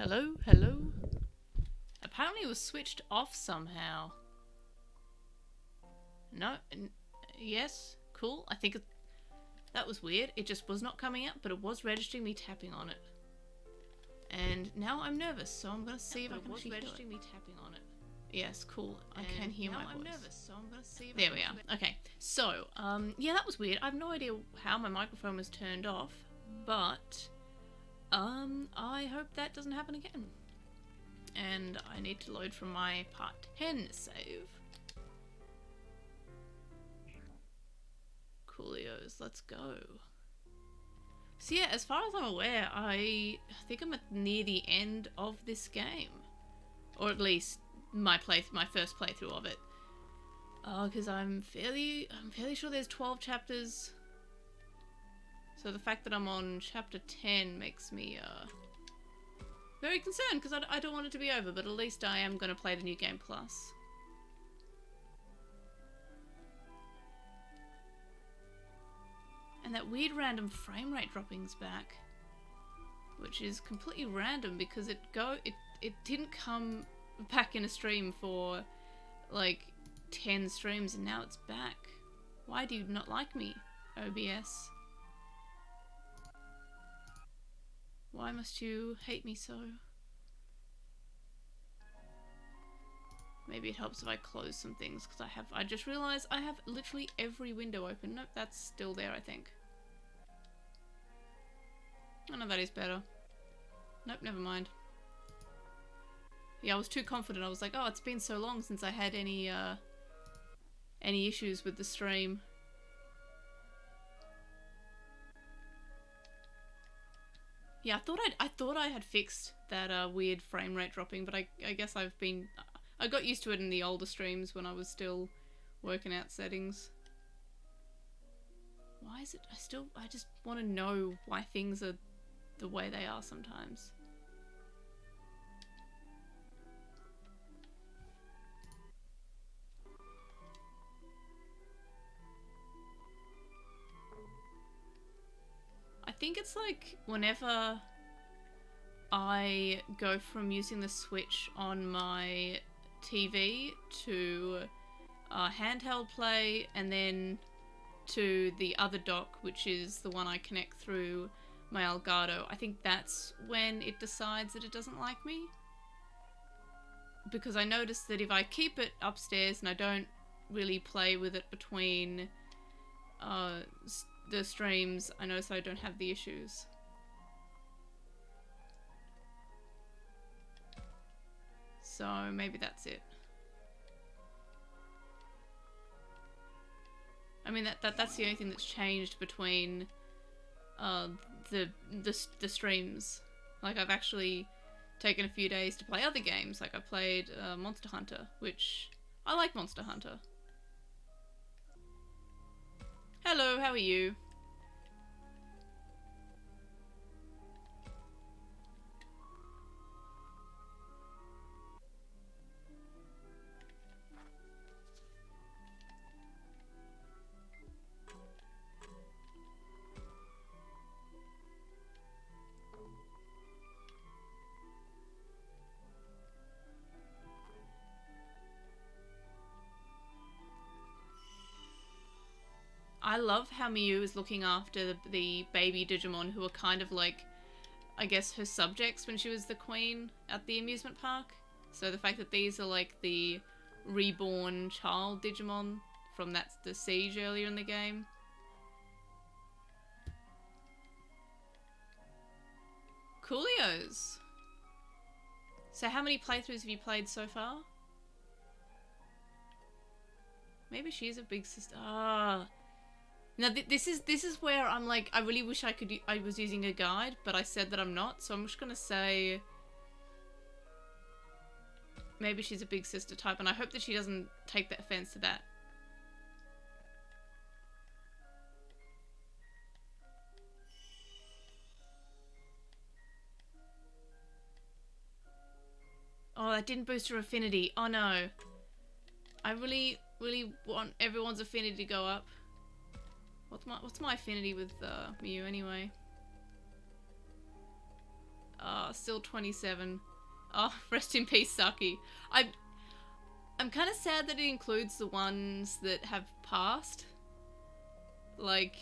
Hello? Hello? Apparently it was switched off somehow. No? Yes? Cool. I think that was weird. It just was not coming up, but it was registering me tapping on it. And now I'm nervous, so I'm gonna see if I can actually hear it. Me tapping on it. Yes, cool. I can hear my voice. I'm nervous, so I'm gonna see if there we are. Okay. So, yeah, that was weird. I have no idea how my microphone was turned off, but I hope that doesn't happen again. And I need to load from my part 10 save. Coolios, let's go. So yeah, as far as I'm aware, I think I'm near the end of this game. Or at least my first playthrough of it. Because I'm fairly sure there's 12 chapters. So the fact that I'm on chapter 10 makes me very concerned, because I don't want it to be over, but at least I am going to play the New Game Plus. And that weird random frame rate dropping's back, which is completely random because it didn't come back in a stream for like 10 streams and now it's back. Why do you not like me, OBS? Why must you hate me so? Maybe it helps if I close some things, because I just realized I have literally every window open. Nope, that's still there, I think. Oh no, that is better. Nope, never mind. Yeah, I was too confident. I was like, oh, it's been so long since I had any issues with the stream. Yeah, I thought I had fixed that weird frame rate dropping, but I guess I got used to it in the older streams when I was still working out settings. Why is it? I just want to know why things are the way they are sometimes. I think it's like whenever I go from using the Switch on my TV to handheld play and then to the other dock, which is the one I connect through my Elgato, I think that's when it decides that it doesn't like me. Because I noticed that if I keep it upstairs and I don't really play with it between the streams, I notice I don't have the issues. So maybe that's it. I mean, that's the only thing that's changed between the streams. Like, I've actually taken a few days to play other games. Like, I played Monster Hunter, which I like Monster Hunter. Hello, how are you? I love how Miyu is looking after the baby Digimon who are kind of like, I guess, her subjects when she was the queen at the amusement park. So the fact that these are like the reborn child Digimon from the siege earlier in the game. Coolios! So how many playthroughs have you played so far? Maybe she is a big sister. Ah. Now this is where I'm like, I really wish I was using a guide, but I said that I'm not, so I'm just gonna say maybe she's a big sister type, and I hope that she doesn't take that offense to that. Oh, that didn't boost her affinity. Oh no. I really want everyone's affinity to go up. What's my affinity with Miyu anyway? Still 27. Oh, rest in peace, Saki. I'm kind of sad that it includes the ones that have passed. Like,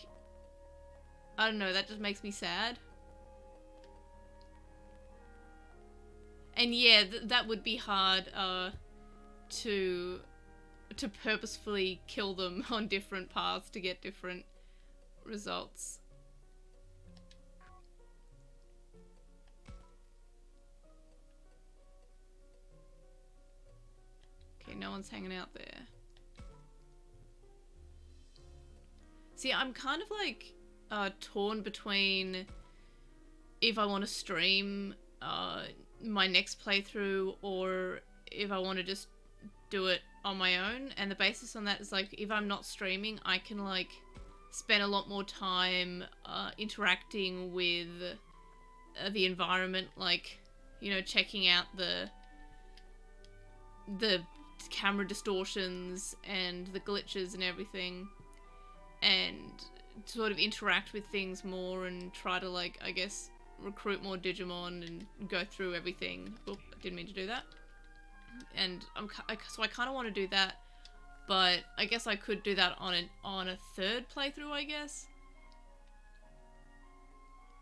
I don't know, that just makes me sad. And yeah, that would be hard to purposefully kill them on different paths to get different results. Okay, no one's hanging out there. See, I'm kind of like torn between if I want to stream my next playthrough or if I want to just do it on my own. And the basis on that is like, if I'm not streaming, I can like spend a lot more time interacting with the environment, like, you know, checking out the camera distortions and the glitches and everything, and sort of interact with things more and try to, like, I guess, recruit more Digimon and go through everything. Oop, I didn't mean to do that. And so I kind of want to do that, but I guess I could do that on a third playthrough, I guess.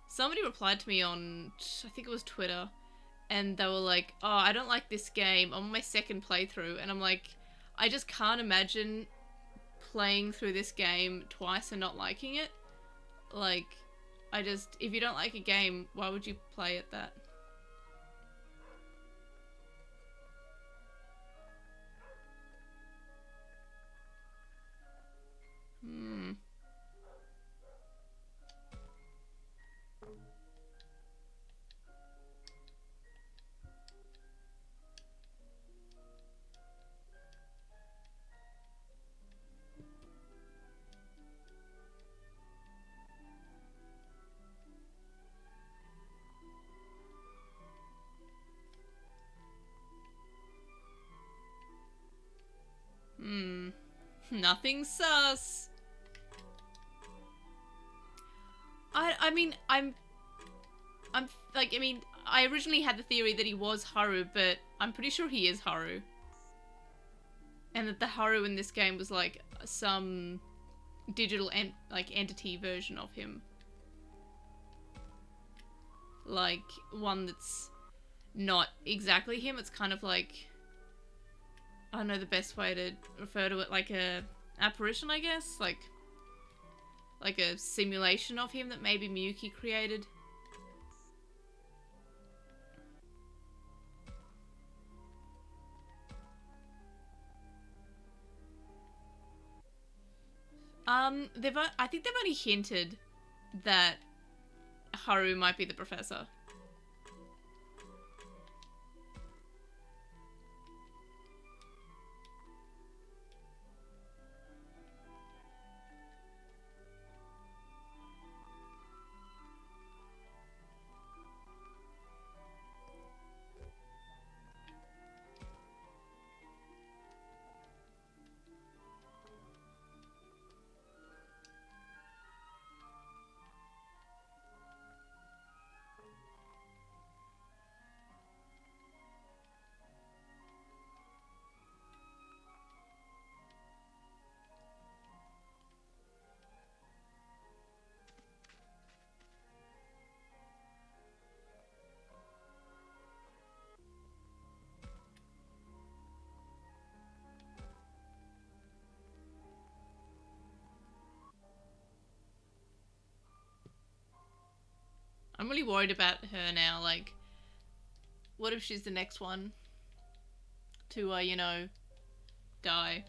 Somebody replied to me on, I think it was Twitter, and they were like, oh, I don't like this game, I'm on my second playthrough, and I'm like, I just can't imagine playing through this game twice and not liking it. Like, if you don't like a game, why would you play it that? Nothing sus. I mean, I originally had the theory that he was Haru, but I'm pretty sure he is Haru. And that the Haru in this game was like some digital entity version of him. Like one that's not exactly him, it's kind of like, I don't know the best way to refer to it, like a apparition, I guess? Like a simulation of him that maybe Miyuki created. I think they've only hinted that Haru might be the professor. I'm really worried about her now, like, what if she's the next one to, you know, die?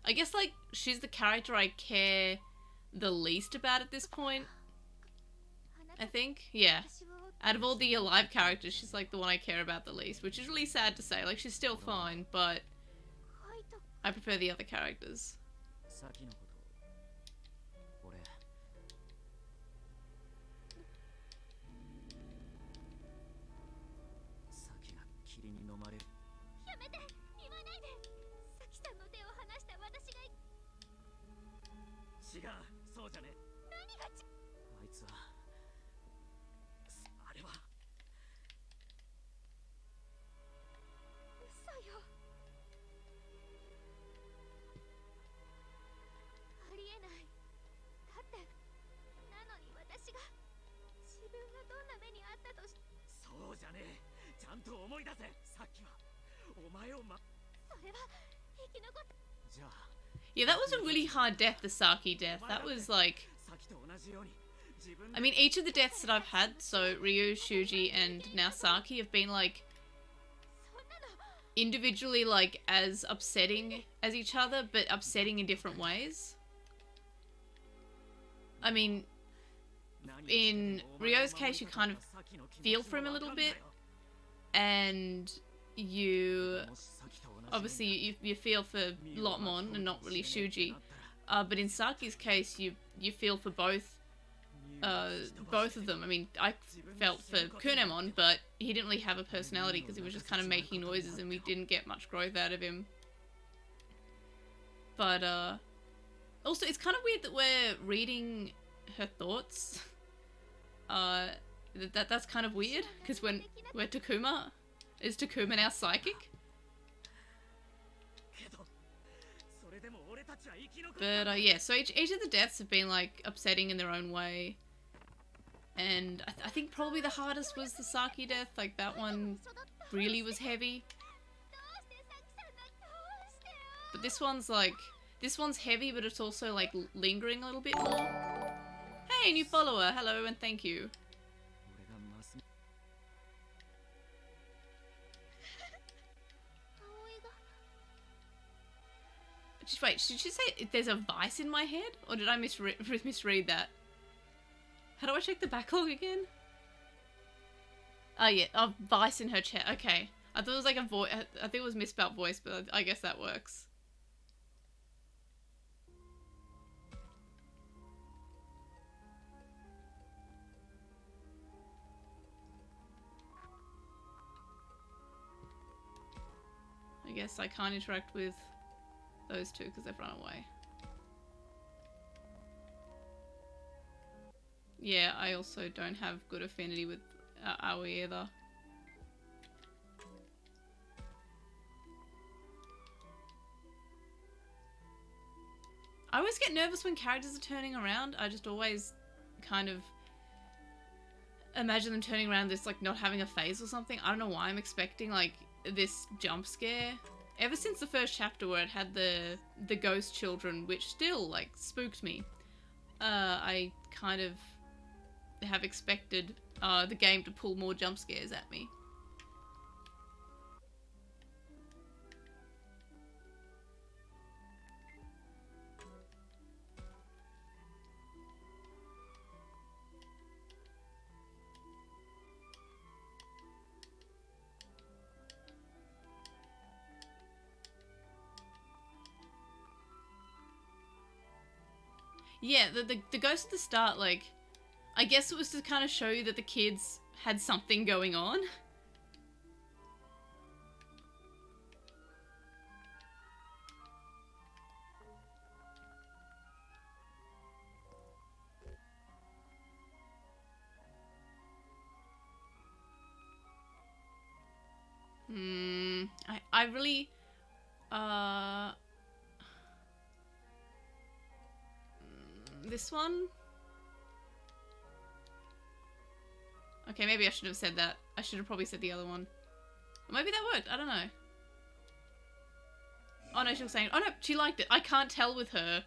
I guess, like, she's the character I care the least about at this point, I think. Yeah. Out of all the alive characters, she's, like, the one I care about the least, which is really sad to say. Like, she's still fine, but I prefer the other characters. Yeah, that was a really hard death, the Saki death. That was like... I mean, each of the deaths that I've had, so Ryu, Shuji, and now Saki, have been like... individually like as upsetting as each other, but upsetting in different ways. I mean, in Ryo's case, you kind of feel for him a little bit, and you obviously you feel for Lotmon and not really Shuji, but in Saki's case, you feel for both of them. I mean, I felt for Kunemon, but he didn't really have a personality because he was just kind of making noises and we didn't get much growth out of him. But also, it's kind of weird that we're reading her thoughts. That's kind of weird because when we're Takuma, is Takuma now psychic? But yeah, so each of the deaths have been like upsetting in their own way. And I think probably the hardest was the Saki death. Like, that one really was heavy. But this one's heavy, but it's also like lingering a little bit more. Hey, new follower, hello and thank you. Wait, did she say there's a vice in my head? Or did I misread that? How do I check the backlog again? Oh yeah, a vice in her chat. Okay. I thought it was like a voice. I think it was misspelled voice, but I guess that works. I guess I can't interact with those two because they've run away. Yeah, I also don't have good affinity with Aoi either. I always get nervous when characters are turning around. I just always kind of imagine them turning around, just like not having a face or something. I don't know why I'm expecting like this jump scare. Ever since the first chapter where it had the ghost children, which still like spooked me, I kind of have expected the game to pull more jump scares at me. Yeah, the ghost at the start, like, I guess it was to kind of show you that the kids had something going on. I really, this one? Okay, maybe I should have said that. I should have probably said the other one. Or maybe that worked, I don't know. Oh no, she was saying, oh no, she liked it. I can't tell with her.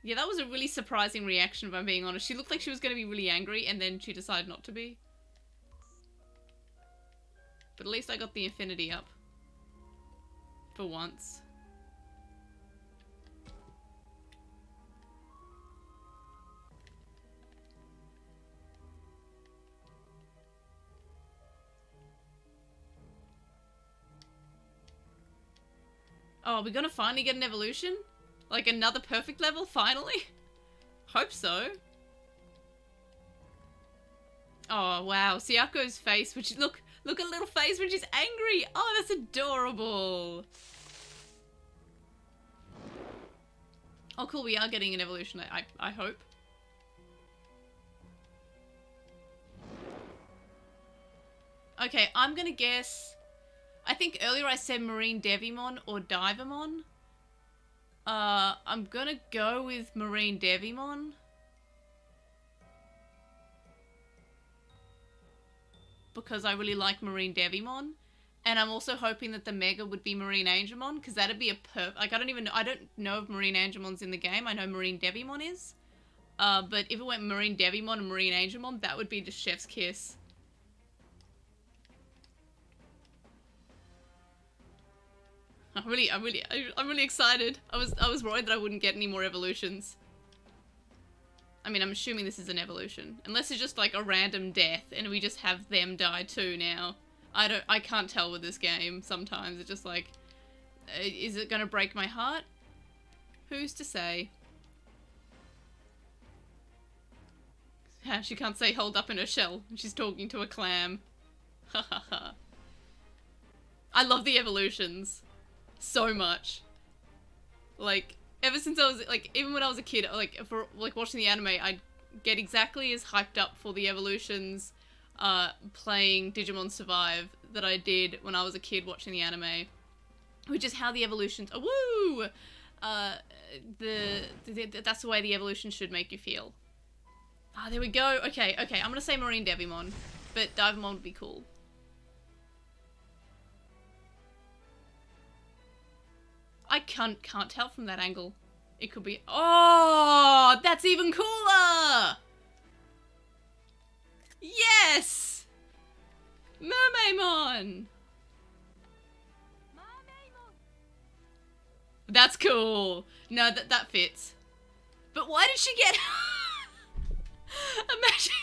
Yeah, that was a really surprising reaction if I'm being honest. She looked like she was going to be really angry and then she decided not to be. But at least I got the affinity up. For once. Oh, are we gonna finally get an evolution? Like another perfect level, finally? Hope so. Oh, wow. Siako's face, which look a little face when she's angry. Oh, that's adorable. Oh, cool. We are getting an evolution, I hope. Okay, I'm gonna guess... I think earlier I said Marine Devimon or Divamon. I'm gonna go with Marine Devimon. Because I really like Marine Devimon. And I'm also hoping that the Mega would be Marine Angemon, because that'd be a like, I don't know if Marine Angemon's in the game. I know Marine Devimon is. But if it went Marine Devimon and Marine Angemon, that would be just chef's kiss. I'm really excited. I was worried that I wouldn't get any more evolutions. I mean, I'm assuming this is an evolution. Unless it's just like a random death and we just have them die too now. I can't tell with this game sometimes. It's just like, is it gonna break my heart? Who's to say? She can't say hold up in her shell. She's talking to a clam. Ha ha ha. I love the evolutions so much. Like, ever since I was, like, even when I was a kid, like, for, like, watching the anime, I'd get exactly as hyped up for the evolutions, playing Digimon Survive that I did when I was a kid watching the anime. Which is how the evolutions, woo! That's the way the evolution should make you feel. Ah, there we go. Okay, I'm gonna say Marine Devimon, but Divamon would be cool. I can't tell from that angle. It could be... Oh, that's even cooler! Yes! Mermaimon! That's cool. No, that fits. But why did she get... Imagine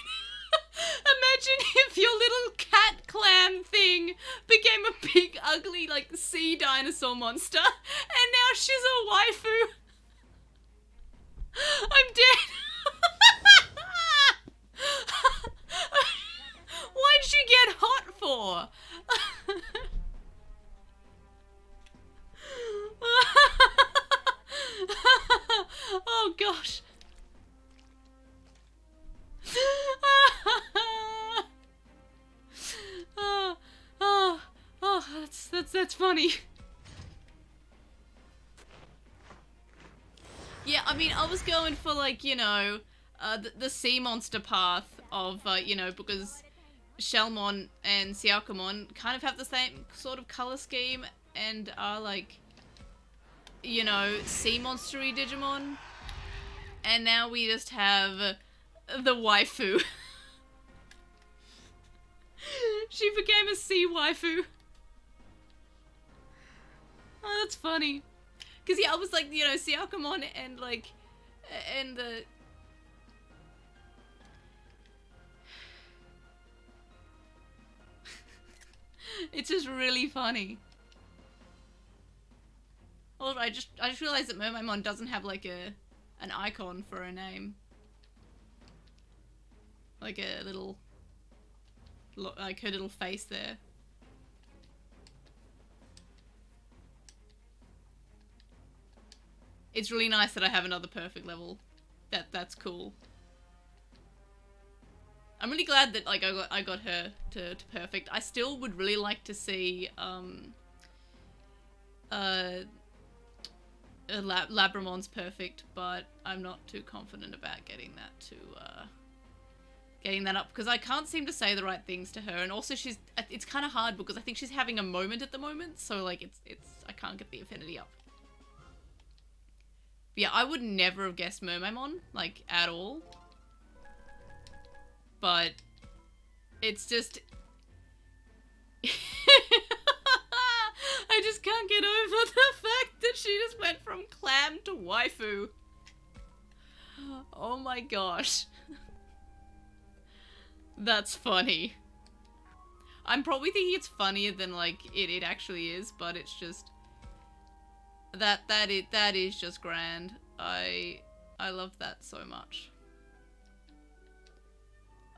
if your little cat clam thing became a big, ugly, like, sea dinosaur monster, and now she's a waifu. I'm dead. Why did you get hot for? Oh gosh. That's funny. Yeah, I mean, I was going for, like, you know, the sea monster path of, you know, because Shellmon and Xiaokamon kind of have the same sort of color scheme and are, like, you know, sea monstery Digimon. And now we just have the waifu. She became a sea waifu. Oh, that's funny. Because, yeah, I was like, you know, Xiaokamon and, like, and the... It's just really funny. Also, I just realized that Mermaimon doesn't have, like, an icon for her name. Like a little... like her little face there. It's really nice that I have another perfect level. That's cool. I'm really glad that, like, I got her to perfect. I still would really like to see Labramon's perfect, but I'm not too confident about getting that to getting that up because I can't seem to say the right things to her, and also it's kind of hard because I think she's having a moment at the moment, so like I can't get the affinity up. But yeah, I would never have guessed Mermaimon, like, at all. But it's just... I just can't get over the fact that she just went from clam to waifu. Oh my gosh. That's funny. I'm probably thinking it's funnier than, like, it actually is, but it's just... That is just grand. I love that so much.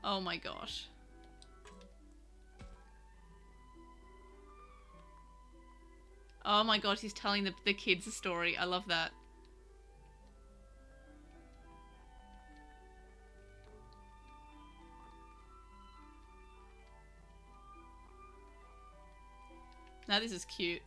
Oh my gosh. Oh my gosh, he's telling the kids a story. I love that. Now this is cute.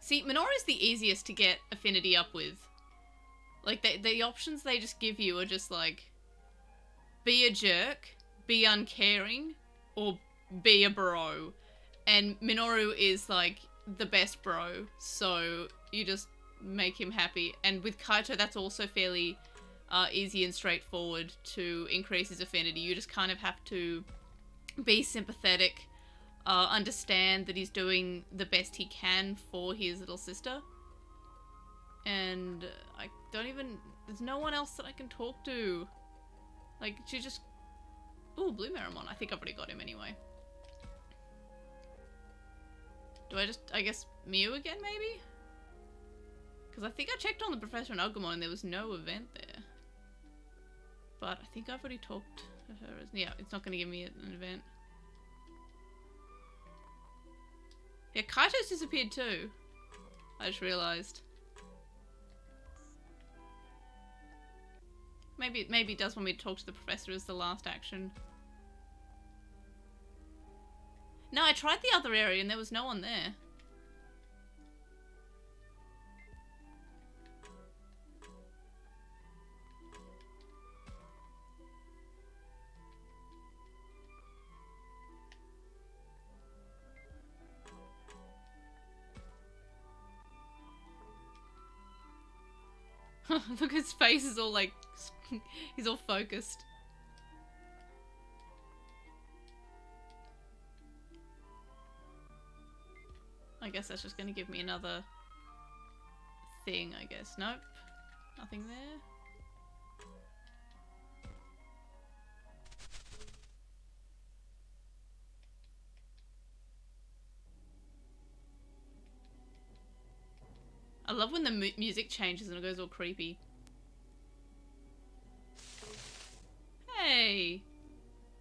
See, Minoru is the easiest to get affinity up with. Like, the options they just give you are just like, be a jerk, be uncaring, or be a bro. And Minoru is like the best bro, so you just make him happy. And with Kaito, that's also fairly easy and straightforward to increase his affinity. You just kind of have to be sympathetic, understand that he's doing the best he can for his little sister. And I don't even... There's no one else that I can talk to. Like, she just... Ooh, Blue Meramon. I think I've already got him anyway. Do I just... I guess Mew again, maybe? Because I think I checked on the Professor and Agumon and there was no event there. But I think I've already talked to her. Yeah, it's not going to give me an event. Yeah, Kaito's disappeared too. I just realised. Maybe it does want me to talk to the Professor as the last action. No, I tried the other area and there was no one there. Look, his face is all like... he's all focused. I guess that's just going to give me another thing, I guess. Nope. Nothing there. I love when the music changes and it goes all creepy. Hey!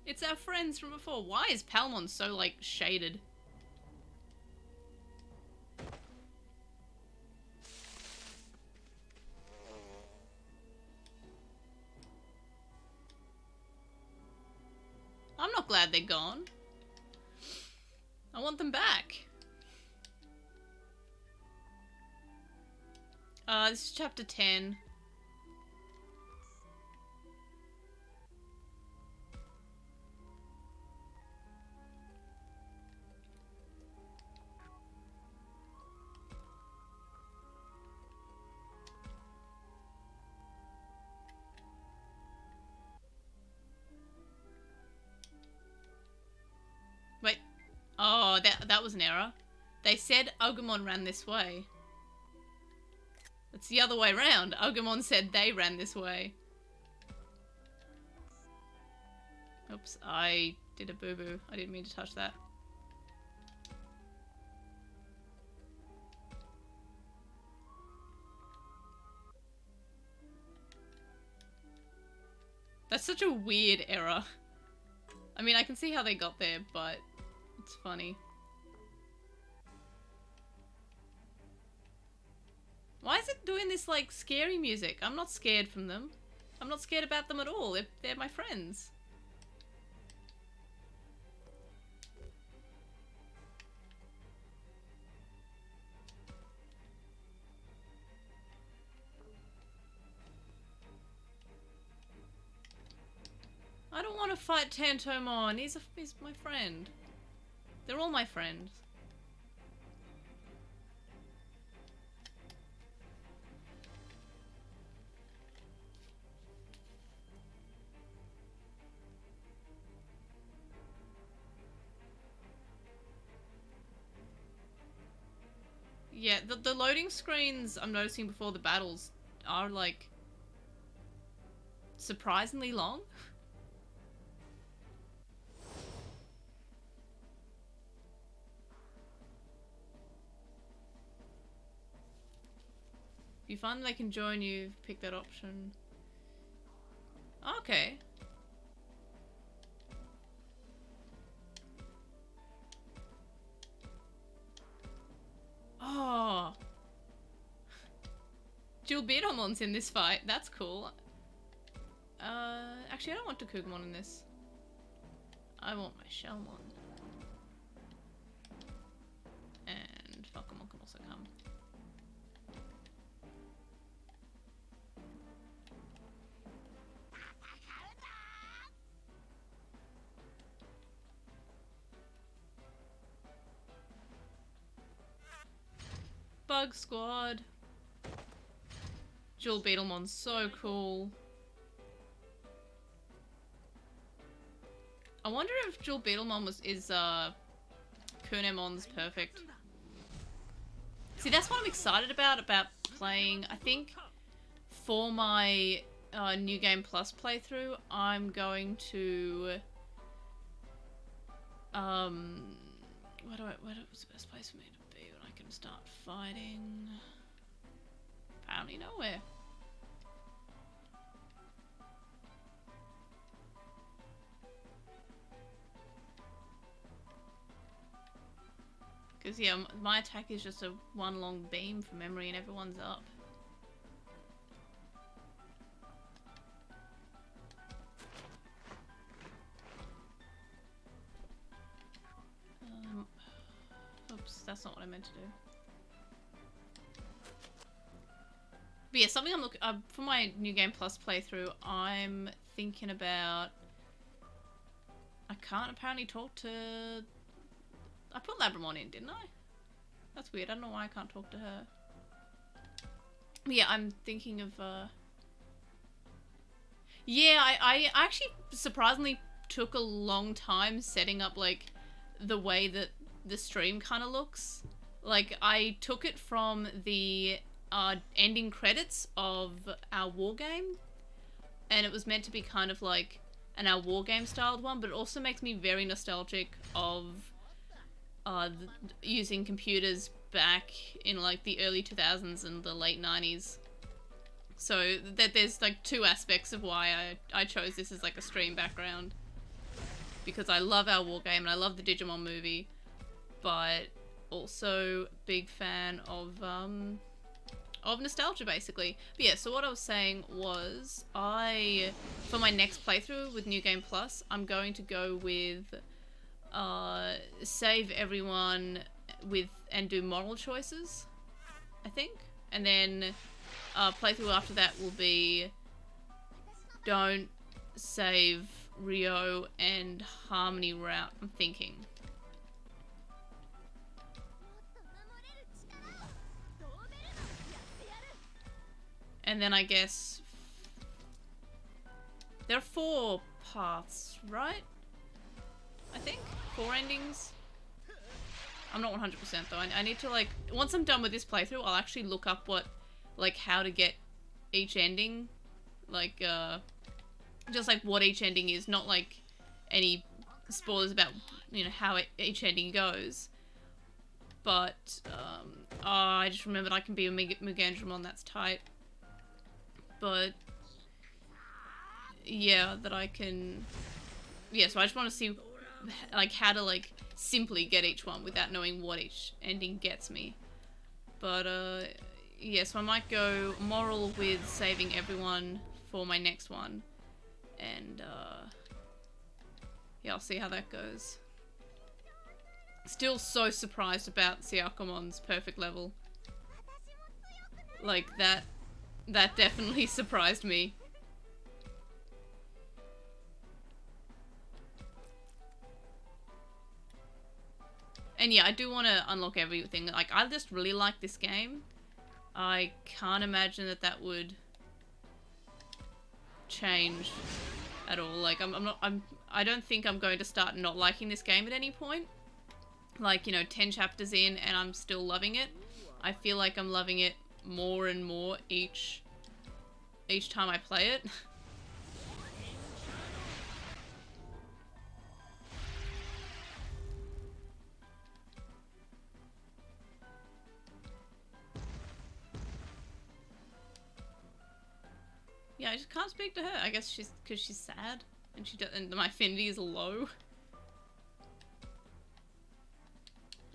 It's our friends from before. Why is Palmon so, like, shaded? I'm not glad they're gone. I want them back. This is chapter 10. Wait. Oh, that was an error. They said Agumon ran this way. It's the other way around. Agumon said they ran this way. Oops, I did a boo-boo. I didn't mean to touch that. That's such a weird error. I mean, I can see how they got there, but it's funny. Why is it doing this, like, scary music? I'm not scared from them. I'm not scared about them at all. They're my friends. I don't want to fight Tantomon. He's my friend. They're all my friends. Yeah, the loading screens I'm noticing before the battles are, like, surprisingly long. If you find they can join you, pick that option. Okay. Oh. Dual Beatomon's in this fight. That's cool. Actually, I don't want Takugumon in this. I want my Shellmon. And Falcomon can also come. Bug Squad. Jewel Beetlemon's so cool. I wonder if Jewel Beetlemon is Kunemon's perfect. See, that's what I'm excited about playing. I think for my New Game Plus playthrough, I'm going to what was the best place for me to be when I can start fighting? Apparently nowhere. Because, yeah, my attack is just a one long beam from memory and everyone's up. Oops, that's not what I meant to do. But yeah, something I'm looking... for my New Game Plus playthrough, I'm thinking about... I can't apparently talk to... I put Labramon in, didn't I? That's weird. I don't know why I can't talk to her. But yeah, I'm thinking of, yeah, I actually surprisingly took a long time setting up, like, the way that the stream kind of looks. Like, I took it from the ending credits of our war game, and it was meant to be kind of like an our war game styled one, but it also makes me very nostalgic of using computers back in like the early 2000s and the late 90s. So that there's like two aspects of why I chose this as like a stream background. Because I love our war game and I love the Digimon movie, but also big fan of nostalgia basically. But yeah, so what I was saying was for my next playthrough with New Game Plus, I'm going to go with save everyone and do moral choices, I think. And then playthrough after that will be don't save Rio and Harmony route, I'm thinking. And then I guess there are 4 paths, right? I think 4 endings. I'm not 100% though. I need to, like, once I'm done with this playthrough, I'll actually look up how to get each ending, like, just like what each ending is, not like any spoilers about, you know, how each ending goes. But, I just remembered I can be a Mugandramon, that's tight. But, yeah, that I can, yeah, so I just want to see, like, how to, like, simply get each one without knowing what each ending gets me. But, yeah, so I might go moral with saving everyone for my next one. And, yeah, I'll see how that goes. Still so surprised about Siakomon's perfect level. Like, that definitely surprised me. And yeah, I do want to unlock everything. Like, I just really like this game. I can't imagine that would change at all. Like, I don't think I'm going to start not liking this game at any point. Like, you know, 10 chapters in and I'm still loving it. I feel like I'm loving it more and more each time I play it. Yeah, I just can't speak to her. I guess because she's sad and my affinity is low.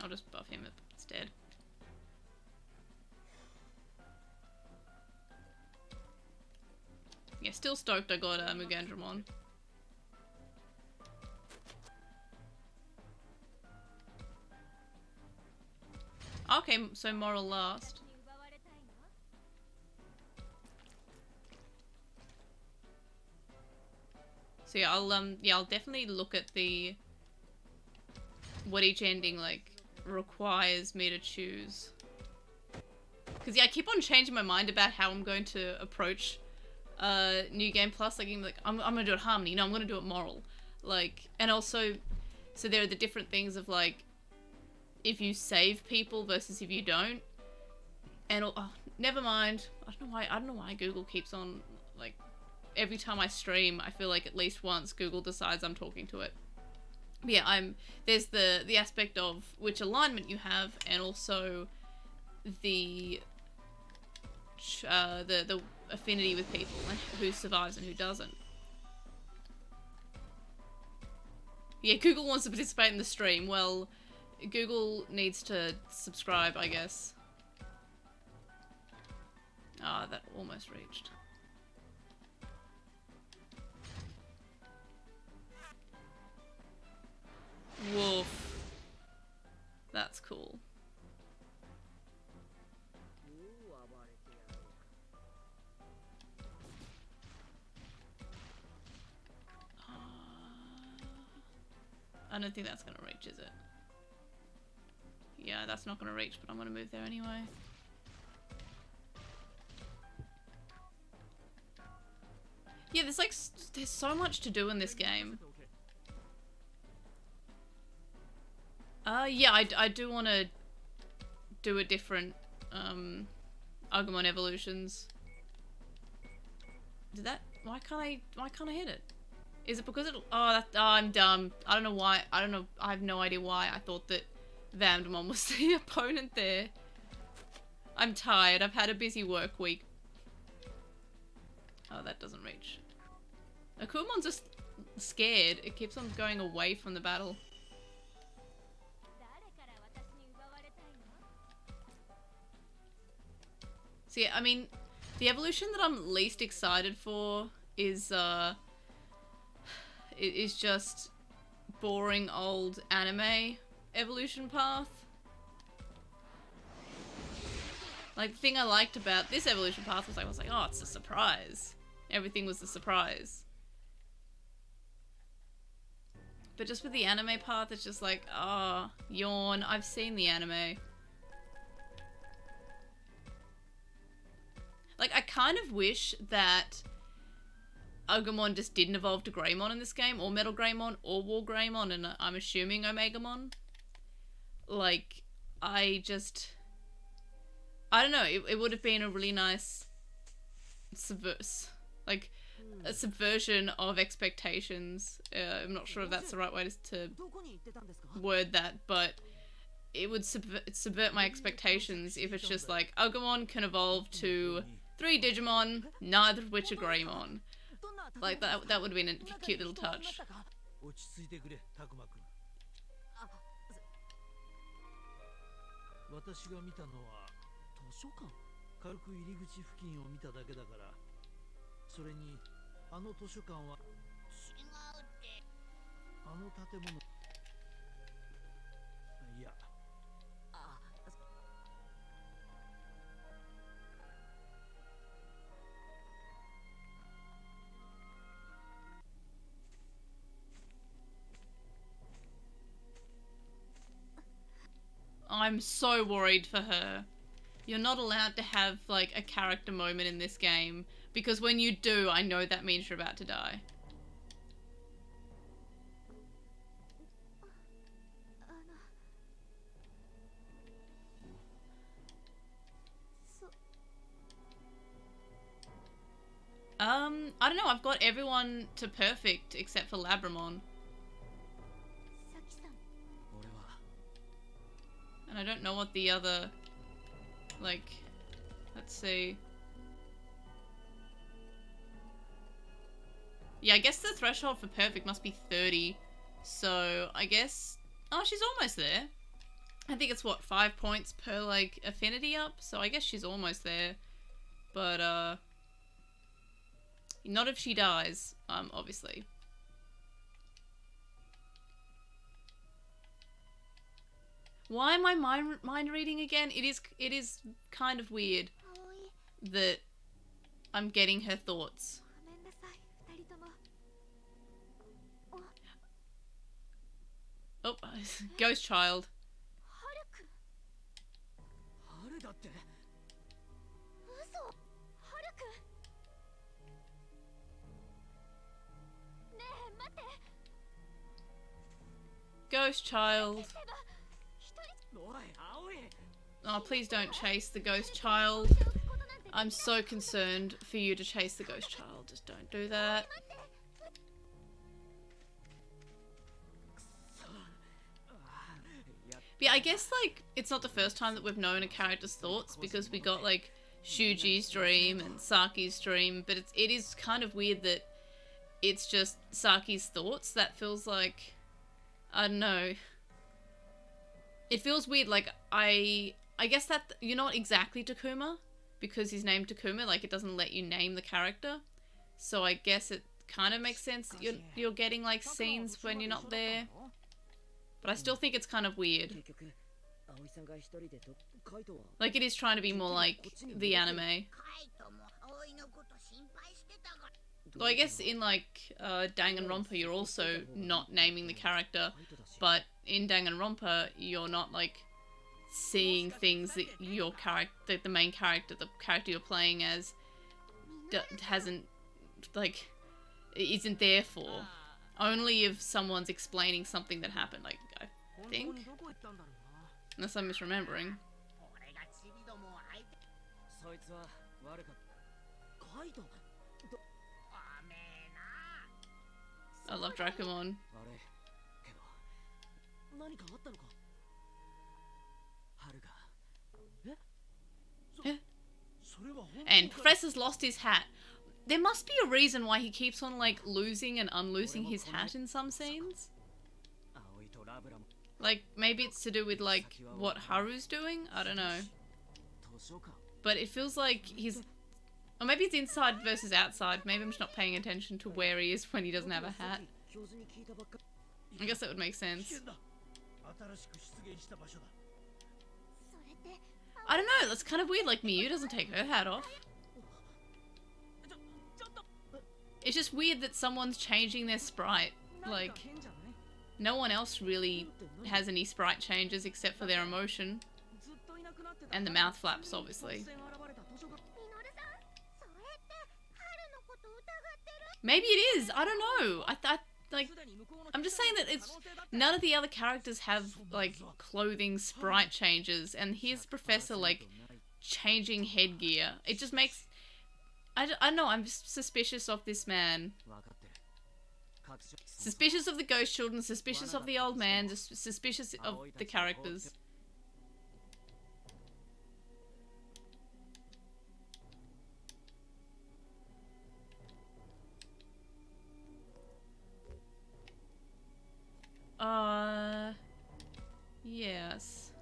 I'll just buff him instead. Yeah, still stoked I got Mugandramon. Okay, so moral last. So yeah, I'll definitely look at what each ending like requires me to choose. Because yeah, I keep on changing my mind about how I'm going to approach New Game Plus. Like I'm gonna do it harmony. No, I'm gonna do it moral. Like, and also, so there are the different things of like, if you save people versus if you don't. And oh, never mind. I don't know why Google keeps on, like, every time I stream, I feel like at least once Google decides I'm talking to it. But yeah, there's the aspect of which alignment you have, and also the affinity with people and who survives and who doesn't. Yeah, Google wants to participate in the stream. Well, Google needs to subscribe, I guess. Ah, that almost reached. Woof. That's cool. I don't think that's gonna reach, is it? Yeah, that's not gonna reach, but I'm gonna move there anyway. Yeah, there's so much to do in this game. Yeah, I do want to do a different, Agumon evolutions. Why can't I hit it? Is it because oh, I'm dumb. I don't know why, I have no idea why I thought that Vamdemon was the opponent there. I'm tired, I've had a busy work week. Oh, that doesn't reach. Akumon's just scared. It keeps on going away from the battle. So yeah, I mean, the evolution that I'm least excited for is just boring old anime evolution path. Like, the thing I liked about this evolution path was I was like, oh, it's a surprise. Everything was a surprise. But just with the anime path, it's just like, oh, yawn, I've seen the anime. Like, I kind of wish that Agumon just didn't evolve to Greymon in this game, or Metal Greymon, or War Greymon, and I'm assuming Omegamon. Like, I don't know, it would have been a really nice a subversion of expectations. I'm not sure if that's the right way to word that, but it would subvert my expectations if it's just like, Agumon can evolve to 3 Digimon, neither of which are Greymon. Like, that would have been a cute little touch. あの図書館は違うってあの建物いや I'm so worried for her. You're not allowed to have, like, a character moment in this game, because when you do, I know that means you're about to die. I don't know, I've got everyone to perfect except for Labramon. And I don't know what the other, like, let's see. Yeah, I guess the threshold for perfect must be 30. So, I guess, oh, she's almost there. I think it's what, 5 points per, like, affinity up? So I guess she's almost there. But, not if she dies, obviously. Why am I mind reading again? It is kind of weird that I'm getting her thoughts. Oh, ghost child. ghost child. Oh, please don't chase the ghost child. I'm so concerned for you to chase the ghost child. Just don't do that. But yeah, I guess, like, it's not the first time that we've known a character's thoughts, because we got, like, Shuji's dream and Saki's dream, but it is kind of weird that it's just Saki's thoughts. That feels like, I don't know. It feels weird, like, I guess that you're not exactly Takuma, because he's named Takuma, like, it doesn't let you name the character. So I guess it kind of makes sense that you're getting, like, scenes when you're not there. But I still think it's kind of weird. Like, it is trying to be more like the anime. Though I guess in, like, Danganronpa, you're also not naming the character, but in Danganronpa, you're not, like, seeing things that your character, that the main character, the character you're playing as, hasn't, like, isn't there for. Only if someone's explaining something that happened, like, I think? Unless I'm misremembering. I love Dracomon. And Professor's lost his hat. There must be a reason why he keeps on, like, losing and unloosing his hat in some scenes. Like, maybe it's to do with, like, what Haru's doing? I don't know. But it feels like he's... Or maybe it's inside versus outside. Maybe I'm just not paying attention to where he is when he doesn't have a hat. I guess that would make sense. I don't know, that's kind of weird, like, Miyu doesn't take her hat off. It's just weird that someone's changing their sprite. Like, no one else really has any sprite changes except for their emotion. And the mouth flaps, obviously. Maybe it is, I don't know. Like, I'm just saying that it's... None of the other characters have, like, clothing sprite changes. And here's Professor, like, changing headgear. It just makes... I don't know, I'm just suspicious of this man. Suspicious of the ghost children, suspicious of the old man, just suspicious of the characters. Yes.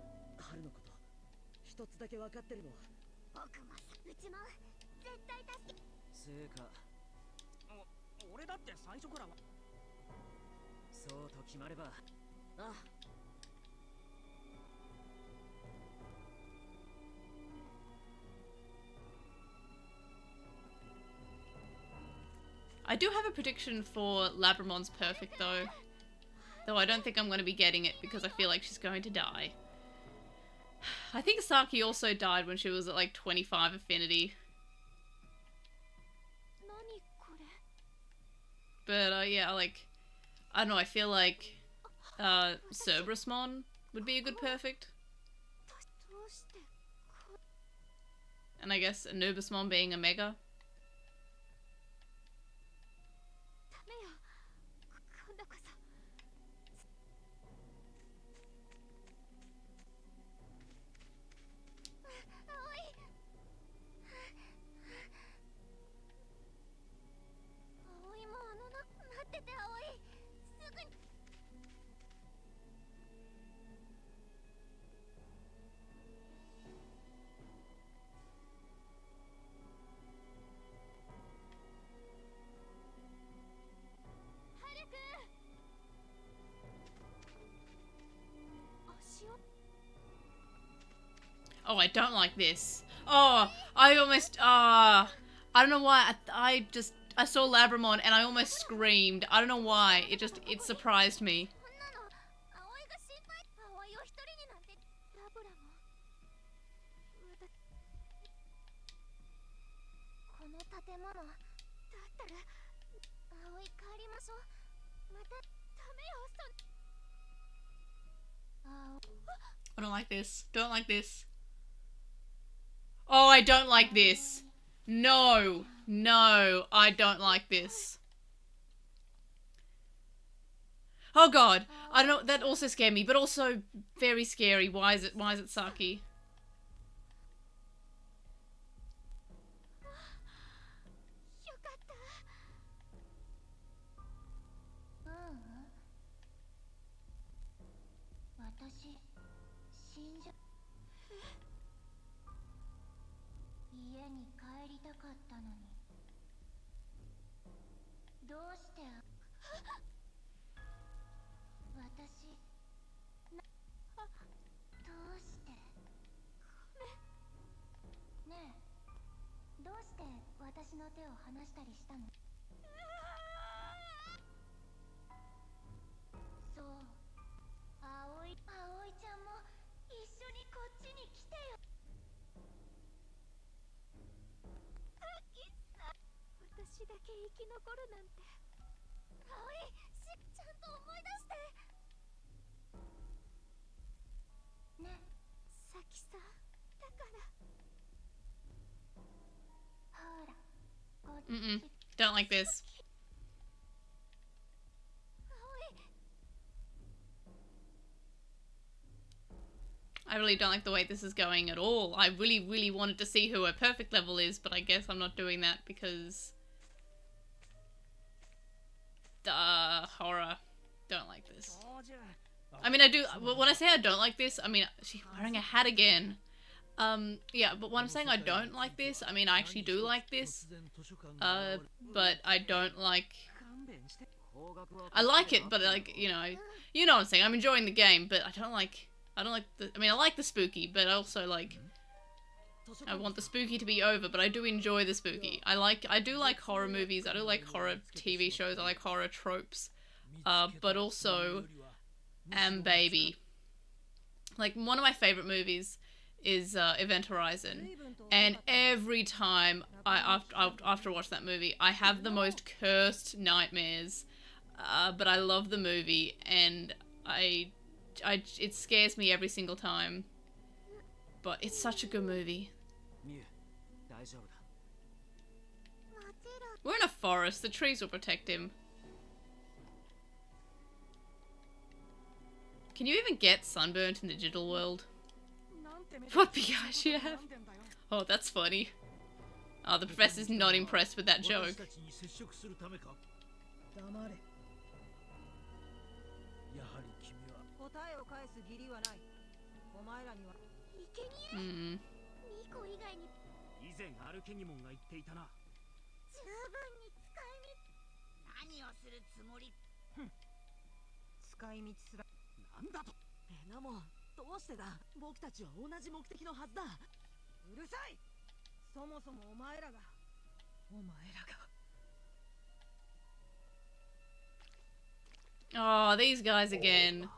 I do have a prediction for Labramon's perfect though. Though I don't think I'm going to be getting it because I feel like she's going to die. I think Saki also died when she was at like 25 affinity. But yeah, like, I don't know, I feel like Cerberusmon would be a good perfect. And I guess Anubismon being a mega. Oh, I don't like this. Oh, I almost, I don't know why, I saw Labramon and I almost screamed. I don't know why, it surprised me. I don't like this. Don't like this. Oh, I don't like this. No. No, I don't like this. Oh god. I don't know, that also scared me, but also very scary. Why is it Saki? Mm-mm. Don't like this. I really don't like the way this is going at all. I really, really wanted to see who her perfect level is, but I guess I'm not doing that because... horror. Don't like this. I mean, I do... When I say I don't like this, I mean, she's wearing a hat again. Yeah, but when I'm saying I don't like this, I mean, I actually do like this. But I don't like... I like it, but like, you know what I'm saying. I'm enjoying the game, but I don't like the... I mean, I like the spooky, but I also like... I want the spooky to be over, but I do enjoy the spooky. I do like horror movies, I do like horror TV shows, I like horror tropes. But also... Baby. Like, one of my favorite movies is Event Horizon, and every time after I watch that movie, I have the most cursed nightmares. But I love the movie, and it scares me every single time. But it's such a good movie. We're in a forest. The trees will protect him. Can you even get sunburnt in the digital world? What Pjays you have? Oh, that's funny. Oh, the professor's not impressed with that joke. Hmm. Oh, these guys again.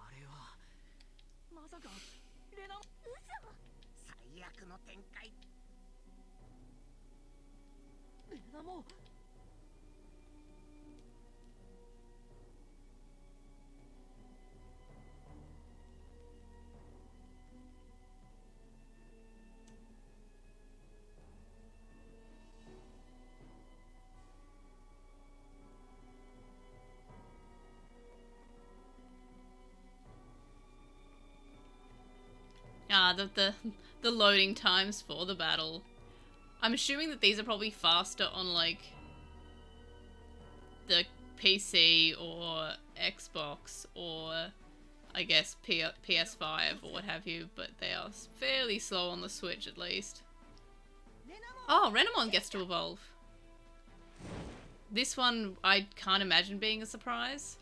Ah, the loading times for the battle. I'm assuming that these are probably faster on, like, the PC or Xbox or, I guess, PS5 or what have you, but they are fairly slow on the Switch at least. Oh, Renamon gets to evolve. This one I can't imagine being a surprise.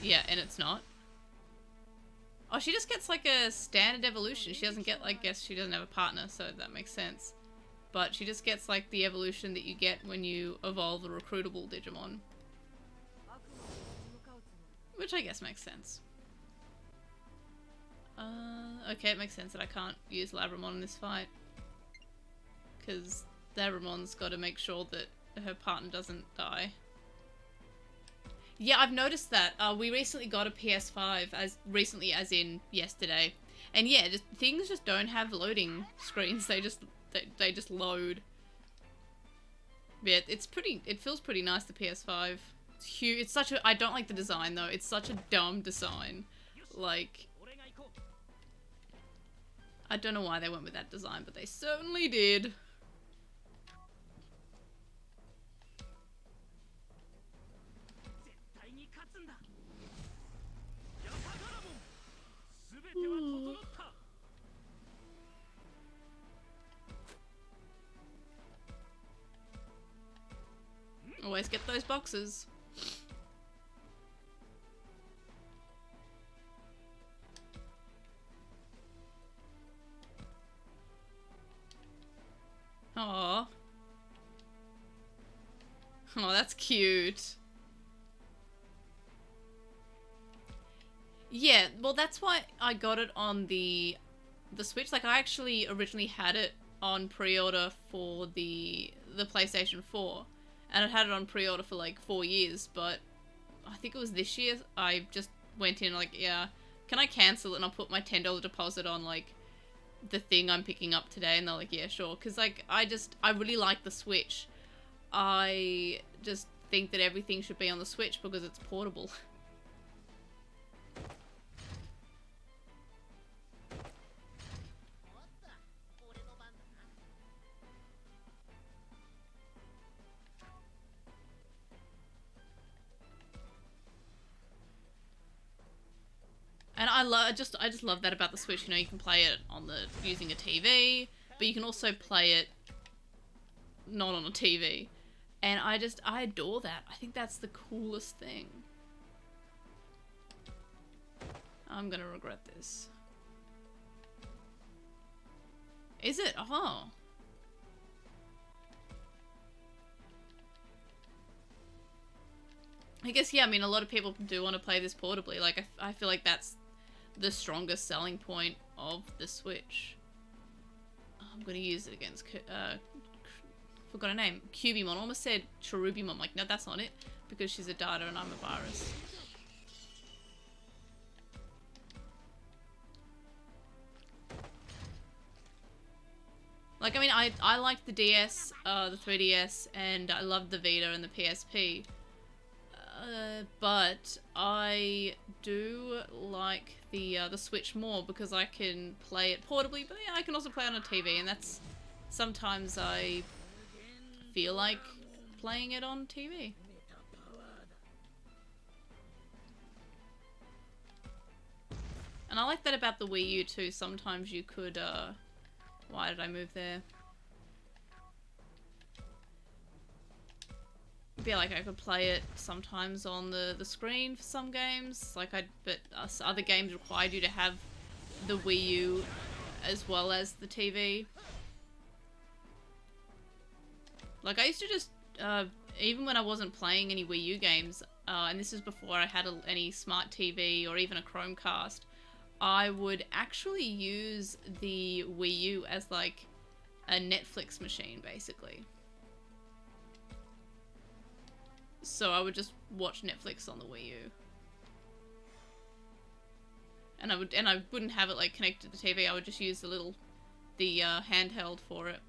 Yeah, and it's not. Oh, she just gets like a standard evolution. She doesn't get, I guess she doesn't have a partner, so that makes sense. But she just gets like the evolution that you get when you evolve a recruitable Digimon. Which I guess makes sense. Okay, it makes sense that I can't use Labramon in this fight. Because Labramon's got to make sure that her partner doesn't die. Yeah, I've noticed that. We recently got a PS5, as recently as in yesterday. And yeah, just things just don't have loading screens. They just load. Yeah, it feels pretty nice, the PS5. It's huge. It's such a, I don't like the design though. It's such a dumb design. Like, I don't know why they went with that design, but they certainly did. Always get those boxes. Aww. Oh, that's cute. Yeah, well that's why I got it on the Switch. Like, I actually originally had it on pre-order for the PlayStation 4. And I'd had it on pre-order for like 4 years, but I think it was this year I just went in like, yeah, can I cancel it and I'll put my $10 deposit on like the thing I'm picking up today? And they're like, yeah, sure. Because like, I really like the Switch. I just think that everything should be on the Switch because it's portable. And I just love that about the Switch. You know, you can play it on using a TV, but you can also play it not on a TV. And I adore that. I think that's the coolest thing. I'm gonna regret this. Is it? Oh. I guess, yeah, I mean, a lot of people do want to play this portably. Like, I feel like that's the strongest selling point of the Switch. I'm gonna use it against, forgot her name, Cubimon. Almost said Cherubimon. Like, no, that's not it, because she's a data and I'm a virus. Like, I mean, I liked the DS, the 3DS, and I loved the Vita and the PSP. But I do like the Switch more because I can play it portably, but yeah, I can also play it on a TV, and that's sometimes I feel like playing it on TV. And I like that about the Wii U too. Sometimes you could, why did I move there? Yeah, like I could play it sometimes on the screen for some games, like but other games required you to have the Wii U as well as the TV. Like, I used to just, even when I wasn't playing any Wii U games, and this is before I had any smart TV or even a Chromecast, I would actually use the Wii U as like a Netflix machine, basically. So I would just watch Netflix on the Wii U. And I wouldn't have it like connected to the TV. I would just use the handheld for it.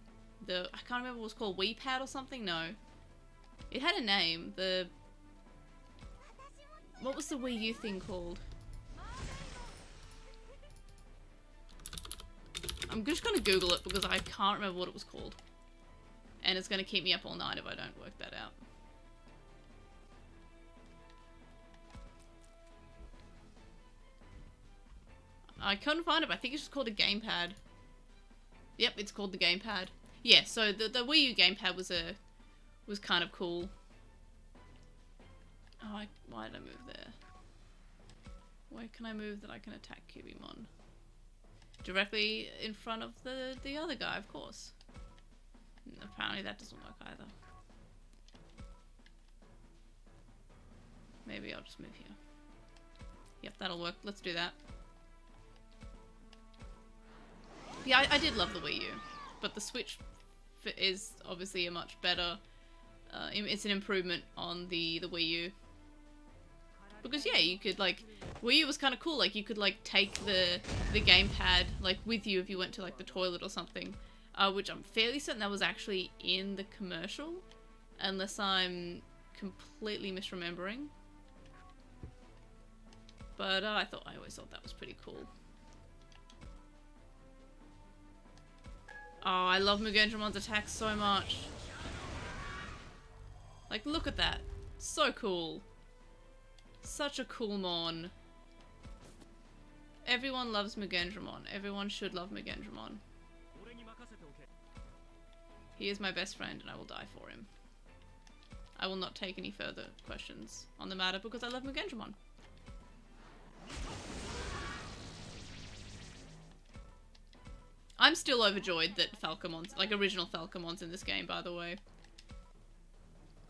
I can't remember what it was called, Wii Pad or something? No. It had a name. What was the Wii U thing called? I'm just gonna Google it because I can't remember what it was called. And it's gonna keep me up all night if I don't work that out. I couldn't find it, but I think it's just called a gamepad. Yep, it's called the gamepad. Yeah, so the Wii U gamepad was kind of cool. Oh, why did I move there? Where can I move that I can attack Cubimon? Directly in front of the other guy, of course. And apparently that doesn't work either. Maybe I'll just move here. Yep, that'll work. Let's do that. Yeah, I did love the Wii U, but the Switch is obviously a much better, it's an improvement on the Wii U. Because yeah, you could like, Wii U was kind of cool. Like you could like take the gamepad like with you if you went to like the toilet or something, which I'm fairly certain that was actually in the commercial, unless I'm completely misremembering. But I always thought that was pretty cool. Oh, I love Mugendramon's attack so much. Like, look at that. So cool. Such a cool mon. Everyone loves Mugendramon. Everyone should love Mugendramon. He is my best friend and I will die for him. I will not take any further questions on the matter because I love Mugendramon. I'm still overjoyed that Falcomon's, like original Falcomon's in this game, by the way.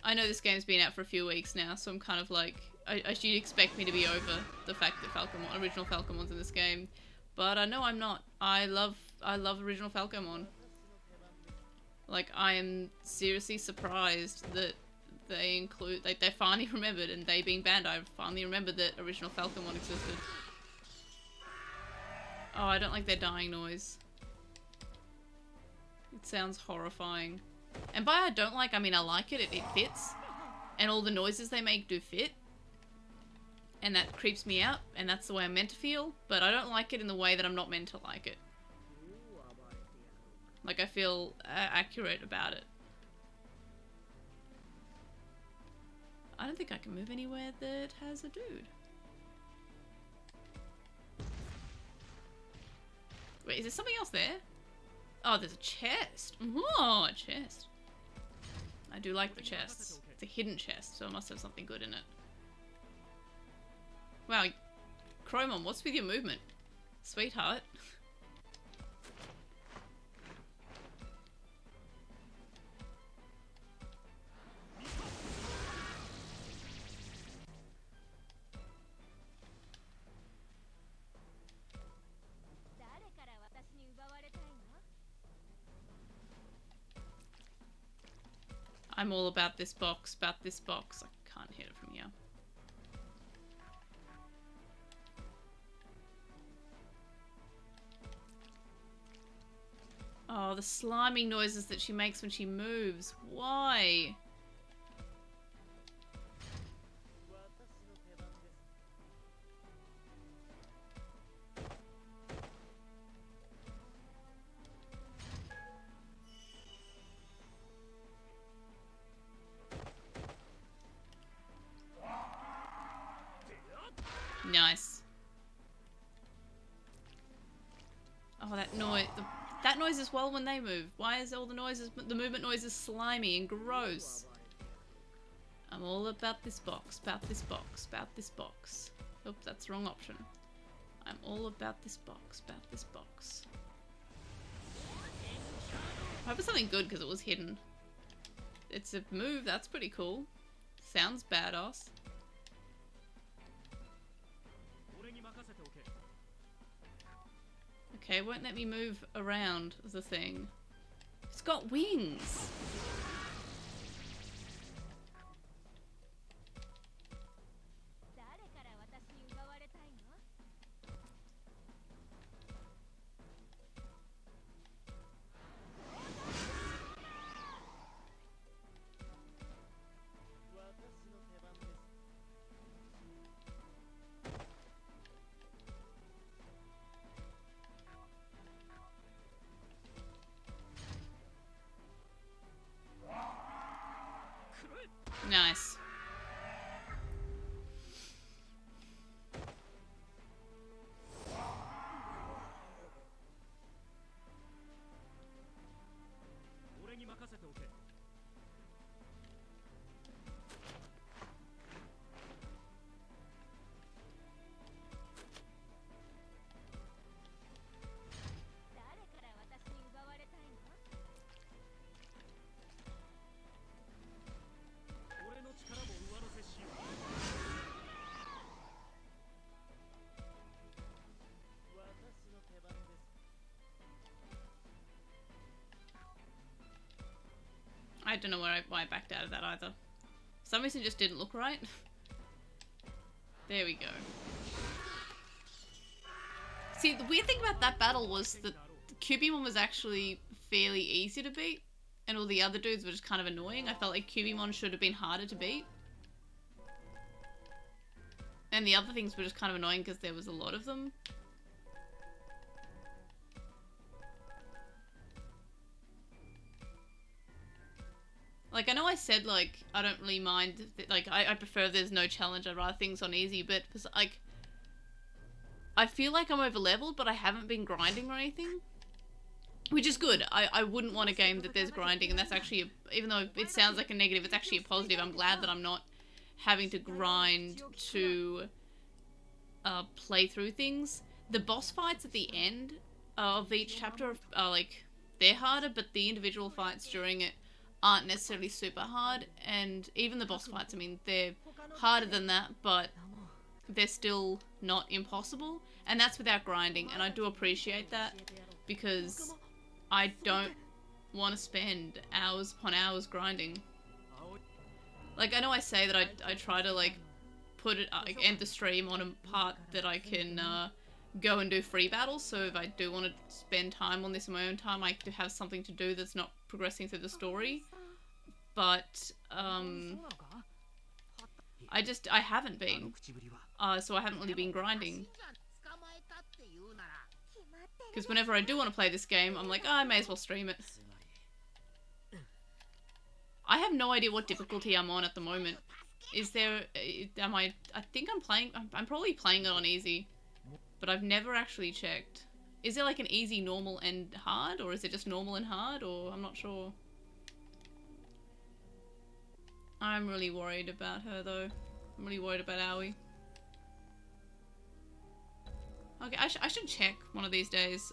I know this game's been out for a few weeks now, so I'm kind of like, you'd expect me to be over the fact that original Falcomon's in this game. But no, I'm not. I love original Falcomon. Like, I am seriously surprised that they include, like, they finally remembered, and they being banned, I finally remembered that original Falcomon existed. Oh, I don't like their dying noise. It sounds horrifying. And by I don't like, I mean I like it, it fits. And all the noises they make do fit. And that creeps me out, and that's the way I'm meant to feel. But I don't like it in the way that I'm not meant to like it. Like I feel accurate about it. I don't think I can move anywhere that has a dude. Wait, is there something else there? Oh, there's a chest. Oh, a chest. I do like the chests. It's a hidden chest, so it must have something good in it. Wow, Chromon, what's with your movement? Sweetheart. I'm all about this box, I can't hit it from here. Oh, the sliming noises that she makes when she moves. Why? Nice. Oh, that noise. That noise as well when they move. Why is all the noises, the movement noises slimy and gross? I'm all about this box, about this box, about this box. Oops, that's the wrong option. I'm all about this box, about this box. I hope it's something good because it was hidden. It's a move, that's pretty cool. Sounds badass. Okay, won't let me move around the thing. It's got wings! Nice. I don't know why I backed out of that either. For some reason it just didn't look right. There we go. See, the weird thing about that battle was that the Cubimon was actually fairly easy to beat, and all the other dudes were just kind of annoying. I felt like Cubimon should have been harder to beat. And the other things were just kind of annoying because there was a lot of them. Like, I know I said, like, I don't really mind, like, I prefer there's no challenge, I'd rather things on easy, but, like, I feel like I'm over leveled, but I haven't been grinding or anything. Which is good. I wouldn't want a game that there's grinding, and that's actually, even though it sounds like a negative, it's actually a positive. I'm glad that I'm not having to grind to play through things. The boss fights at the end of each chapter are like, they're harder, but the individual fights during it aren't necessarily super hard, and even the boss fights, I mean, they're harder than that, but they're still not impossible, and that's without grinding, and I do appreciate that, because I don't want to spend hours upon hours grinding. Like, I know I say that I try to, like, put it, end the stream on a part that I can go and do free battles, so if I do want to spend time on this in my own time, I do have something to do that's not progressing through the story. But, I haven't been. So I haven't really been grinding. Because whenever I do want to play this game, I'm like, oh, I may as well stream it. I have no idea what difficulty I'm on at the moment. Is there, I think I'm probably playing it on easy. But I've never actually checked. Is there like an easy, normal, and hard? Or is it just normal and hard? Or I'm not sure. I'm really worried about her though. I'm really worried about Aoi. Okay, I should check one of these days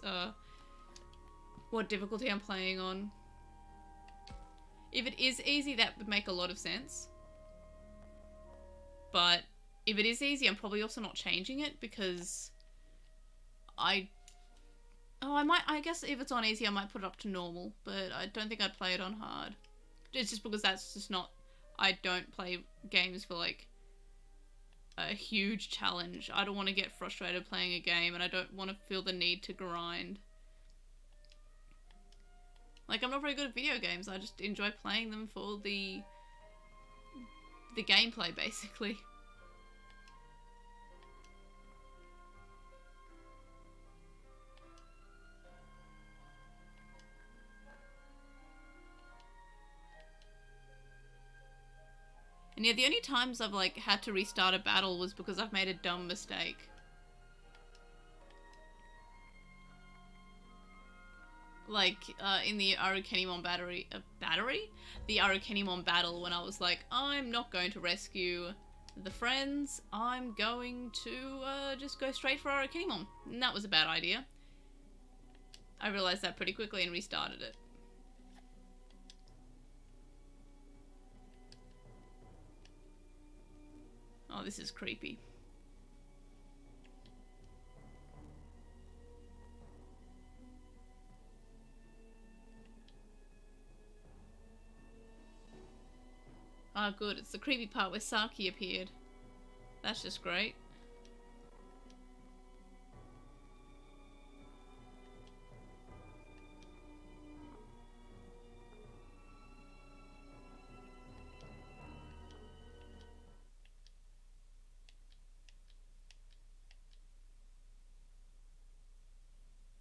what difficulty I'm playing on. If it is easy, that would make a lot of sense. But if it is easy, I'm probably also not changing it because I guess if it's on easy, I might put it up to normal, but I don't think I'd play it on hard. It's just because that's just not, I don't play games for like a huge challenge. I don't want to get frustrated playing a game, and I don't want to feel the need to grind. Like, I'm not very good at video games. I just enjoy playing them for the gameplay, basically. And yeah, the only times I've like had to restart a battle was because I've made a dumb mistake. Like, in the Arukenimon the Arukenimon battle, when I was like, I'm not going to rescue the friends, I'm going to, just go straight for Arukenimon. And that was a bad idea. I realized that pretty quickly and restarted it. Oh, this is creepy. Oh, good. It's the creepy part where Saki appeared. That's just great.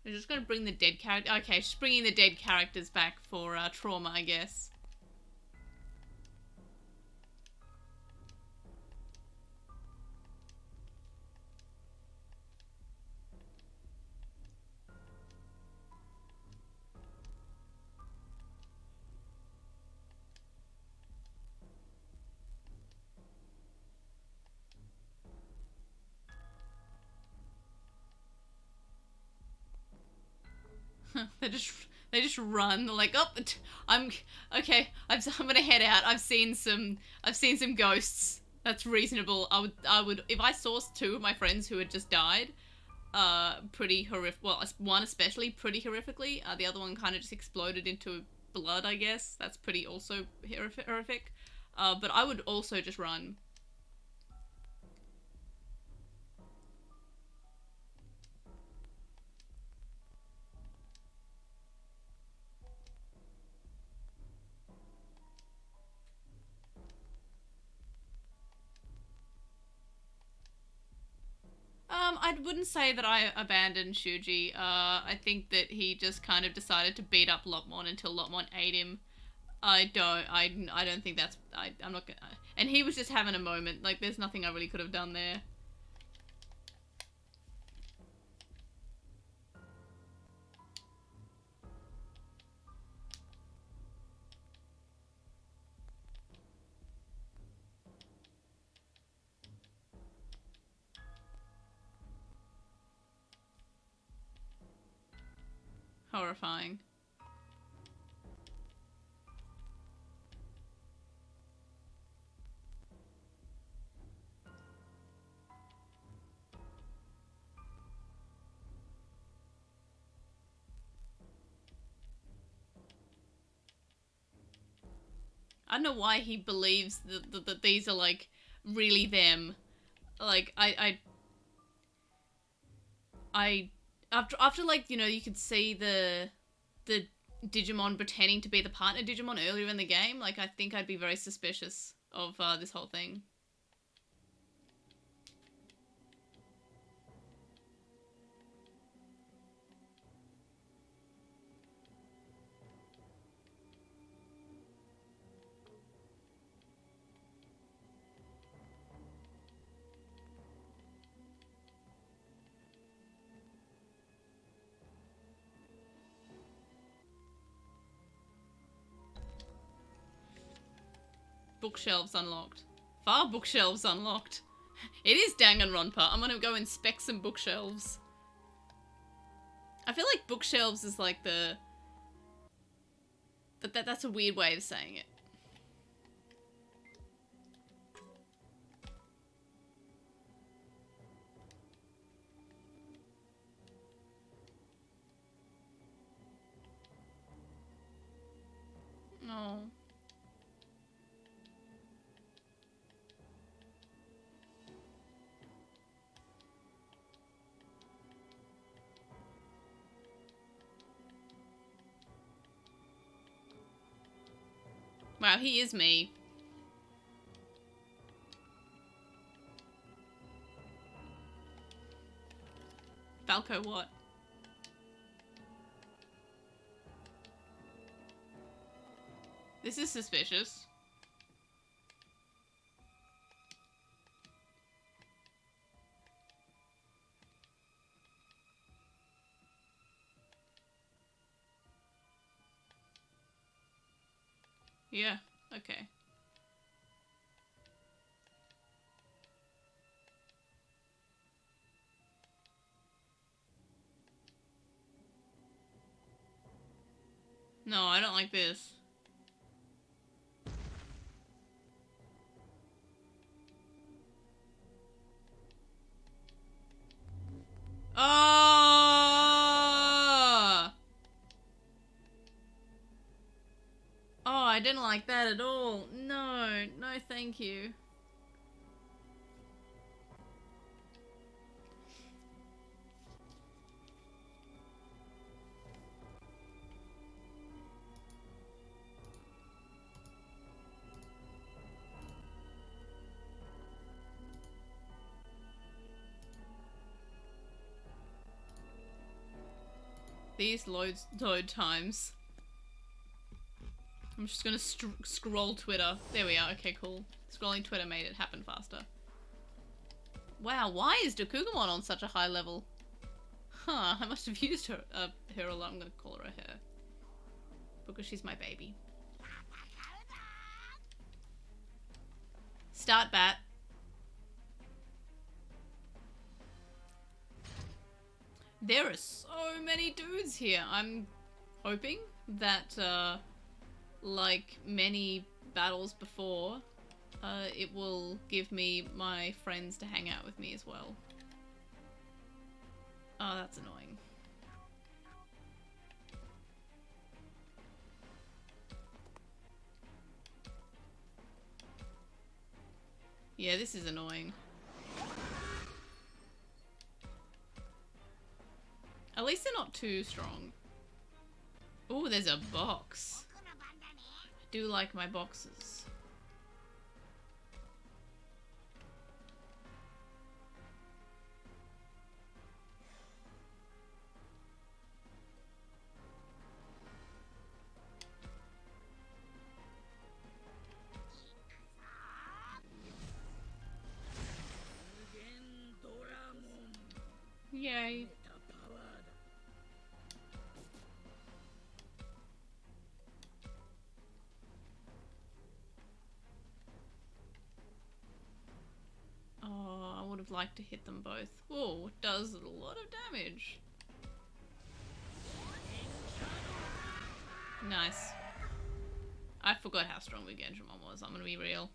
We're just gonna bring the dead character. Okay, just bringing the dead characters back for trauma, I guess. they just run. They're like, oh, I'm gonna head out. I've seen some ghosts. That's reasonable. I would if I saw two of my friends who had just died, pretty horrific. Well, one especially pretty horrifically. The other one kind of just exploded into blood, I guess. That's pretty also horrific. But I would also just run. I wouldn't say that I abandoned Shuji. I think that he just kind of decided to beat up Lopmon until Lopmon ate him. I don't think that's, I'm not gonna, and he was just having a moment. Like, there's nothing I really could have done there. Horrifying. I don't know why he believes that these are, like, really them. Like, after like, you know, you could see the Digimon pretending to be the partner Digimon earlier in the game, like, I think I'd be very suspicious of this whole thing. Bookshelves unlocked. Far bookshelves unlocked. It is Danganronpa. I'm gonna go inspect some bookshelves. I feel like bookshelves is like the... That's a weird way of saying it. No. Wow, he is me. Falco what? This is suspicious. Yeah, okay. No, I don't like this. Oh! Oh, I didn't like that at all. No, no thank you. These load times. I'm just gonna scroll Twitter. There we are. Okay, cool. Scrolling Twitter made it happen faster. Wow, why is Dokugumon on such a high level? Huh, I must have used her a lot. I'm gonna call her a her. Because she's my baby. Start bat. There are so many dudes here. I'm hoping that, like many battles before, it will give me my friends to hang out with me as well. Oh, that's annoying. Yeah, this is annoying. At least they're not too strong. Oh, there's a box. I do like my boxes. like to hit them both. Whoa, it does a lot of damage. Nice. I forgot how strong Mugendramon was, I'm gonna be real.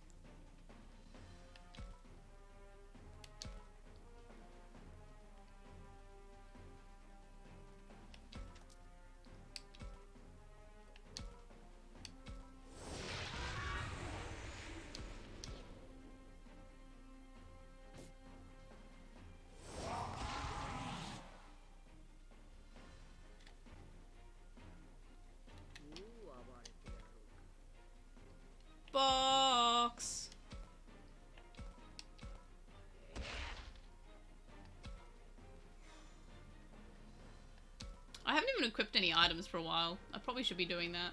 Box! I haven't even equipped any items for a while. I probably should be doing that.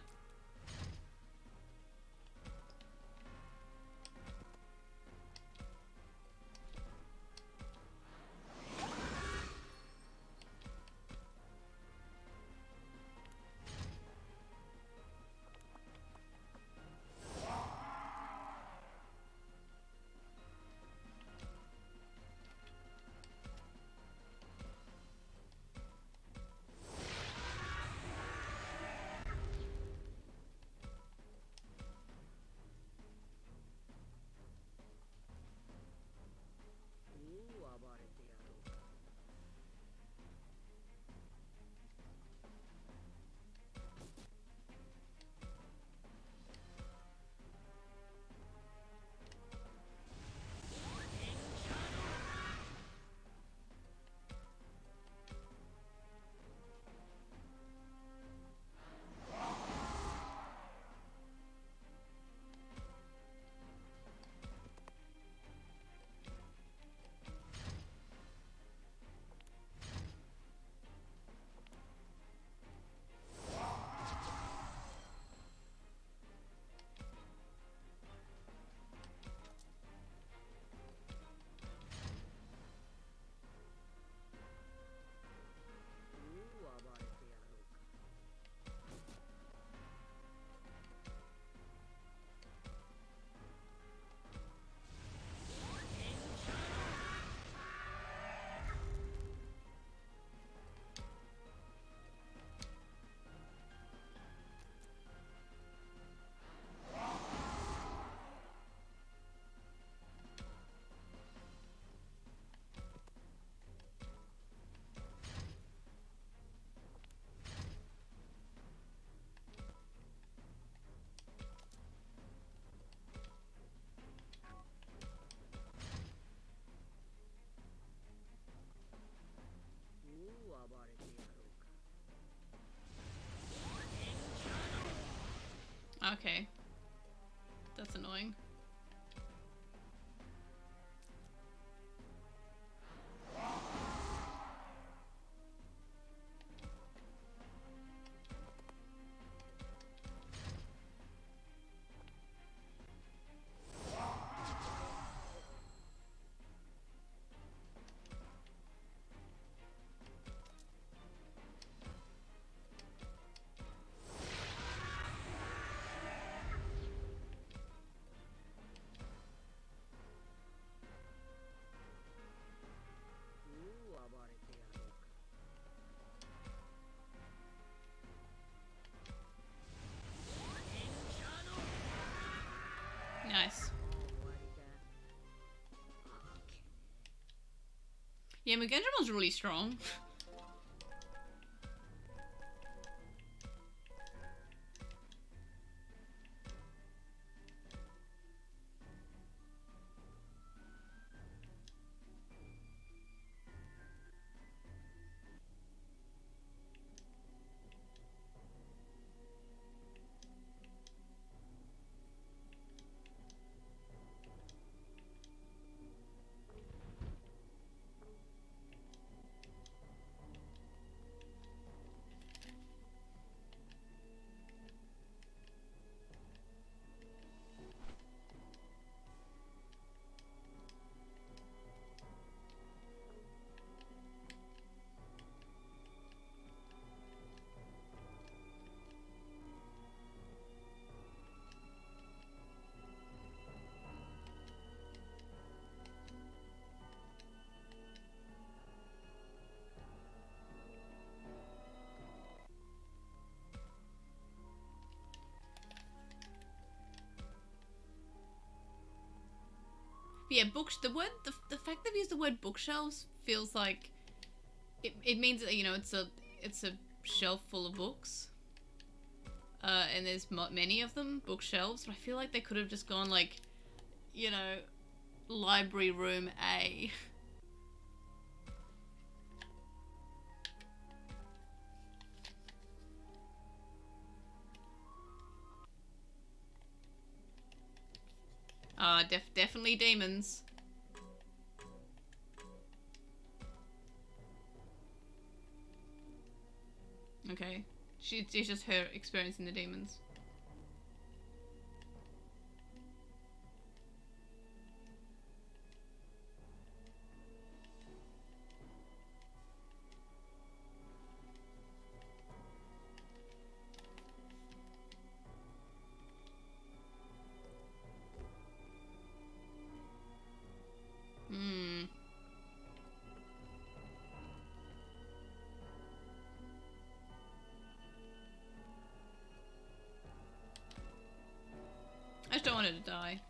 Okay. That's annoying. Nice. Yeah, Mugendramon's really strong. But yeah, the fact they've used the word bookshelves feels like it means that, you know, it's a shelf full of books. And there's many of them, bookshelves, but I feel like they could have just gone like, you know, library room A. Definitely demons. Okay. It's just her experiencing the demons. Hmm. I just don't want her to die.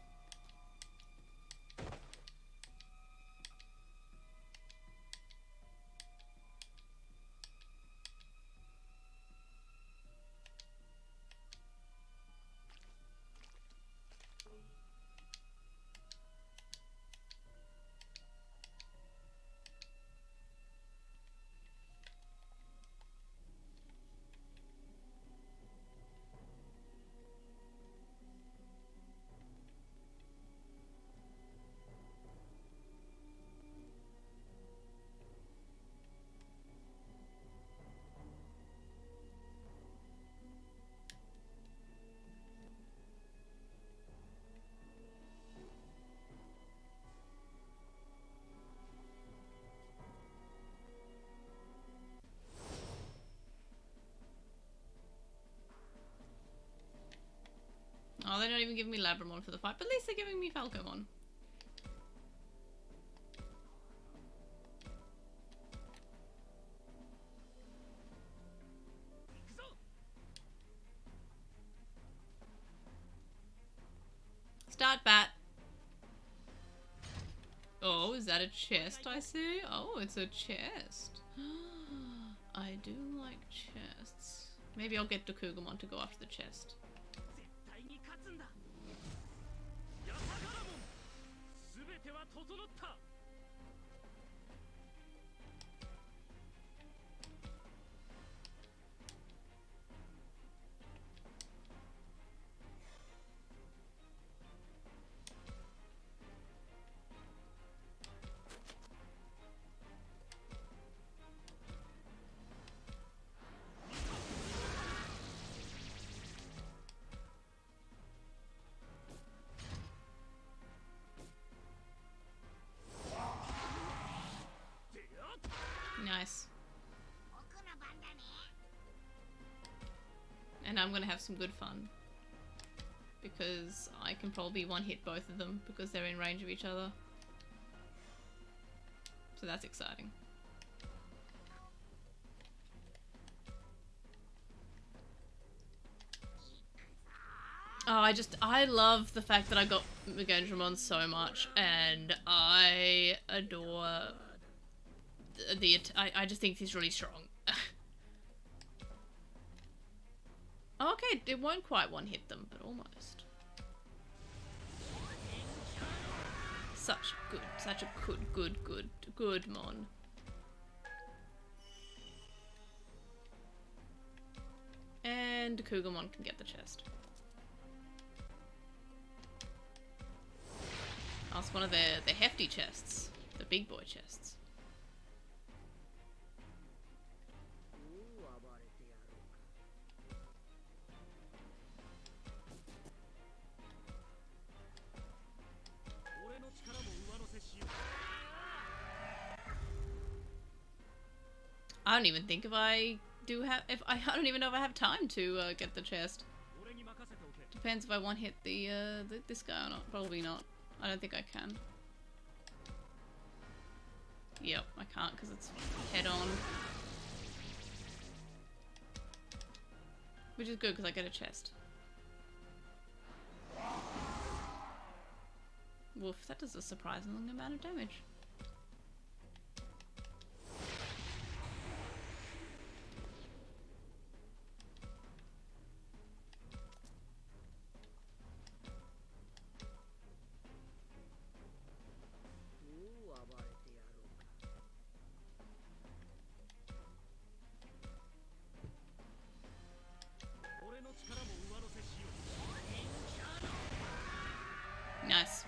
Oh, they're not even giving me Labramon for the fight, but at least they're giving me Falcomon. Start bat. Oh, is that a chest I see? Oh, it's a chest. I do like chests. Maybe I'll get Dokugumon to go after the chest. Nice. And I'm gonna have some good fun. Because I can probably one-hit both of them because they're in range of each other. So that's exciting. Oh, I love the fact that I got Megendramon so much, and I adore I just think he's really strong. Okay, it won't quite one-hit them, but almost. Such a good mon. And Kugumon can get the chest. Oh, it's one of the hefty chests. The big boy chests. I don't even think I don't even know if I have time to get the chest. Depends if I one hit this guy or not. Probably not. I don't think I can. Yep, I can't because it's head on. Which is good because I get a chest. Woof, that does a surprising amount of damage. Nice.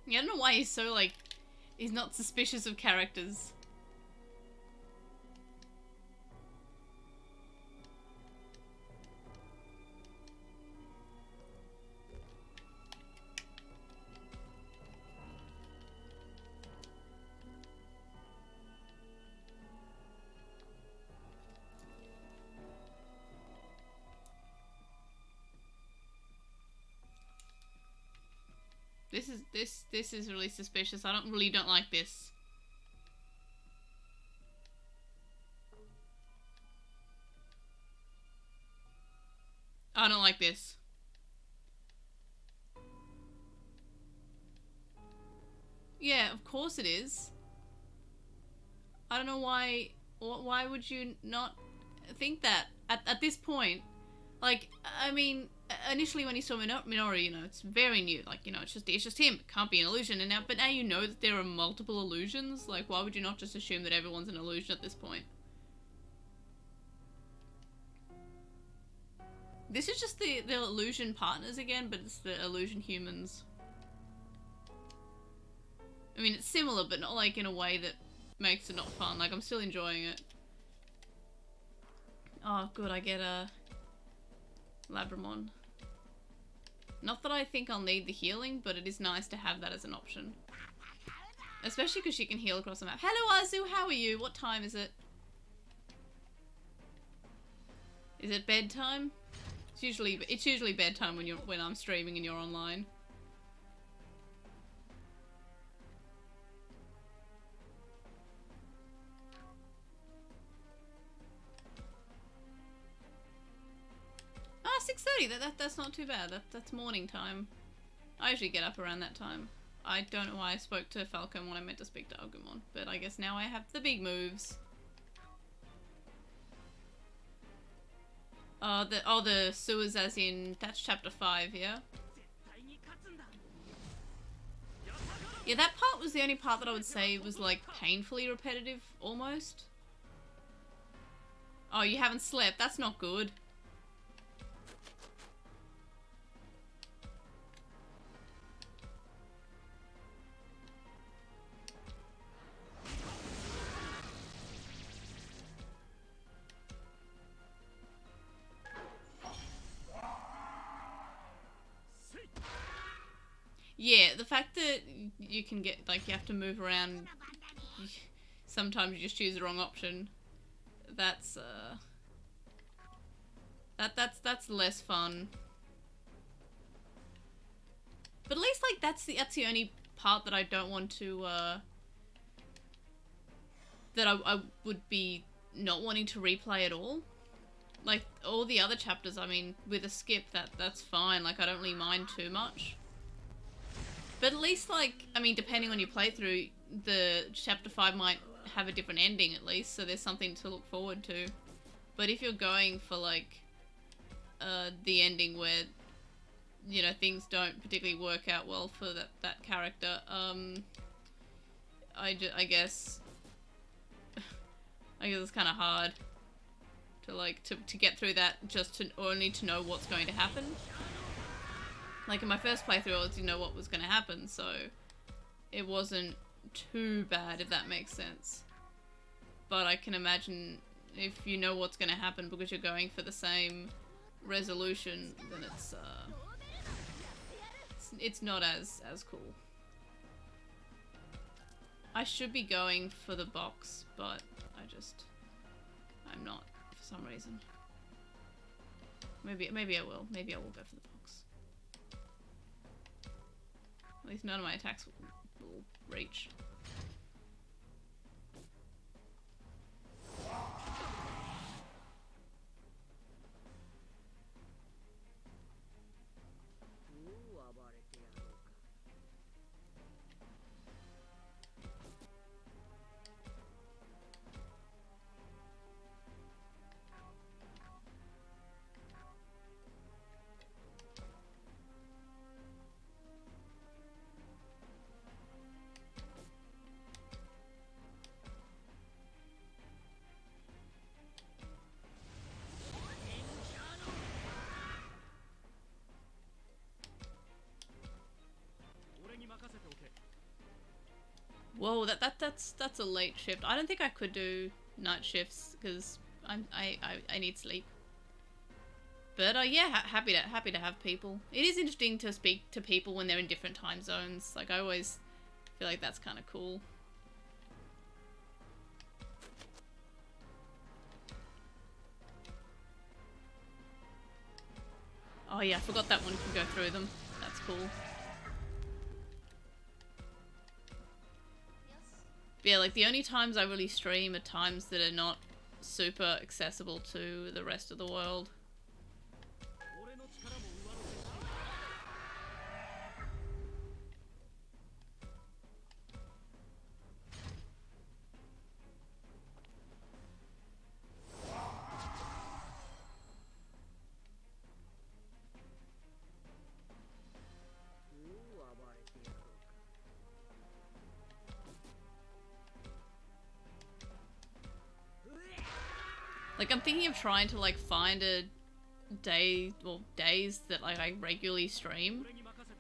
Yeah, I don't know why he's so, like, he's not suspicious of characters. This is really suspicious. I really don't like this. I don't like this. Yeah, of course it is. I don't know why. Why would you not think that at this point? Like, I mean, initially when you saw Minoru, you know, it's very new. Like, you know, it's just him. It can't be an illusion. But now you know that there are multiple illusions. Like, why would you not just assume that everyone's an illusion at this point? This is just the illusion partners again, but it's the illusion humans. I mean, it's similar, but not like in a way that makes it not fun. Like, I'm still enjoying it. Oh, good, I get a Labramon. Not that I think I'll need the healing, but it is nice to have that as an option. Especially because she can heal across the map. Hello, Azu, how are you? What time is it? Is it bedtime? It's usually bedtime when I'm streaming and you're online. Ah, 6:30. That's not too bad. That's morning time. I usually get up around that time. I don't know why I spoke to Falcon when I meant to speak to Agumon, but I guess now I have the big moves. The sewers as in, that's chapter 5, yeah? Yeah, that part was the only part that I would say was like painfully repetitive, almost. Oh, you haven't slept? That's not good. Yeah, the fact that you can get, like, you have to move around sometimes you just choose the wrong option. That's that's less fun. But at least like that's the only part that I don't want to that I would be not wanting to replay at all. Like all the other chapters, I mean, with a skip that's fine. Like I don't really mind too much. But at least like, I mean, depending on your playthrough, the chapter 5 might have a different ending at least, so there's something to look forward to. But if you're going for like the ending where, you know, things don't particularly work out well for that character, I guess it's kind of hard to like to get through that just to only to know what's going to happen. Like in my first playthrough, I didn't know what was going to happen, so it wasn't too bad, if that makes sense. But I can imagine if you know what's going to happen because you're going for the same resolution, then it's not as cool. I should be going for the box, but I'm not for some reason. Maybe I will. Maybe I will go for the box. At least none of my attacks will reach. Whoa, that's a late shift. I don't think I could do night shifts because I need sleep. But yeah, happy to have people. It is interesting to speak to people when they're in different time zones. Like I always feel like that's kind of cool. Oh yeah, I forgot that one can go through them. That's cool. But yeah, like the only times I really stream are times that are not super accessible to the rest of the world. Like I'm thinking of trying to like find a day, well, days that like I regularly stream,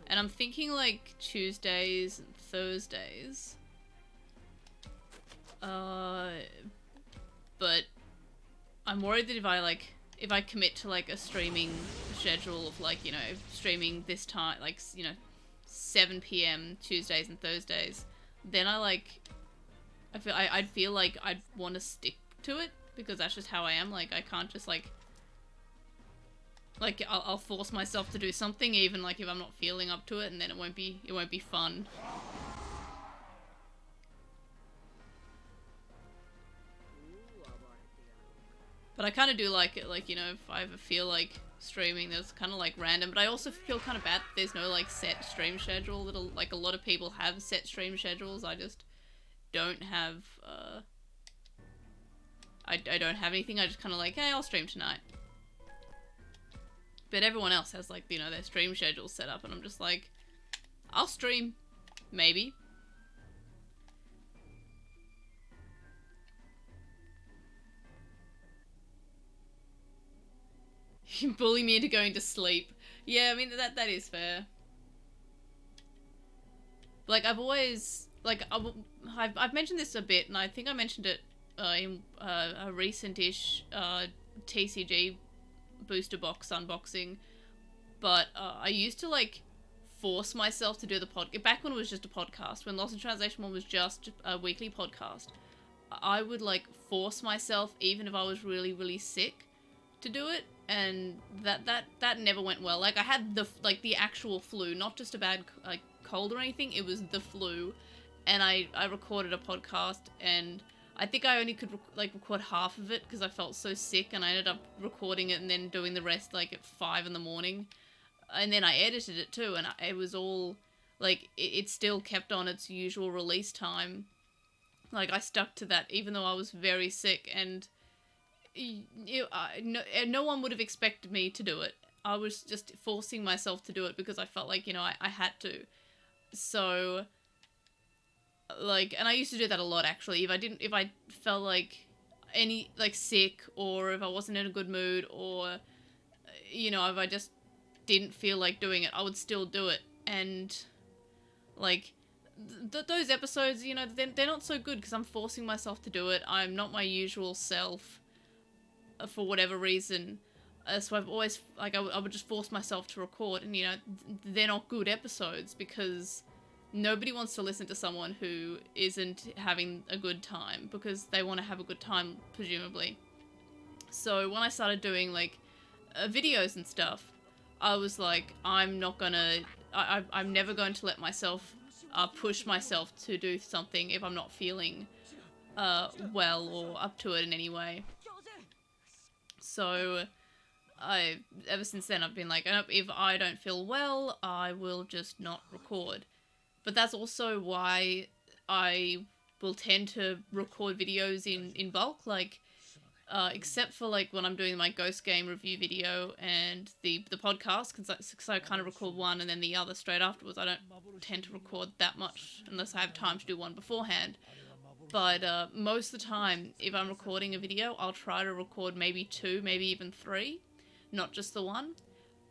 and I'm thinking like Tuesdays and Thursdays. But I'm worried that if I commit to like a streaming schedule of like, you know, streaming this time, like, you know, 7 PM Tuesdays and Thursdays, then I'd feel like I'd want to stick to it. Because that's just how I am. Like I can't just like I'll force myself to do something even like if I'm not feeling up to it, and then it won't be fun. But I kind of do like it, like, you know, if I ever feel like streaming, that's kind of like random. But I also feel kind of bad that there's no like set stream schedule. That like a lot of people have set stream schedules. I just don't have. I don't have anything. I just kind of like, hey, I'll stream tonight. But everyone else has like, you know, their stream schedule set up, and I'm just like, I'll stream, maybe. You bully me into going to sleep. Yeah, I mean that is fair. Like I've always like I've mentioned this a bit, and I think I mentioned it in a recent-ish TCG booster box unboxing, but I used to like force myself to do the podcast back when it was just a podcast, when LostinTranslationmon was just a weekly podcast. I would like force myself, even if I was really, really sick, to do it, and that never went well. Like, I had the actual flu, not just a bad like cold or anything. It was the flu, and I recorded a podcast, and I think I only could record half of it because I felt so sick, and I ended up recording it and then doing the rest like at 5 in the morning, and then I edited it too, and it was all like it still kept on its usual release time. Like, I stuck to that even though I was very sick, and no one would have expected me to do it. I was just forcing myself to do it because I felt like, I had to. So, like, and I used to do that a lot, actually. If I felt like sick, or if I wasn't in a good mood, or, if I just didn't feel like doing it, I would still do it. And, like, those episodes, they're not so good because I'm forcing myself to do it. I'm not my usual self for whatever reason. So I've always, like, I would just force myself to record, and, they're not good episodes because nobody wants to listen to someone who isn't having a good time because they want to have a good time, presumably. So when I started doing, like, videos and stuff, I was like, I'm not gonna, I'm never going to let myself push myself to do something if I'm not feeling well or up to it in any way. So ever since then I've been like, if I don't feel well, I will just not record. But that's also why I will tend to record videos in bulk, like, except for, like, when I'm doing my Ghost Game review video and the podcast, because I kind of record one and then the other straight afterwards. I don't tend to record that much unless I have time to do one beforehand. But most of the time, if I'm recording a video, I'll try to record maybe 2, maybe even 3, not just the one.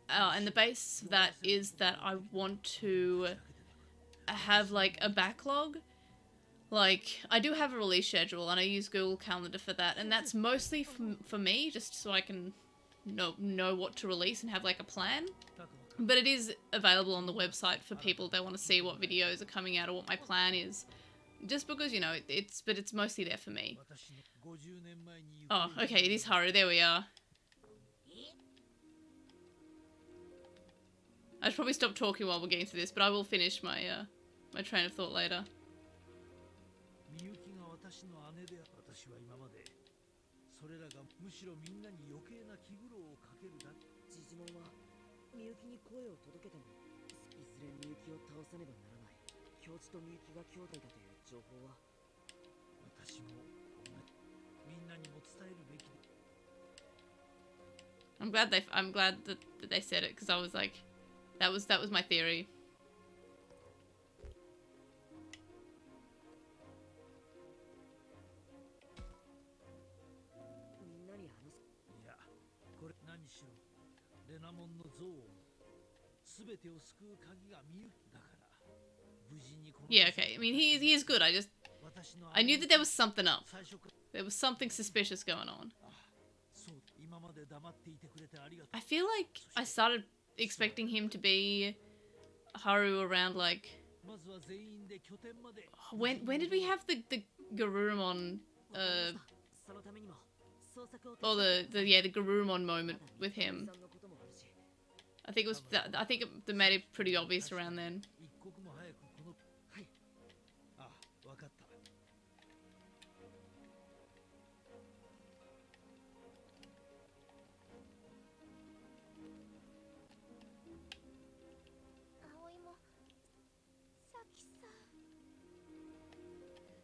And the basis of that is that I want to have, like, a backlog. Like, I do have a release schedule, and I use Google Calendar for that, and that's mostly for me, just so I can know what to release and have, like, a plan. But it is available on the website for people that want to see what videos are coming out or what my plan is. Just because, it's mostly there for me. Oh, okay, it is Haru, there we are. I should probably stop talking while we're getting through this, but I will finish my my train of thought later. I'm glad that they said it, because I was like, that was my theory. Yeah, okay. I mean, he is good. I knew that there was something up. There was something suspicious going on. I feel like I started expecting him to be Haru around, like, when did we have the Garurumon or the Garurumon moment with him? I think it was I think it made it pretty obvious around then.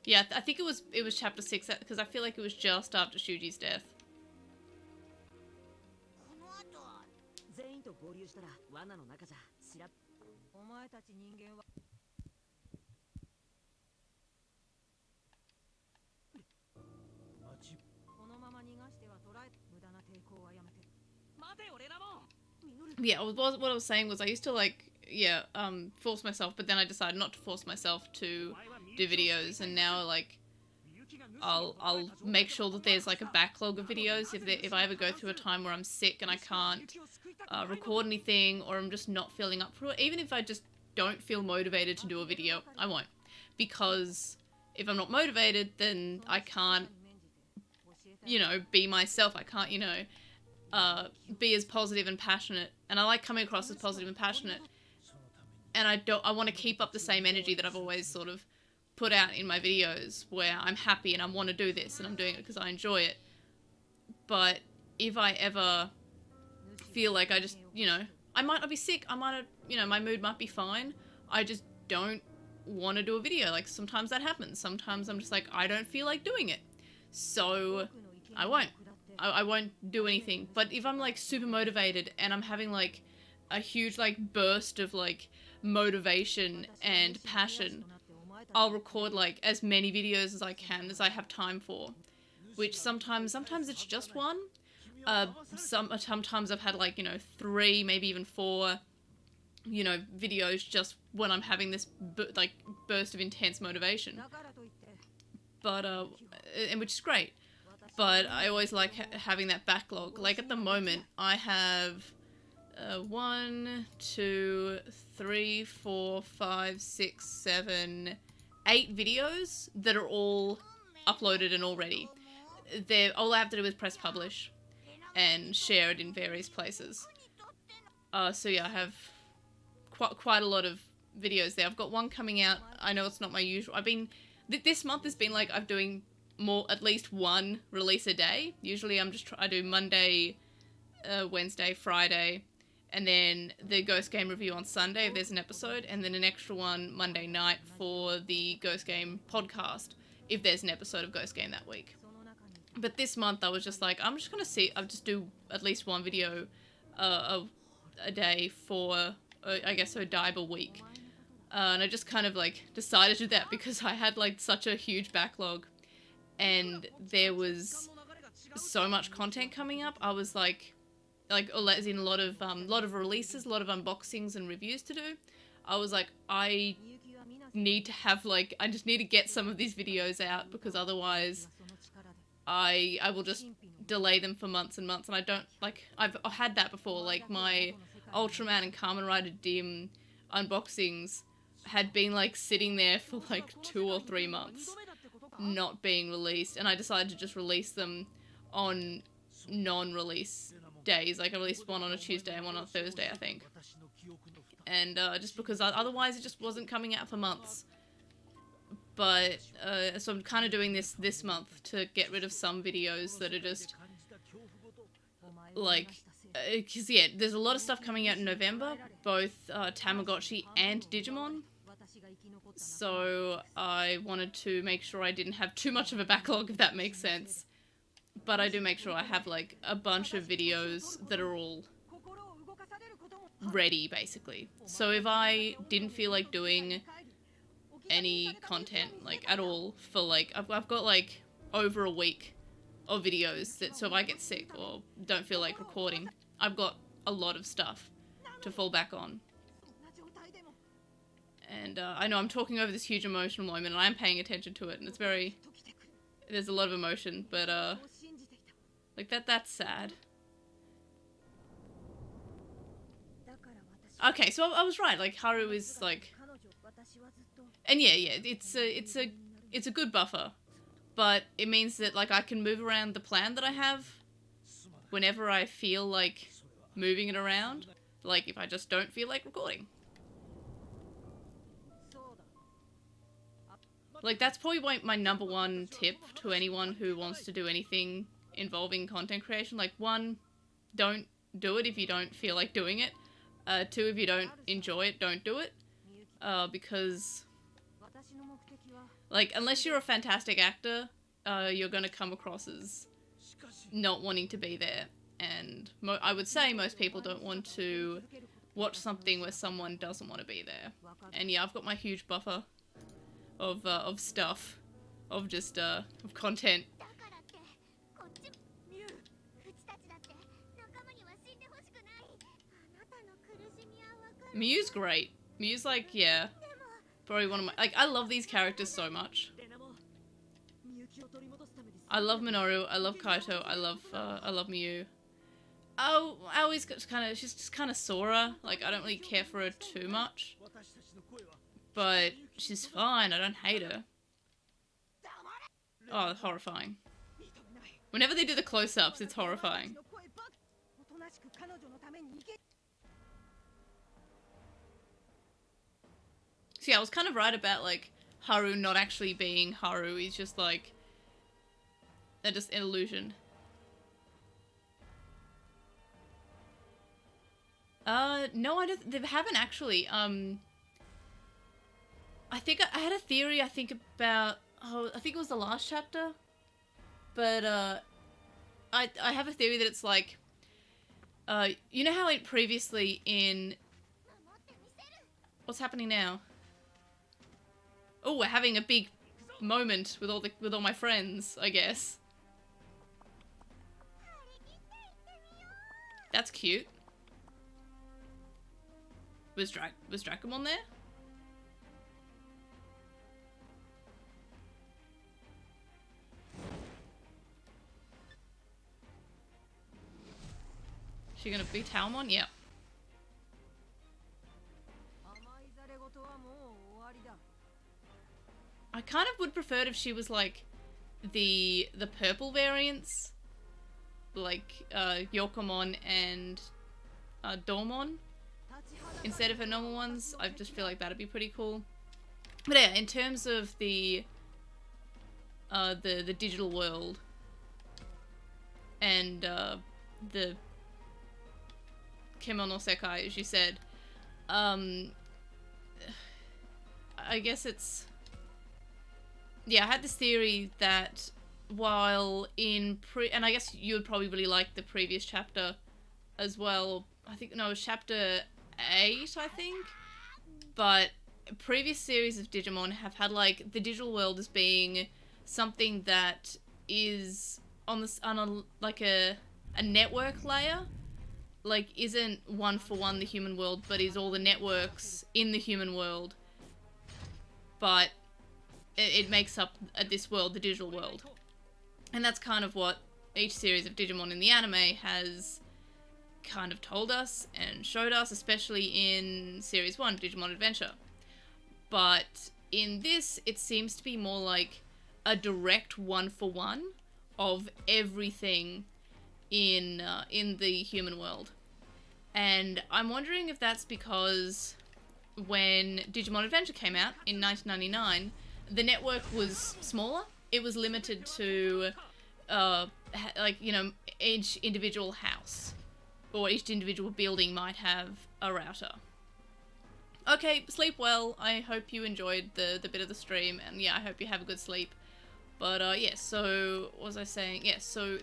Yeah, I think it was chapter 6, because I feel like it was just after Shuji's death. Yeah, what I was saying was I used to, like, force myself, but then I decided not to force myself to do videos, and now, like, I'll make sure that there's, like, a backlog of videos if I ever go through a time where I'm sick and I can't record anything, or I'm just not feeling up for it. Even if I just don't feel motivated to do a video, I won't, because if I'm not motivated, then I can't, you know, be myself. I can't, you know, be as positive and passionate. And I like coming across as positive and passionate. And I want to keep up the same energy that I've always sort of put out in my videos, where I'm happy and I want to do this and I'm doing it because I enjoy it. But if I ever feel like I just, you know, I might not be sick, I might have, you know, my mood might be fine, I just don't want to do a video. Like, sometimes that happens. Sometimes I'm just like, I don't feel like doing it, so I won't. I won't do anything. But if I'm like super motivated and I'm having like a huge like burst of like motivation and passion, I'll record like as many videos as I can, as I have time for. Which sometimes it's just one. Sometimes I've had like, you know, 3, maybe even 4, you know, videos just when I'm having this like burst of intense motivation. But and which is great. But I always like having that backlog. Like at the moment, I have 1, 2, 3, 4, 5, 6, 7, 8 videos that are all uploaded and all ready. All I have to do is press publish and share it in various places. So yeah, I have quite a lot of videos there. I've got one coming out. I know it's not my usual. This month has been like I'm doing at least one release a day. Usually I do Monday, Wednesday, Friday, and then the Ghost Game review on Sunday if there's an episode, and then an extra one Monday night for the Ghost Game podcast if there's an episode of Ghost Game that week. But this month I was just like, I'll just do at least one video a day for, I guess, Odaiba week. And I just kind of like decided to do that because I had like such a huge backlog and there was so much content coming up. I was like as in a lot of releases, a lot of unboxings and reviews to do. I was like, I need to have like, I just need to get some of these videos out because otherwise I will just delay them for months and months. And I don't, like, I've had that before. Like my Ultraman and Kamen Rider Dim unboxings had been like sitting there for like 2 or 3 months not being released, and I decided to just release them on non-release days. Like I released one on a Tuesday and one on a Thursday, I think. And just because otherwise it just wasn't coming out for months. But so I'm kind of doing this month to get rid of some videos that are just like, because yeah, there's a lot of stuff coming out in November, both Tamagotchi and Digimon. So I wanted to make sure I didn't have too much of a backlog, if that makes sense. But I do make sure I have like a bunch of videos that are all ready, basically. So if I didn't feel like doing any content like at all for like, I've got like over a week of videos that, so if I get sick or don't feel like recording, I've got a lot of stuff to fall back on. And I know I'm talking over this huge emotional moment and I'm paying attention to it, and there's a lot of emotion, but like that's sad. Okay, so I was right, like Haru is like, and yeah, it's a good buffer, but it means that like I can move around the plan that I have whenever I feel like moving it around, like if I just don't feel like recording. Like that's probably my number one tip to anyone who wants to do anything involving content creation. Like 1, don't do it if you don't feel like doing it. 2, if you don't enjoy it, don't do it. Because like unless you're a fantastic actor, you're going to come across as not wanting to be there. And I would say most people don't want to watch something where someone doesn't want to be there. And yeah, I've got my huge buffer of stuff, of just of content. Mew's great. Mew's like, yeah, probably one of my, like, I love these characters so much. I love Minoru, I love Kaito, I love Mew. Oh, I always she's just kind of Sora. Like, I don't really care for her too much. But she's fine, I don't hate her. Oh, horrifying. Whenever they do the close-ups, it's horrifying. See, I was kind of right about, like, Haru not actually being Haru. He's just, like, they're just an illusion. No, they haven't actually. I think I had a theory, I think about, I think it was the last chapter. But, I have a theory that it's like, you know how previously in... What's happening now? Oh, we're having a big moment with all my friends, I guess. That's cute. Was Dracomon there? She gonna be Talmon? Yep. I kind of would prefer it if she was like the purple variants, like Yokomon and Domon, instead of her normal ones. I just feel like that'd be pretty cool. But yeah, in terms of the digital world and the Kemono Sekai, as you said, I guess it's... Yeah, I had this theory that while in and I guess you would probably really like the previous chapter as well. I think, no, it was chapter 8, I think. But previous series of Digimon have had, like, the digital world as being something that is on a network layer. Like, isn't one for one the human world, but is all the networks in the human world. But it makes up this world, the digital world. And that's kind of what each series of Digimon in the anime has kind of told us and showed us, especially in Series 1, Digimon Adventure. But in this, it seems to be more like a direct one-for-one of everything in the human world. And I'm wondering if that's because when Digimon Adventure came out in 1999, the network was smaller. It was limited to, like, you know, each individual house or each individual building might have a router. Okay, sleep well. I hope you enjoyed the bit of the stream, and yeah, I hope you have a good sleep. But yeah, so what was I saying? Yeah, so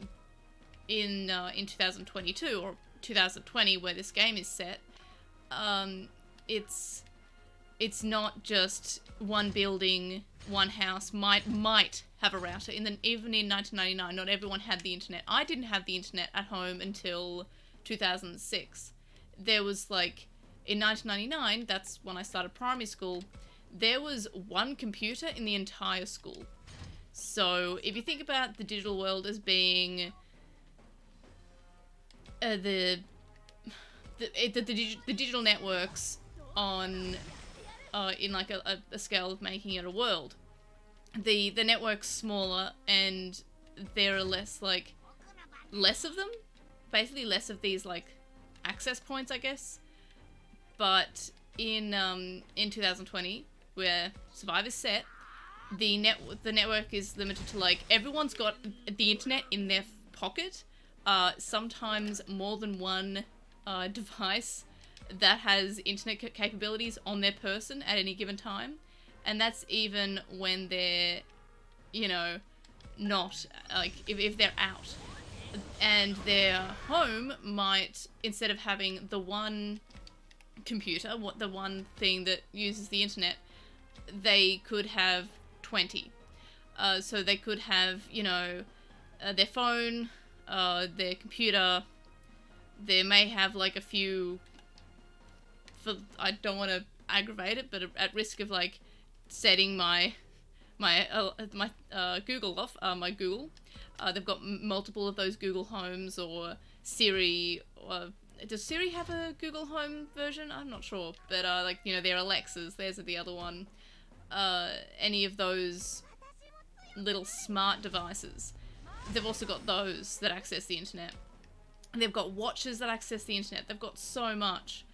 in 2022 or 2020, where this game is set, it's not just one building, one house might have a router. Even in 1999, not everyone had the internet. I didn't have the internet at home until 2006. There was, like, in 1999, that's when I started primary school, there was one computer in the entire school. So if you think about the digital world as being the digital networks on in like a scale of making it a world, the network's smaller and there are less of them, basically less of these like access points, I guess. But in 2020, where Survive is set, the network is limited to, like, everyone's got the internet in their pocket. Sometimes more than one device that has internet capabilities on their person at any given time. And that's even when they're, you know, not, like, if they're out. And their home might, instead of having the one computer, the one thing that uses the internet, they could have 20. So they could have, you know, their phone, their computer. They may have like a few, I don't want to aggravate it, but at risk of like setting my Google off, my Google. They've got multiple of those Google Homes, or Siri. Does Siri have a Google Home version? I'm not sure, but like, you know, their Alexas. There's the other one. Any of those little smart devices. They've also got those that access the internet. They've got watches that access the internet. They've got so much.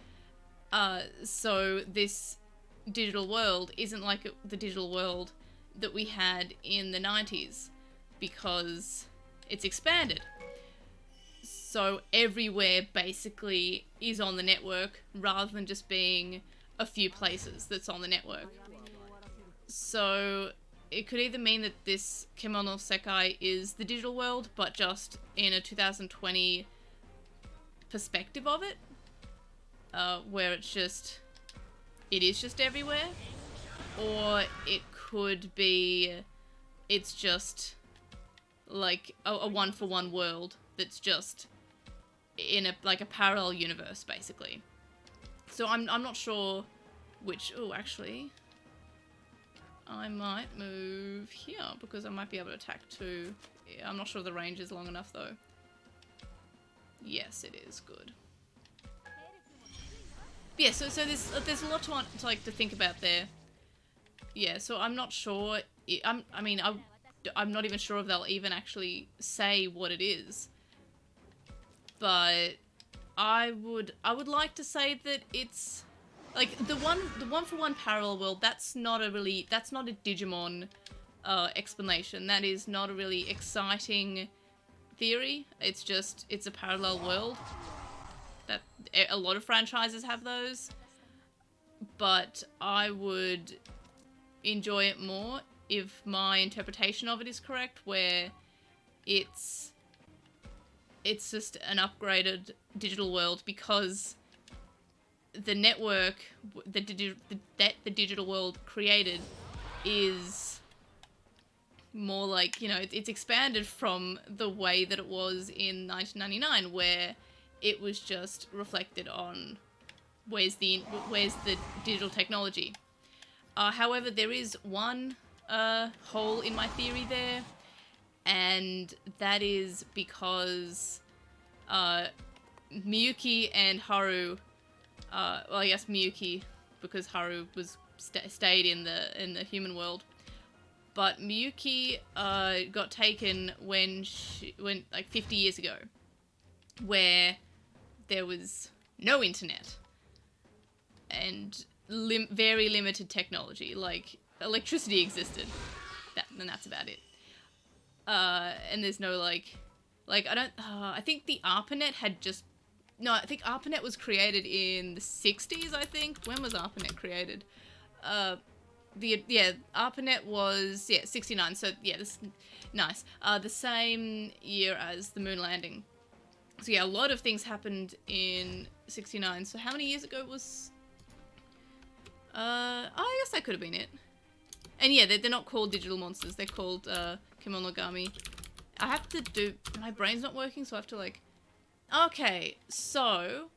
So this digital world isn't like the digital world that we had in the 90s, because it's expanded. So everywhere basically is on the network, rather than just being a few places that's on the network. So it could either mean that this Kemono Sekai is the digital world, but just in a 2020 perspective of it, where it is just everywhere, or it could be it's just like a one-for-one world that's just in a parallel universe, basically. So I'm not sure which. Oh, actually, I might move here because I might be able to attack too. Yeah, I'm not sure the range is long enough though. Yes, it is good. Yeah, so there's a lot to think about there. Yeah, so I'm not sure. I'm not even sure if they'll even actually say what it is. But I would like to say that it's like the one for one parallel world. That's not a Digimon explanation. That is not a really exciting theory. It's a parallel world. That a lot of franchises have those, but I would enjoy it more if my interpretation of it is correct, where it's just an upgraded digital world, because the network that the digital world created is more like, you know, it's expanded from the way that it was in 1999, where it was just reflected on where's the digital technology. However, there is one hole in my theory there, and that is because Miyuki and Haru, well, I guess Miyuki, because Haru was stayed in the human world, but Miyuki got taken when like 50 years ago, where there was no internet and very limited technology, like electricity existed, and that's about it. And there's no I think the ARPANET I think ARPANET was created in the 60s, I think. When was ARPANET created? ARPANET was 69. So yeah, this nice. The same year as the moon landing. So yeah, a lot of things happened in 69. So how many years ago was? I guess that could have been it. And yeah, they're not called digital monsters. They're called Kemonogami. I have to do. My brain's not working, so I have to like. Okay, so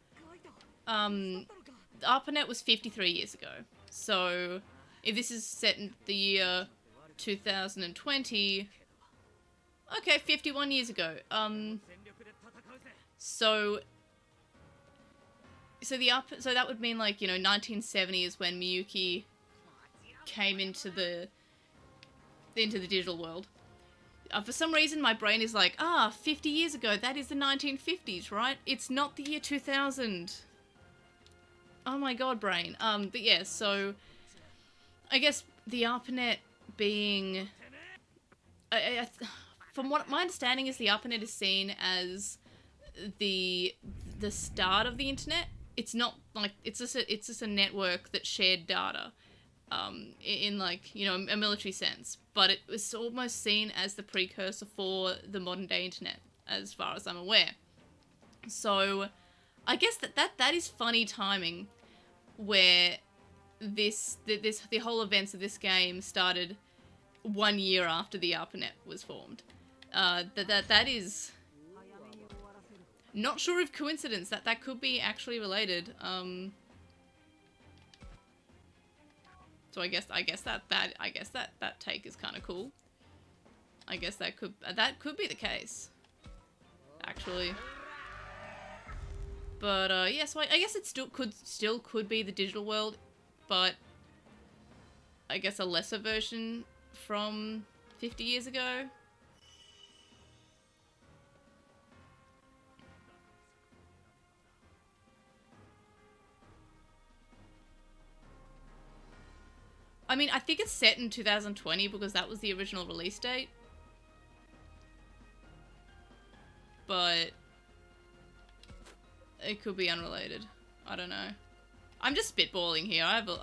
ARPANET was 53 years ago. So if this is set in the year 2020, okay, 51 years ago. So that would mean, like, you know, 1970 is when Miyuki came into the digital world. For some reason, my brain is like, 50 years ago, that is the 1950s, right? It's not the year 2000. Oh my god, brain. But yeah, so I guess the ARPANET being... from what my understanding is, the ARPANET is seen as the start of the internet. It's not like it's just a network that shared data, in like, you know, a military sense. But it was almost seen as the precursor for the modern day internet, as far as I'm aware. So I guess that is funny timing, where the whole events of this game started 1 year after the ARPANET was formed. That is not sure if coincidence. That could be actually related. So I guess that take is kind of cool. I guess that could be the case, actually. But yeah, so I guess it still could be the digital world, but I guess a lesser version from 50 years ago. I mean, I think it's set in 2020 because that was the original release date. But it could be unrelated. I don't know. I'm just spitballing here. I have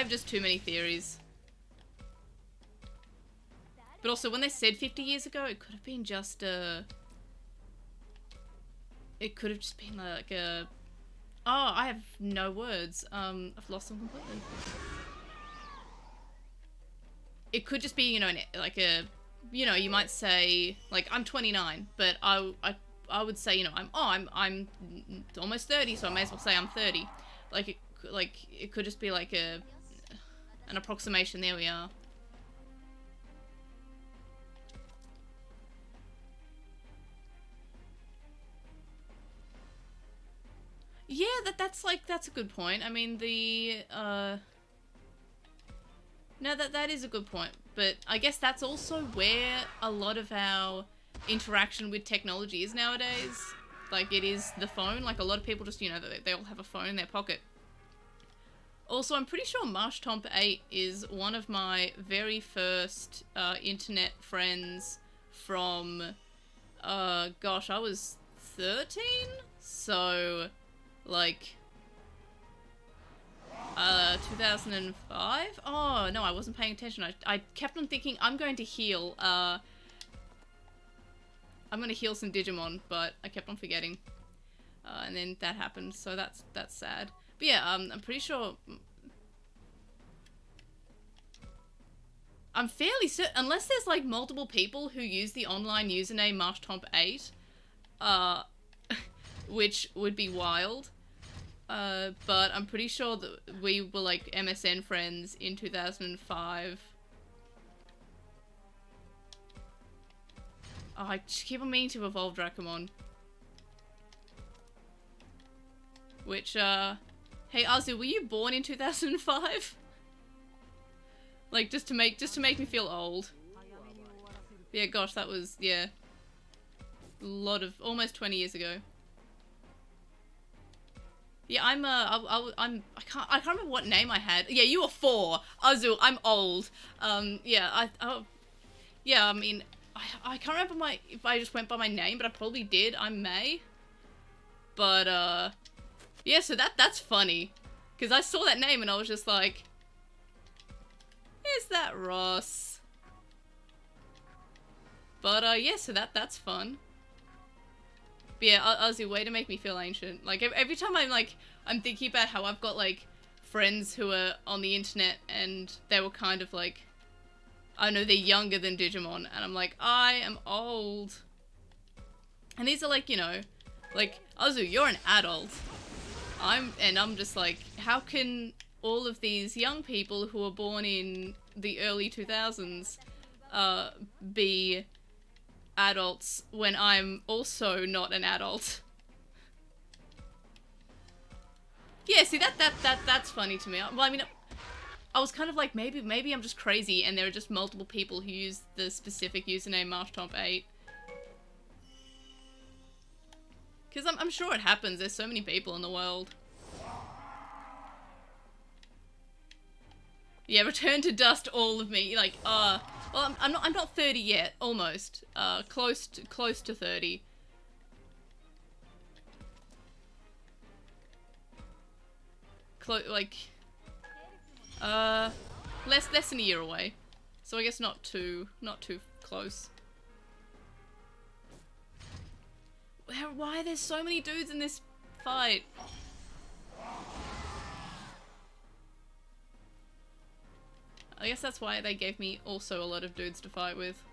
just too many theories. But also, when they said 50 years ago, it could have been just a... It could have just been like a... Oh, I have no words. I've lost them completely. It could just be, you know, like a... You know, you might say, like, I'm 29, but I would say, you know, I'm almost 30, so I may as well say I'm 30. Like, it could just be like an approximation. There we are. Yeah, that's a good point. I mean, no, that is a good point. But I guess that's also where a lot of our interaction with technology is nowadays. Like, it is the phone. Like, a lot of people just, you know, they all have a phone in their pocket. Also, I'm pretty sure Marshtomp 8 is one of my very first internet friends from, gosh, I was 13? So, like... 2005? Oh, no, I wasn't paying attention. I kept on thinking, I'm going to heal, I'm gonna heal some Digimon, but I kept on forgetting. And then that happened, so that's sad. But yeah, I'm pretty sure... I'm fairly certain, unless there's like multiple people who use the online username Marshtomp8, which would be wild. But I'm pretty sure that we were like MSN friends in 2005. Oh, I just keep on meaning to evolve Dracomon. Which, hey Azu, were you born in 2005? Like, just to make me feel old. Yeah, gosh, that was, yeah. A lot of, almost 20 years ago. Yeah, I can't remember what name I had. Yeah, you were 4. Azu, I'm old. Yeah, yeah, I mean, I can't remember if I just went by my name, but I probably did. I'm May. But, yeah, so that's funny. Because I saw that name and I was just like, is that Ross? But, yeah, so that's fun. But yeah, Azu, way to make me feel ancient. Like, every time I'm thinking about how I've got, like, friends who are on the internet and they were kind of like, I know they're younger than Digimon, and I'm like, I am old. And these are like, you know, like, Azu, you're an adult. I'm just like, how can all of these young people who were born in the early 2000s, be adults when I'm also not an adult? Yeah, see, that's funny to me. Well, I mean, I was kind of like, maybe I'm just crazy and there are just multiple people who use the specific username Marshtomp8. Because I'm sure it happens, there's so many people in the world. Yeah, return to dust all of me, like, well, I'm not 30 yet, almost. Close to 30. Like, less than a year away. So I guess not too close. Why are there so many dudes in this fight? I guess that's why they gave me also a lot of dudes to fight with.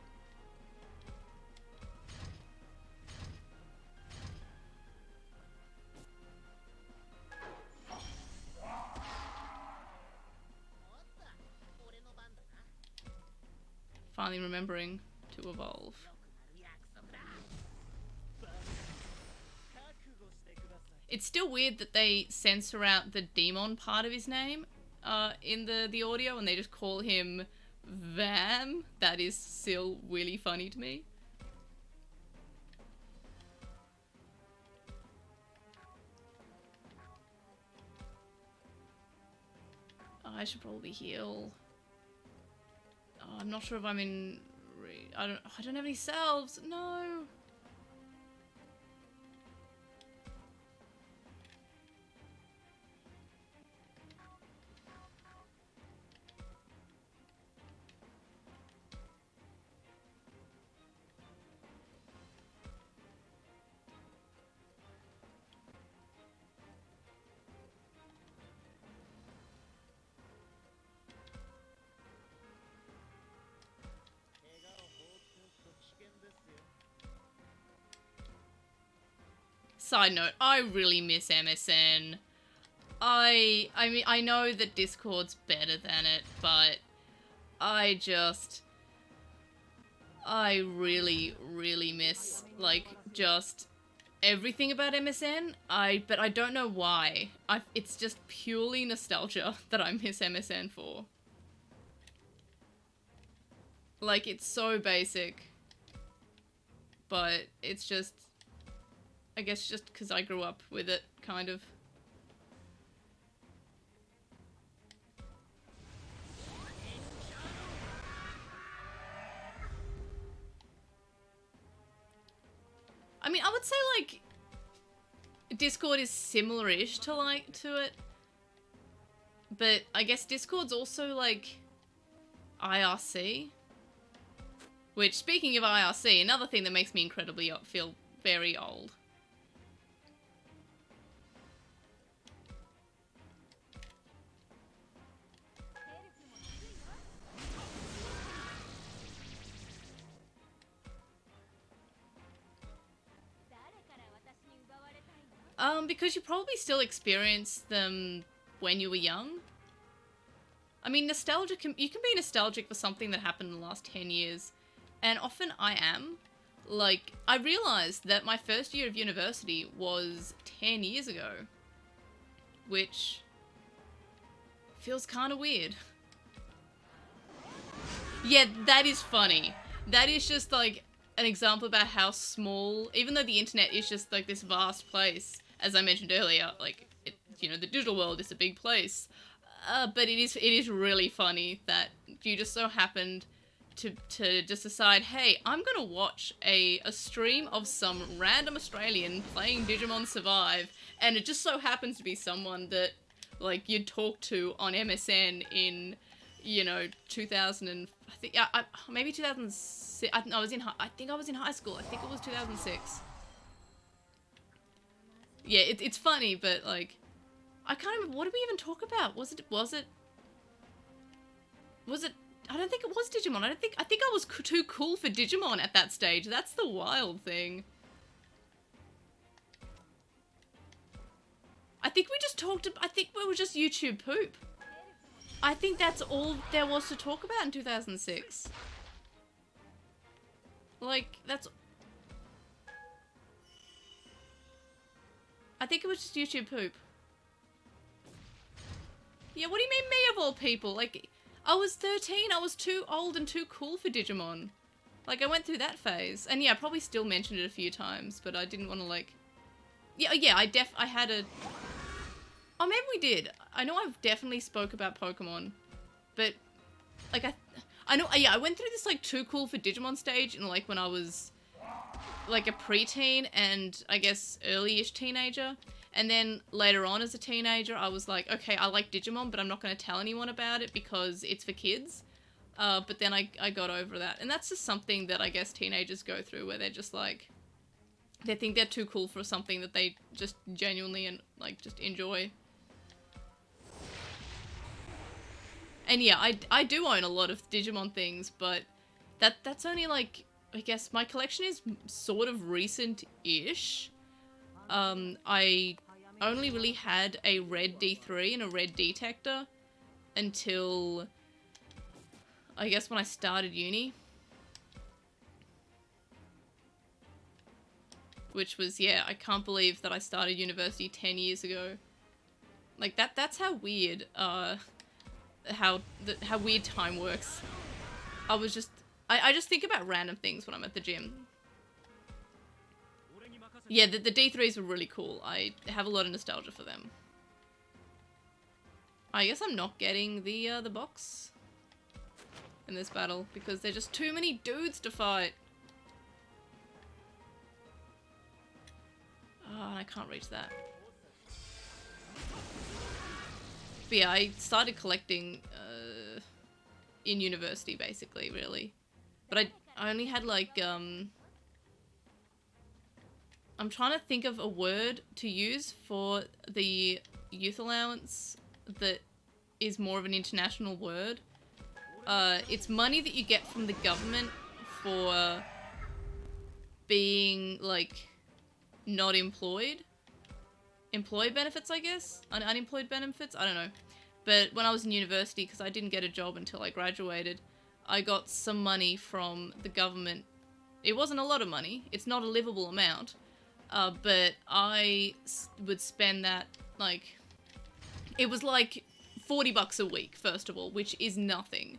Finally remembering to evolve. It's still weird that they censor out the demon part of his name. in the audio, and they just call him Vam. That is still really funny to me. I should probably heal. Oh, I'm not sure if I'm in... I don't have any salves. No. Side note, I really miss MSN. I mean, I know that Discord's better than it, but I really, really miss, like, just everything about MSN. But I don't know why. It's just purely nostalgia that I miss MSN for. Like, it's so basic. But it's just... I guess just because I grew up with it, kind of. I mean, I would say, like, Discord is similar-ish to it. But I guess Discord's also, like, IRC. Which, speaking of IRC, another thing that makes me incredibly feel very old. Because you probably still experienced them when you were young. I mean, nostalgia you can be nostalgic for something that happened in the last 10 years. And often I am. Like, I realized that my first year of university was 10 years ago. Which feels kind of weird. Yeah, that is funny. That is just, like, an example about how small, even though the internet is just, like, this vast place, as I mentioned earlier, like, you know, the digital world is a big place. But it is really funny that you just so happened to just decide, hey, I'm gonna watch a stream of some random Australian playing Digimon Survive, and it just so happens to be someone that, like, you'd talk to on MSN in, you know, 2000 and, I think, maybe 2006, I think I was in high school, I think it was 2006. Yeah, it's funny, but, like, I can't remember, what did we even talk about? Was it, I don't think it was Digimon. I think I was too cool for Digimon at that stage. That's the wild thing. I think we just talked, I think we were just YouTube poop. I think that's all there was to talk about in 2006. Like, that's... I think it was just YouTube poop. Yeah, what do you mean me of all people? Like, I was 13, I was too old and too cool for Digimon. Like, I went through that phase. And yeah, I probably still mentioned it a few times, but I didn't want to, like... Yeah, I had a... Oh, maybe we did. I know I've definitely spoke about Pokemon, but, like, I know, yeah, I went through this, like, too cool for Digimon stage, and, like, when I was, like, a preteen and, I guess, early-ish teenager. And then later on as a teenager, I was like, okay, I like Digimon, but I'm not going to tell anyone about it because it's for kids. But then I got over that. And that's just something that I guess teenagers go through, where they're just like, they think they're too cool for something that they just genuinely and, like, just enjoy. And yeah, I do own a lot of Digimon things, but that's only, like, I guess my collection is sort of recent-ish. I only really had a red D3 and a red detector until, I guess, when I started uni. Which was, yeah, I can't believe that I started university 10 years ago. Like, that's how weird, how weird time works. I just think about random things when I'm at the gym. Yeah, the D3s were really cool. I have a lot of nostalgia for them. I guess I'm not getting the box in this battle because there's just too many dudes to fight. Oh, and I can't reach that. But yeah, I started collecting in university, basically, really. But I only had like, I'm trying to think of a word to use for the youth allowance that is more of an international word. It's money that you get from the government for being, like, not employed. Employee benefits, I guess? Unemployed benefits? I don't know. But when I was in university, because I didn't get a job until I graduated, I got some money from the government. It wasn't a lot of money. It's not a livable amount. But I would spend that, like... It was like 40 bucks a week, first of all, which is nothing.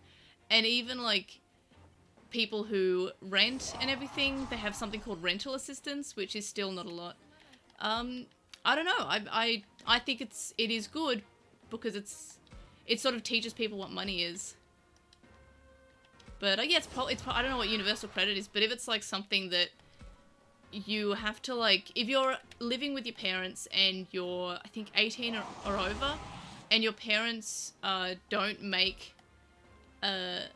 And even, like, people who rent and everything, they have something called rental assistance, which is still not a lot. I don't know. I think it is good because it sort of teaches people what money is. But yeah, it's I don't know what universal credit is, but if it's like something that you have to, like, if you're living with your parents and you're, I think, 18 or over, and your parents don't make I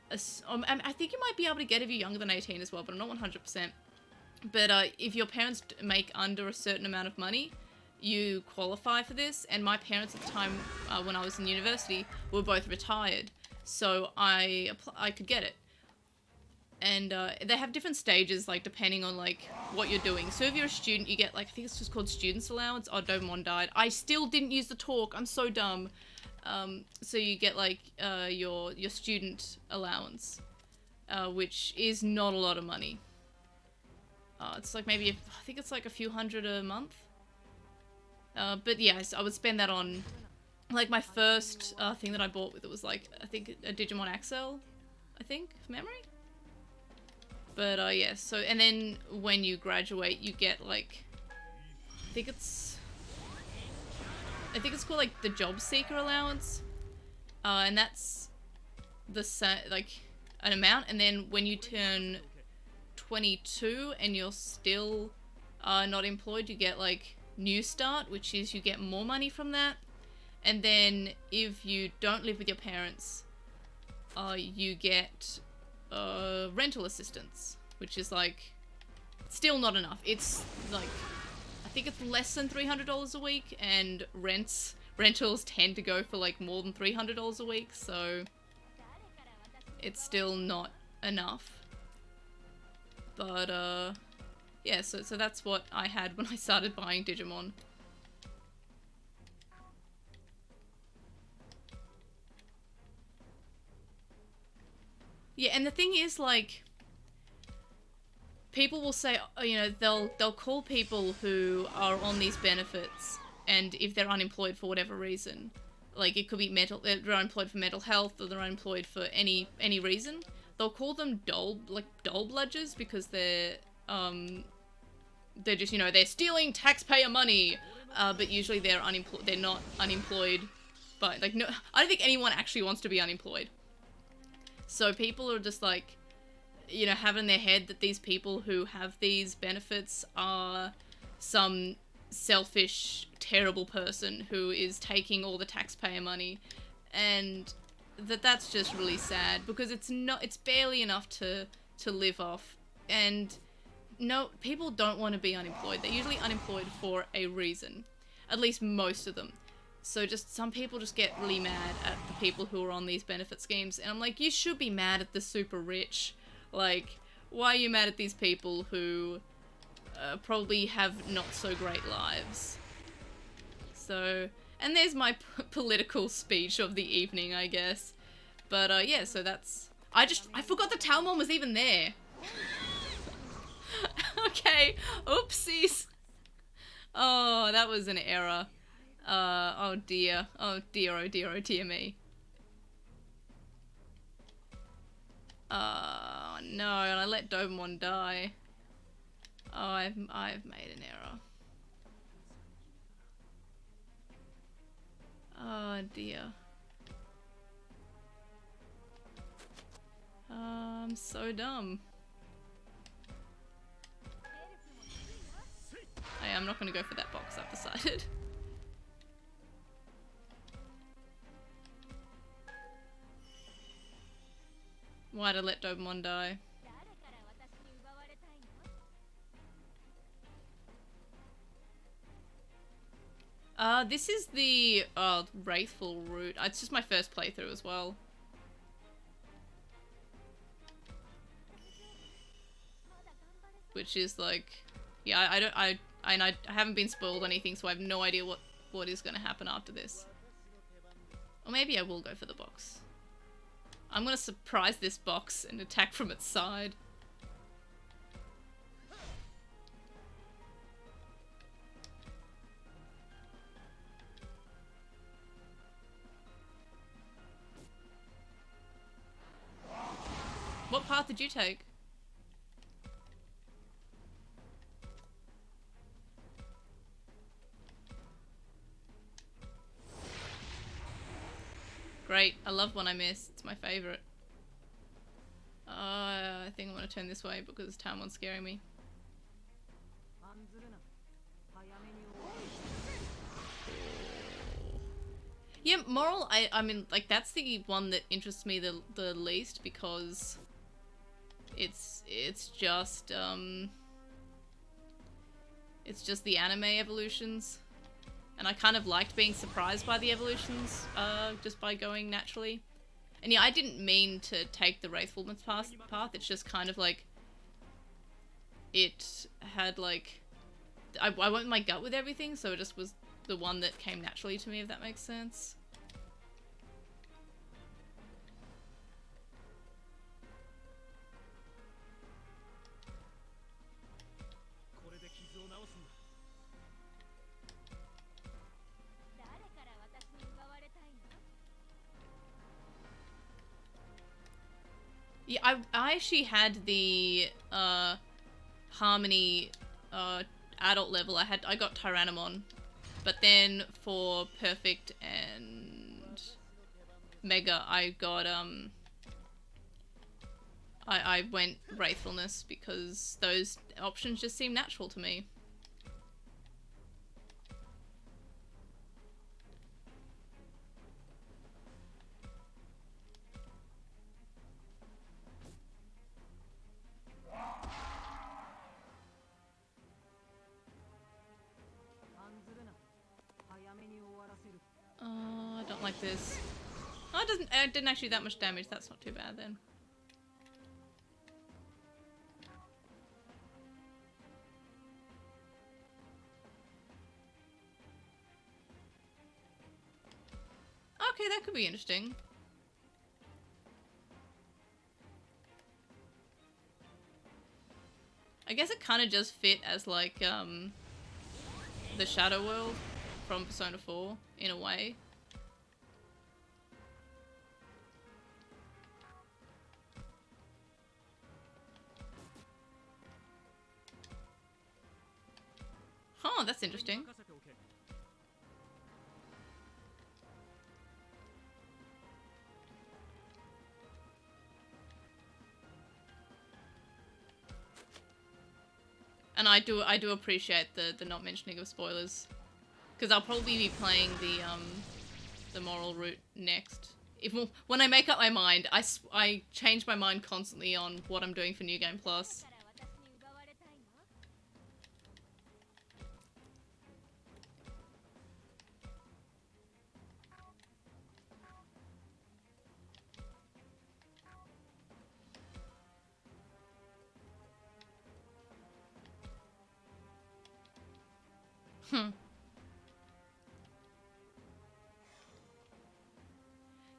think you might be able to get if you're younger than 18 as well, but I'm not 100%. But if your parents make under a certain amount of money, you qualify for this. And my parents at the time, when I was in university, were both retired, so I could get it. And they have different stages, like, depending on, like, what you're doing. So if you're a student, you get, like, I think it's just called student's allowance. Oh, Domon died. I still didn't use the talk. I'm so dumb. So you get, like, your student allowance, which is not a lot of money. It's like maybe, I think it's like a few hundred a month. But yeah, I would spend that on, like, my first thing that I bought with it was, like, I think a Digimon Axel, I think, from memory. But yeah, so, and then when you graduate, you get, like, I think it's called, like, the job seeker allowance. And that's like, an amount. And then when you turn 22 and you're still not employed, you get, like, New Start, which is you get more money from that. And then if you don't live with your parents, you get rental assistance, which is, like, still not enough. It's like, I think it's less than $300 a week, and rentals tend to go for, like, more than $300 a week, so it's still not enough. But yeah, so that's what I had when I started buying Digimon. Yeah, and the thing is, like, people will say, you know, they'll call people who are on these benefits, and if they're unemployed for whatever reason, like, it could be they're unemployed for mental health, or they're unemployed for any reason, they'll call them dull bludgers, because they're just, you know, they're stealing taxpayer money, but usually they're not unemployed, but, like, no, I don't think anyone actually wants to be unemployed. So people are just, like, you know, have in their head that these people who have these benefits are some selfish, terrible person who is taking all the taxpayer money, and that's just really sad, because it's barely enough to live off. And no, people don't want to be unemployed. They're usually unemployed for a reason, at least most of them. So just some people just get really mad at the people who are on these benefit schemes, and I'm like, you should be mad at the super rich. Like, why are you mad at these people who probably have not so great lives? So, and there's my political speech of the evening, I guess. But yeah, so that's, I forgot the Talmon was even there. Okay, oopsies. Oh, that was an error. Oh dear. Oh dear, oh dear, oh dear me. No, and I let Dobemon die. Oh, I've made an error. Oh dear. I'm so dumb. Hey, I'm not gonna go for that box, I've decided. Why'd I let Dobemon die? This is the Wraithful route. It's just my first playthrough as well. Which is like, yeah, I haven't been spoiled anything, so I have no idea what is gonna happen after this. Or maybe I will go for the box. I'm gonna surprise this box and attack from its side. What path did you take? Great, I love when I miss. It's my favorite. I think I'm gonna turn this way because Tamon's scaring me. Yeah, moral, I mean, like, that's the one that interests me the least because it's just the anime evolutions. And I kind of liked being surprised by the evolutions, just by going naturally. And yeah, I didn't mean to take the Wraithfulness path, it's just kind of like... It had like... I went with my gut with everything, so it just was the one that came naturally to me, if that makes sense. Yeah, I actually had the Harmony adult level. I got Tyrannomon, but then for Perfect and Mega I got I went Wraithfulness because those options just seem natural to me. Oh, I don't like this. Oh, it didn't actually do that much damage. That's not too bad then. Okay, that could be interesting. I guess it kind of just fit as like the Shadow World from Persona 4 in a way. Huh, that's interesting. And I do appreciate the not mentioning of spoilers, because I'll probably be playing the moral route next. When I make up my mind, I change my mind constantly on what I'm doing for New Game Plus.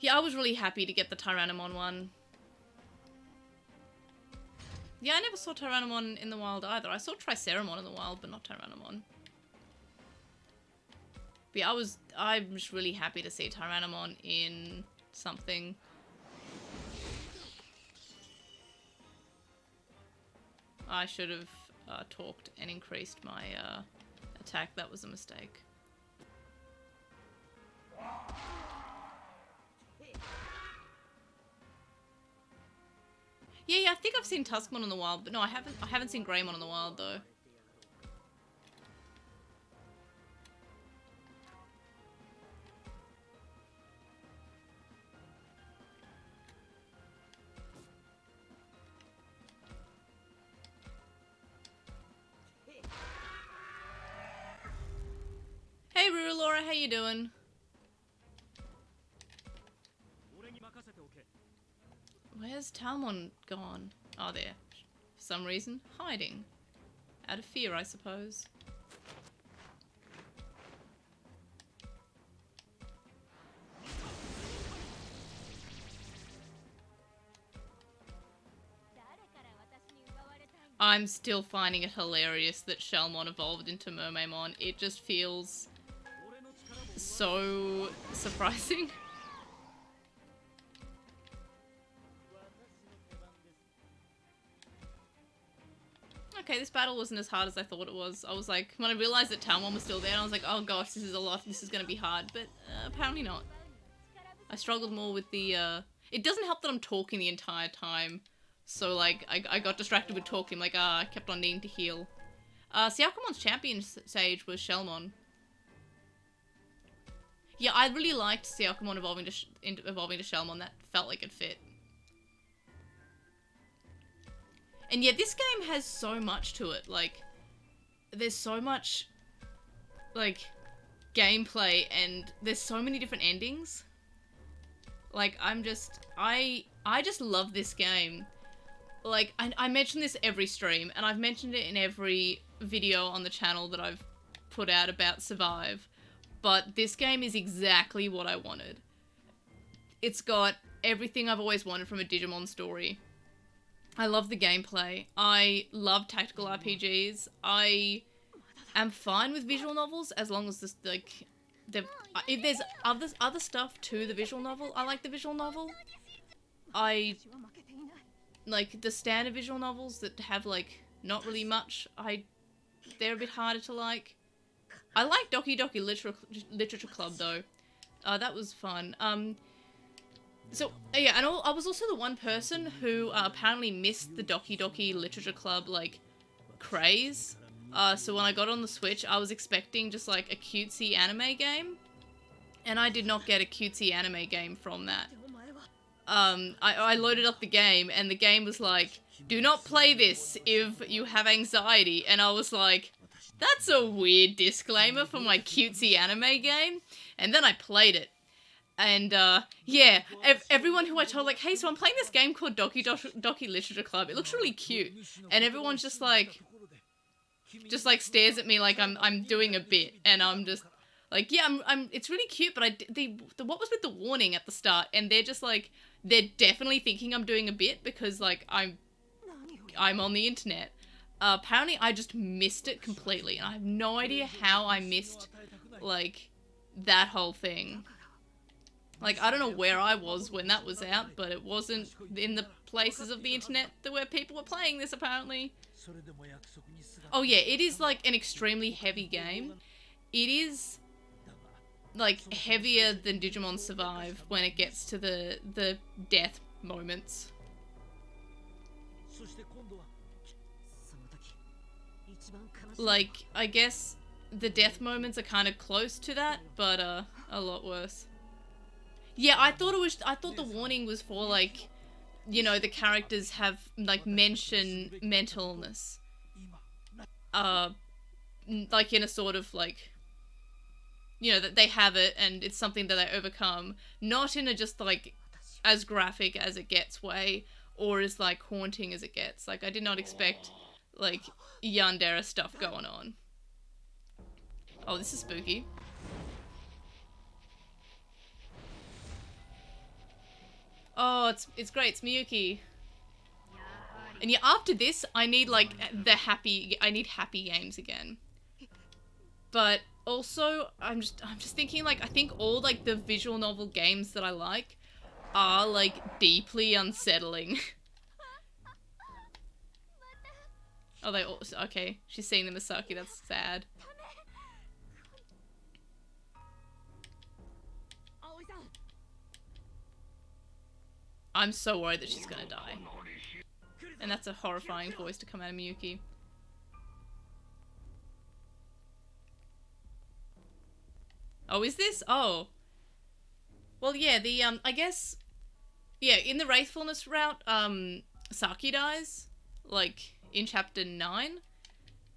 Yeah, I was really happy to get the Tyrannomon one. Yeah, I never saw Tyrannomon in the wild either. I saw Triceramon in the wild, but not Tyrannomon. But yeah, I'm just really happy to see Tyrannomon in something. I should have talked and increased my attack. That was a mistake. Yeah, I think I've seen Tuskmon in the wild, but no, I haven't seen Greymon in the wild though. Hey Ruru Laura, how you doing? Where's Talmon gone? Oh, there. For some reason, hiding. Out of fear, I suppose. I'm still finding it hilarious that Shellmon evolved into Mermaidmon. It just feels so surprising. Okay, this battle wasn't as hard as I thought it was. I was like, when I realized that Talmon was still there, I was like, oh gosh, this is a lot, this is gonna be hard, but apparently not. I struggled more with the, it doesn't help that I'm talking the entire time, so like, I got distracted with talking, like, I kept on needing to heal. Siakumon's champion sage was Shellmon. Yeah, I really liked Siakumon evolving to Shellmon, that felt like it fit. And yeah, this game has so much to it, like, there's so much, like, gameplay, and there's so many different endings. Like, I just love this game. Like, I mention this every stream, and I've mentioned it in every video on the channel that I've put out about Survive, but this game is exactly what I wanted. It's got everything I've always wanted from a Digimon story. I love the gameplay. I love tactical RPGs. I am fine with visual novels as long as this, like, if there's other stuff to the visual novel, I like the visual novel. I like the standard visual novels that have, like, not really much. They're a bit harder to like. I like Doki Doki Literature Club though. That was fun. So, yeah, and I was also the one person who apparently missed the Doki Doki Literature Club, like, craze. So when I got on the Switch, I was expecting just, like, a cutesy anime game. And I did not get a cutesy anime game from that. I loaded up the game, and the game was like, do not play this if you have anxiety. And I was like, that's a weird disclaimer for my cutesy anime game. And then I played it. And, yeah, everyone who I told, like, hey, so I'm playing this game called Doki Doki Literature Club. It looks really cute. And everyone's just like stares at me like I'm doing a bit. And I'm just like, yeah, it's really cute, but what was with the warning at the start? And they're just like, they're definitely thinking I'm doing a bit because, like, I'm on the internet. Apparently I just missed it completely. And I have no idea how I missed, like, that whole thing. Like, I don't know where I was when that was out, but it wasn't in the places of the internet where people were playing this, apparently. Oh yeah, it is, like, an extremely heavy game. It is, like, heavier than Digimon Survive when it gets to the death moments. Like, I guess the death moments are kind of close to that, but, a lot worse. Yeah, I thought the warning was for, like, you know, the characters have, like, mention mental illness. Like, in a sort of, like, you know, that they have it and it's something that they overcome. Not in a just, like, as graphic as it gets way, or as, like, haunting as it gets. Like, I did not expect, like, yandere stuff going on. Oh, this is spooky. Oh, it's great. It's Miyuki. And yeah, after this, I need, like, I need happy games again. But also, I'm just thinking, like, I think all, like, the visual novel games that I like are, like, deeply unsettling. Oh, they all... Okay, she's seeing the Misaki. That's sad. I'm so worried that she's gonna die. And that's a horrifying voice to come out of Miyuki. Oh, is this? Oh. Well, yeah, the, I guess... Yeah, in the Wraithfulness route, Saki dies, like, in chapter 9.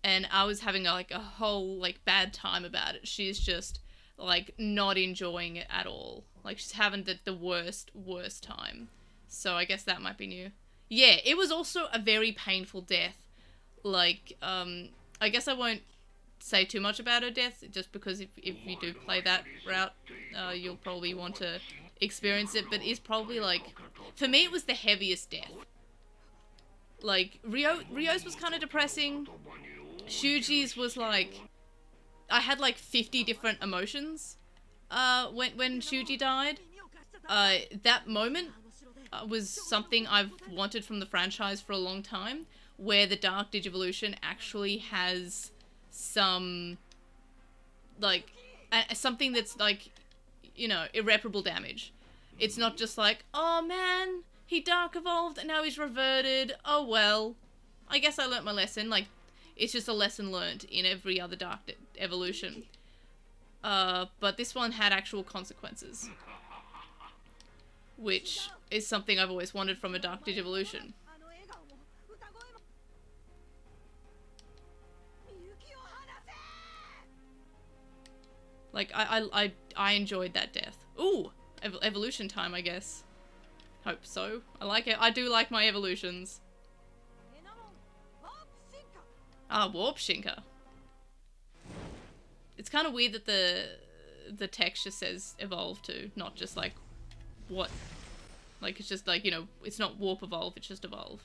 And I was having, like, a whole, like, bad time about it. She's just, like, not enjoying it at all. Like, she's having the worst time. So I guess that might be new. Yeah, it was also a very painful death. Like, I guess I won't say too much about her death, just because if you do play that route, you'll probably want to experience it, but it's probably, like, for me it was the heaviest death. Like, Ryo's was kind of depressing. Shuji's was, like, I had, like, 50 different emotions, when Shuji died. That moment was something I've wanted from the franchise for a long time, where the Dark Digivolution actually has some, like, something that's, like, you know, irreparable damage. It's not just like, oh man, he Dark Evolved and now he's reverted, oh well, I guess I learnt my lesson. Like, it's just a lesson learned in every other Dark Evolution. But this one had actual consequences, which is something I've always wanted from a Dark Digivolution. Like, I enjoyed that death. Ooh, evolution time, I guess. Hope so. I like it. I do like my evolutions. Ah, Warp Shinker. It's kind of weird that the text just says evolve too, not just like what. Like, it's just like, you know, it's not warp evolve, it's just evolve.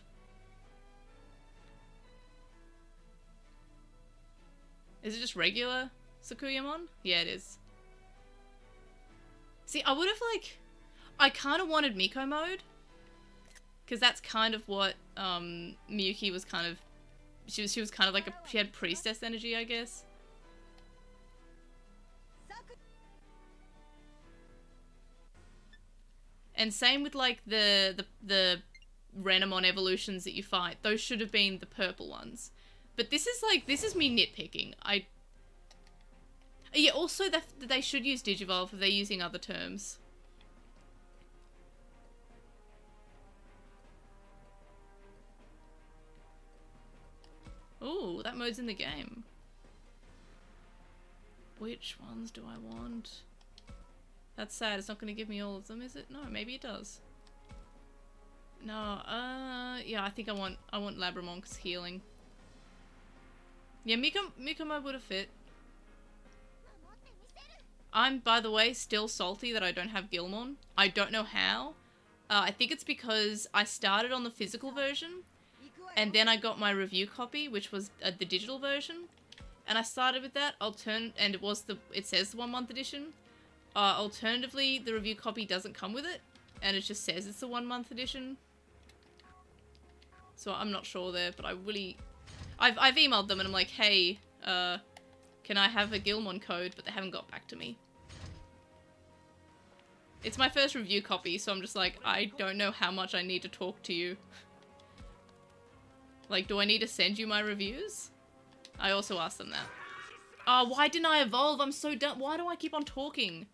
Is it just regular Sakuyamon? Yeah, it is. See, I would have, like, I kind of wanted Miko mode, because that's kind of what Miyuki was kind of, she was kind of like she had priestess energy, I guess. And same with, like, the Renamon evolutions that you fight. Those should have been the purple ones. But this is, like, this is me nitpicking. Yeah, also that they should use Digivolve if they're using other terms. Ooh, that mode's in the game. Which ones do I want? That's sad, it's not going to give me all of them, is it? No, maybe it does. No, yeah, I think I want Labramon because healing. Yeah, Mikomo would have fit. I'm, by the way, still salty that I don't have Gilmon. I don't know how. I think it's because I started on the physical version, and then I got my review copy, which was the digital version. And I started with that, and it says the 1 month edition. Alternatively, the review copy doesn't come with it, and it just says it's the 1 month edition. So I'm not sure there, but I've emailed them and I'm like, hey, can I have a Gilmon code? But they haven't got back to me. It's my first review copy, so I'm just like, I don't know how much I need to talk to you. Like, do I need to send you my reviews? I also asked them that. Oh, why didn't I evolve? I'm so done. Why do I keep on talking?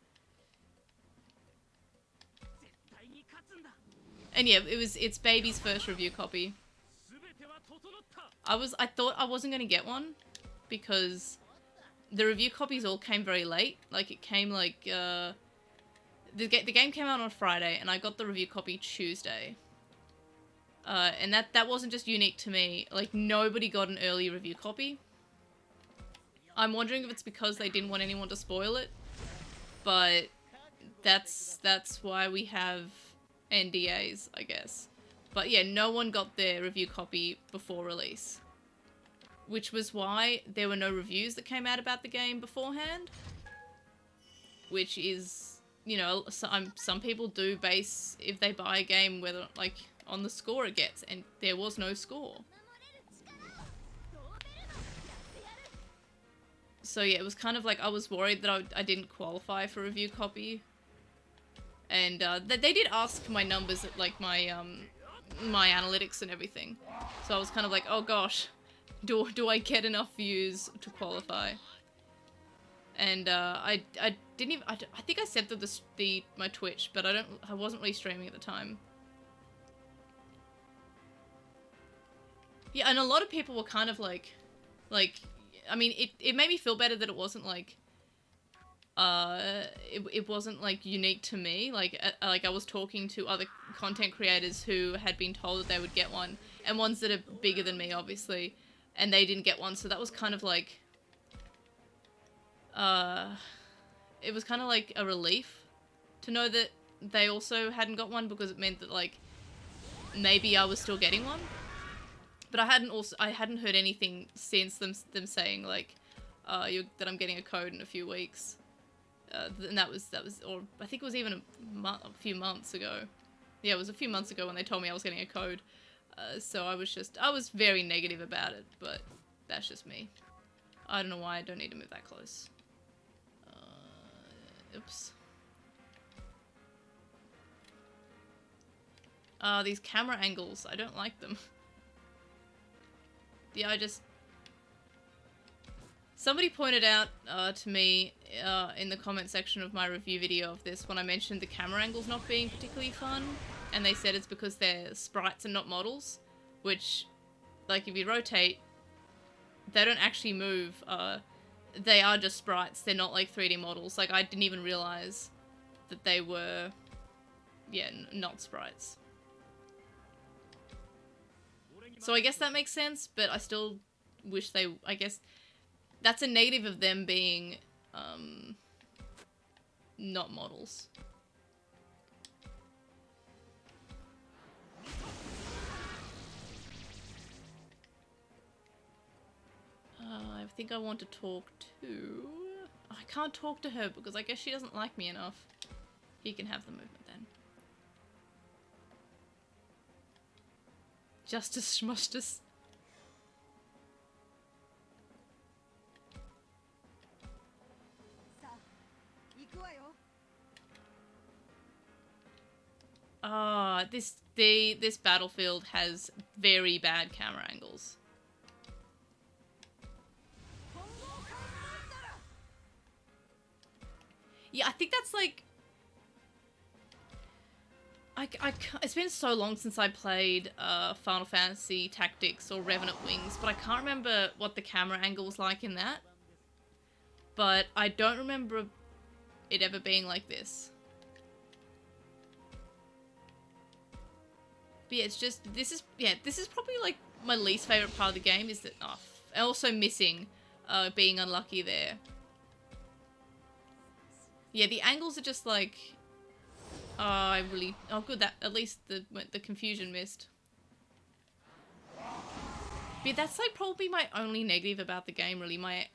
And yeah, it's Baby's first review copy. I thought I wasn't gonna get one because the review copies all came very late. Like, it came like, the game came out on Friday and I got the review copy Tuesday. And that wasn't just unique to me. Like, nobody got an early review copy. I'm wondering if it's because they didn't want anyone to spoil it, but that's why we have NDAs, I guess. But yeah, no one got their review copy before release, which was why there were no reviews that came out about the game beforehand, which is, you know, some people do base, if they buy a game, whether, like, on the score it gets, and there was no score. So yeah, it was kind of like I was worried that I didn't qualify for review copy. And they did ask my numbers at like my my analytics and everything. So I was kind of like, oh gosh, do I get enough views to qualify? And I didn't even, I think I sent them my Twitch, but I wasn't really streaming at the time. Yeah, and a lot of people were kind of like, I mean, it made me feel better that it wasn't like, it wasn't like unique to me. Like I was talking to other content creators who had been told that they would get one, and ones that are bigger than me, obviously, and they didn't get one. So that was kind of like, it was kind of like a relief to know that they also hadn't got one, because it meant that like maybe I was still getting one. But I hadn't heard anything since them saying like, that I'm getting a code in a few weeks. And that was, or I think it was even a few months ago. Yeah, it was a few months ago when they told me I was getting a code. So I was very negative about it, but that's just me. I don't know why I don't need to move that close. Oops. These camera angles, I don't like them. Yeah, somebody pointed out to me in the comment section of my review video of this when I mentioned the camera angles not being particularly fun, and they said it's because they're sprites and not models, which, like, if you rotate, they don't actually move. They are just sprites. They're not like 3D models. Like, I didn't even realize that they were, yeah, not sprites. So I guess that makes sense, but I still wish I guess that's a negative of them being not models. I think I want to talk to... I can't talk to her because I guess she doesn't like me enough. He can have the movement then. Justice Schmustus. This battlefield has very bad camera angles. Yeah, I think that's like... it's been so long since I played Final Fantasy Tactics or Revenant Wings, but I can't remember what the camera angle was like in that. But I don't remember it ever being like this. But yeah, it's just, this is probably like my least favorite part of the game, is that, also missing being unlucky there. Yeah, the angles are just like, oh good, that at least the confusion missed. But that's like probably my only negative about the game, really. Like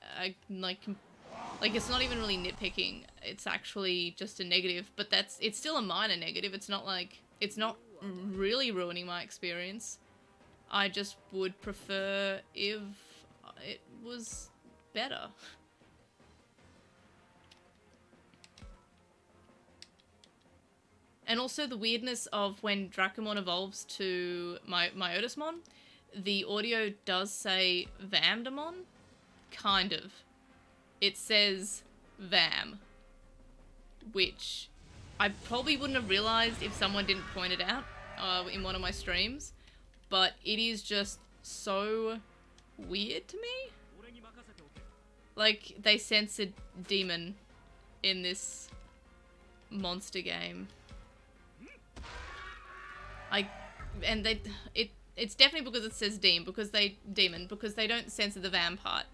it's not even really nitpicking. It's actually just a negative, but it's still a minor negative. It's not like, it's not really ruining my experience. I just would prefer if it was better. And also the weirdness of when Dracomon evolves to Myotismon, the audio does say Vamdemon, kind of. It says Vam, which I probably wouldn't have realized if someone didn't point it out in one of my streams, but it is just so weird to me. Like, they censored Demon in this monster game. It's definitely because it says Demon, because they don't censor the Vam part.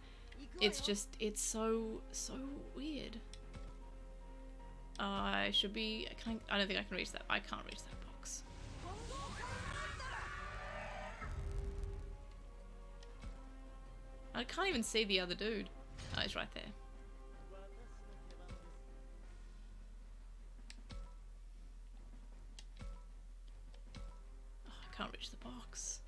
It's just, it's so weird. I should be, I don't think I can reach that. I can't reach that box. I can't even see the other dude. Oh, he's right there. Oh, I can't reach the box.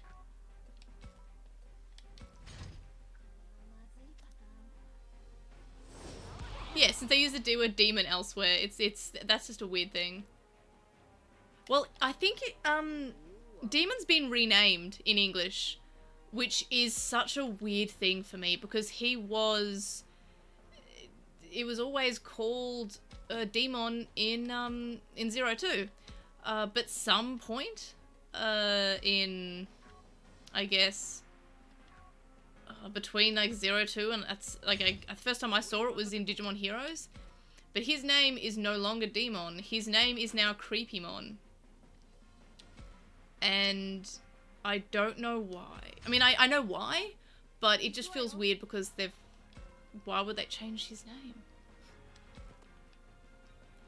Yeah, since they use the D word demon elsewhere, that's just a weird thing. Well, I think demon's been renamed in English, which is such a weird thing for me because it was always called Demon in 02. But some point in, I guess, between like 02 and that's like the first time I saw it was in Digimon Heroes, but his name is no longer Demon. His name is now Creepymon, and I don't know why. I mean, I know why, but it just feels weird because why would they change his name?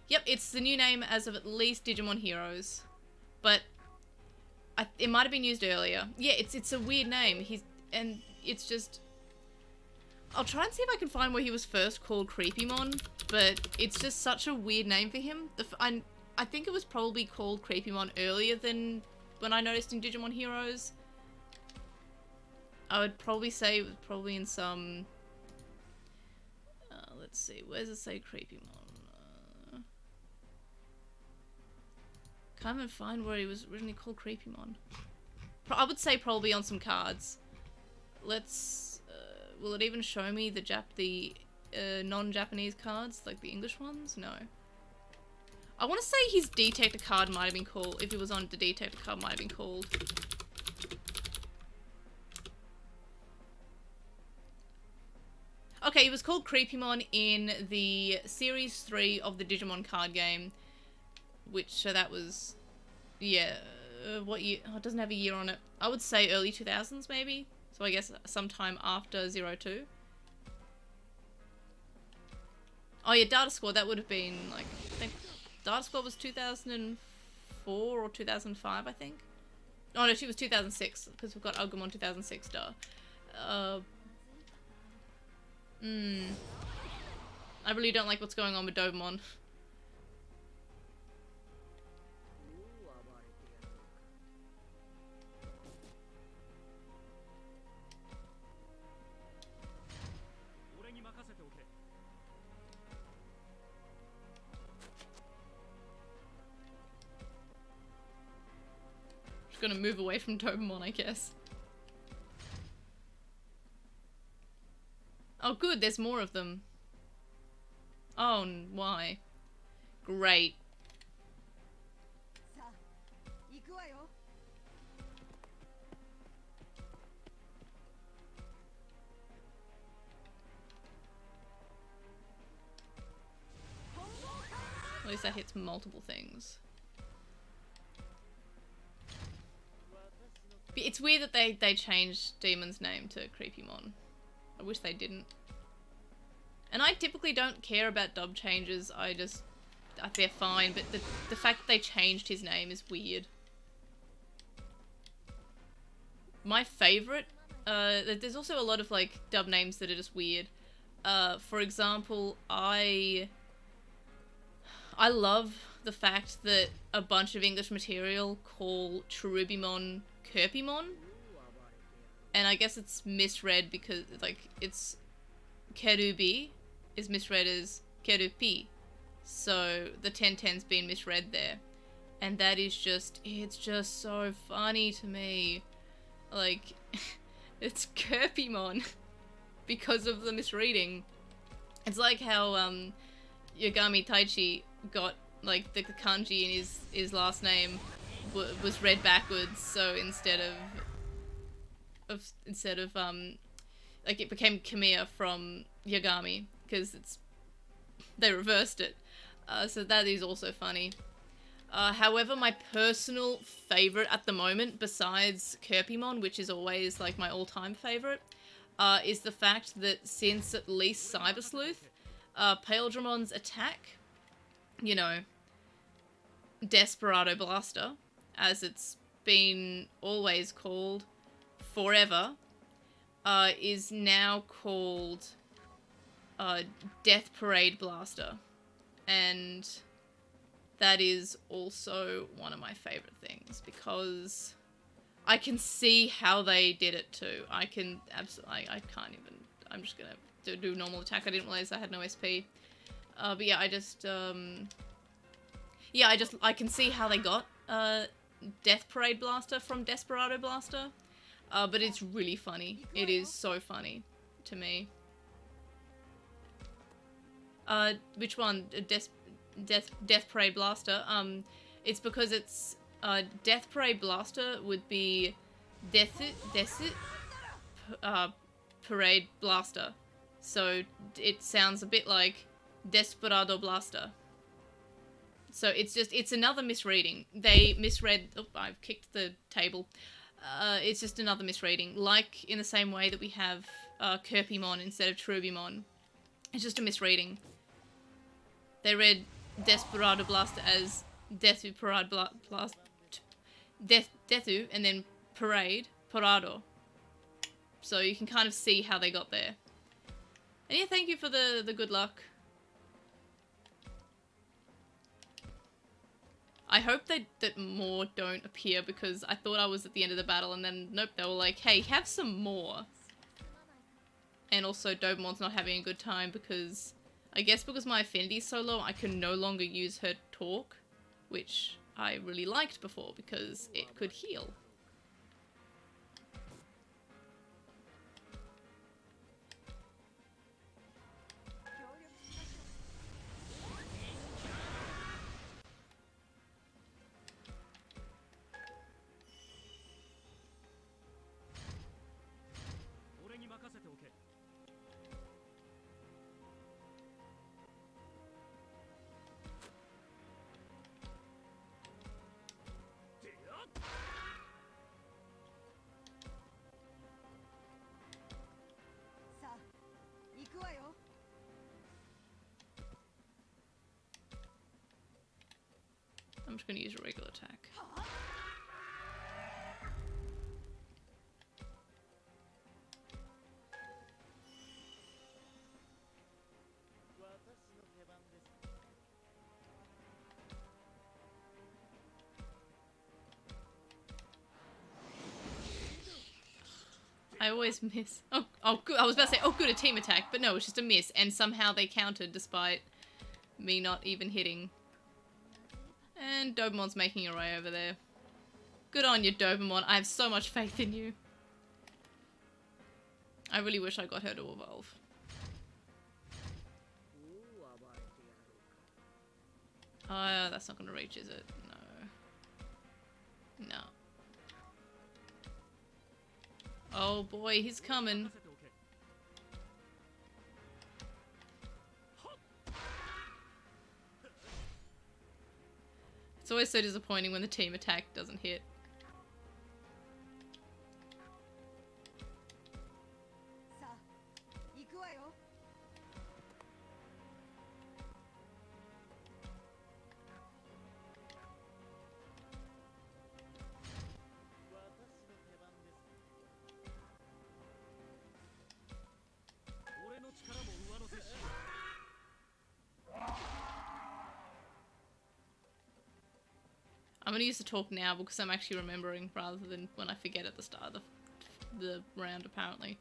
Yep, it's the new name as of at least Digimon Heroes, but it might have been used earlier. Yeah, it's a weird name. And it's just... I'll try and see if I can find where he was first called Creepymon, but it's just such a weird name for him. I think it was probably called Creepymon earlier than when I noticed in Digimon Heroes. I would probably say it was probably in some... let's see, where does it say Creepymon? Can't even find where he was originally called Creepymon. I would say probably on some cards. Let's... will it even show me the non-Japanese cards? Like the English ones? No. I want to say his detector card might have been called... If it was on the detector card, might have been called... Okay, it was called Creepymon in the Series 3 of the Digimon card game. Which, so that was... Yeah, what year? Oh, it doesn't have a year on it. I would say early 2000s, maybe? So I guess sometime after 02. Oh yeah, Data Squad, that would have been, like... I think Data Squad was 2004 or 2005, I think? Oh no, she was 2006, because we've got Agumon 2006 Star. I really don't like what's going on with Dobemon. Just gonna move away from Dobemon, I guess. Oh good, there's more of them. Oh, why? Great. At least that hits multiple things. It's weird that they changed Demon's name to Creepymon. I wish they didn't. And I typically don't care about dub changes, they're fine, but the fact that they changed his name is weird. My favourite, there's also a lot of like dub names that are just weird. For example, I love the fact that a bunch of English material call Cherubimon Kerpimon. And I guess it's misread because, like, it's Kerubi is misread as Kerupi. So the 1010's been misread there. And that is just, it's just so funny to me. Like, it's Kerpimon because of the misreading. It's like how Yagami Taichi got, like, the kanji in his last name was read backwards, so instead of like, it became Kamiya from Yagami, because they reversed it. So that is also funny. However, my personal favourite at the moment, besides Kerpimon, which is always, like, my all-time favourite, is the fact that since at least Cyber Sleuth, Paildramon's attack, you know, Desperado Blaster, as it's been always called forever, is now called Death Parade Blaster. And that is also one of my favourite things, because I can see how they did it too. I can absolutely, I can't even, I'm just gonna do normal attack. I didn't realise I had no SP. But yeah, I just, yeah, I can see how they got, Death Parade Blaster from Desperado Blaster. But it's really funny. It is so funny to me. Which one? Death Parade Blaster. It's because it's, Death Parade Blaster would be Parade Blaster. So it sounds a bit like Desperado Blaster. So it's another misreading. They misread, oh, I've kicked the table. It's just another misreading. Like in the same way that we have, Kirpymon instead of Trubimon. It's just a misreading. They read Desperado Blaster as Deathu Parade Blast, Deathu, and then Parade, Parado. So you can kind of see how they got there. And yeah, thank you for the good luck. I hope that more don't appear, because I thought I was at the end of the battle and then nope, they were like, hey, have some more. And also Dobemon's not having a good time because, I guess because my affinity is so low, I can no longer use her talk, which I really liked before because it could heal. I'm just going to use a regular attack. I always miss. Oh, good. I was about to say, oh, good, a team attack, but no, it's just a miss, and somehow they countered despite me not even hitting. And Dobemon's making her way over there. Good on you, Dobemon. I have so much faith in you. I really wish I got her to evolve. That's not gonna reach, is it? No. No. Oh boy, he's coming. It's always so disappointing when the team attack doesn't hit. I'm gonna use the talk now because I'm actually remembering rather than when I forget at the start of the round, apparently.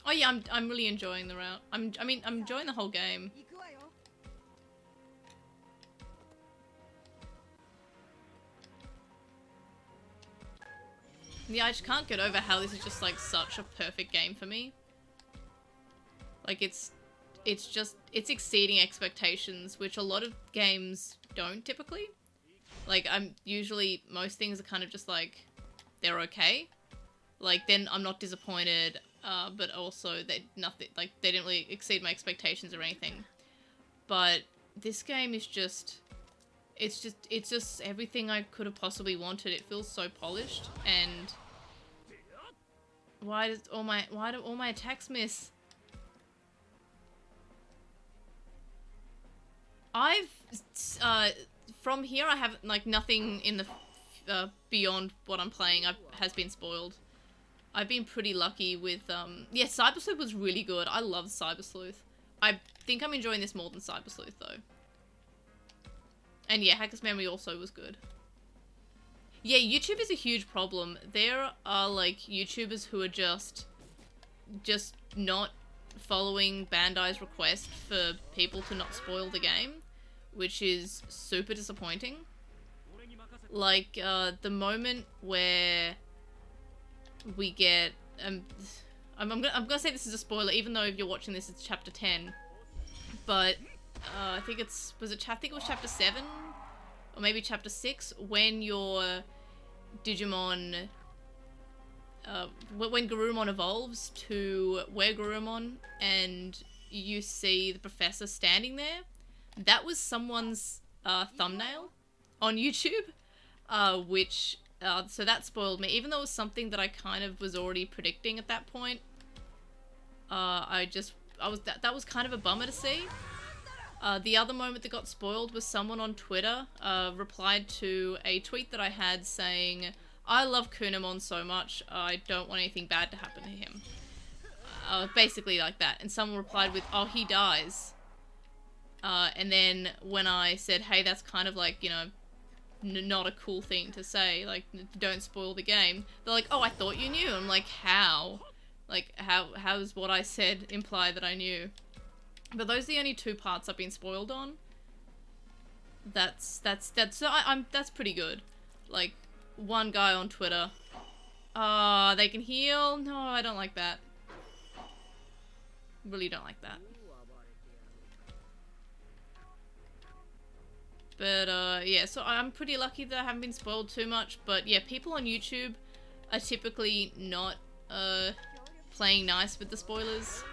Oh yeah, I'm really enjoying the round. I'm enjoying the whole game. Yeah, I just can't get over how this is just like such a perfect game for me. Like it's exceeding expectations, which a lot of games don't typically. Like most things are kind of just like, they're okay. like, then I'm not disappointed, but also they didn't really exceed my expectations or anything. But this game is just, it's just everything I could have possibly wanted. It feels so polished, and why do all my attacks miss? From here I have, like, nothing in the, beyond what I'm playing has been spoiled. I've been pretty lucky with, yeah, Cyber Sleuth was really good. I love Cyber Sleuth. I think I'm enjoying this more than Cyber Sleuth, though. And yeah, Hacker's Memory also was good. Yeah, YouTube is a huge problem. There are, like, YouTubers who are just not following Bandai's request for people to not spoil the game, which is super disappointing. Like, the moment where we get, I'm gonna say this is a spoiler, even though if you're watching this, it's chapter 10, but, I think it was chapter 7, or maybe chapter 6, when your Digimon, when Garurumon evolves to Were-Garurumon, and you see the professor standing there. That was someone's thumbnail on YouTube, which, so that spoiled me. Even though it was something that I kind of was already predicting at that point, that was kind of a bummer to see. The other moment that got spoiled was someone on Twitter replied to a tweet that I had saying, "I love Kunamon so much, I don't want anything bad to happen to him." Basically like that. And someone replied with, "Oh, he dies." And then when I said, "Hey, that's kind of like, you know, not a cool thing to say, like, don't spoil the game," they're like, "Oh, I thought you knew." I'm like, how? Like, how does what I said imply that I knew? But those are the only 2 parts I've been spoiled on. That's pretty good. Like, one guy on Twitter, they can heal? No, I don't like that. Really don't like that. But, yeah, so I'm pretty lucky that I haven't been spoiled too much, but yeah, people on YouTube are typically not, playing nice with the spoilers.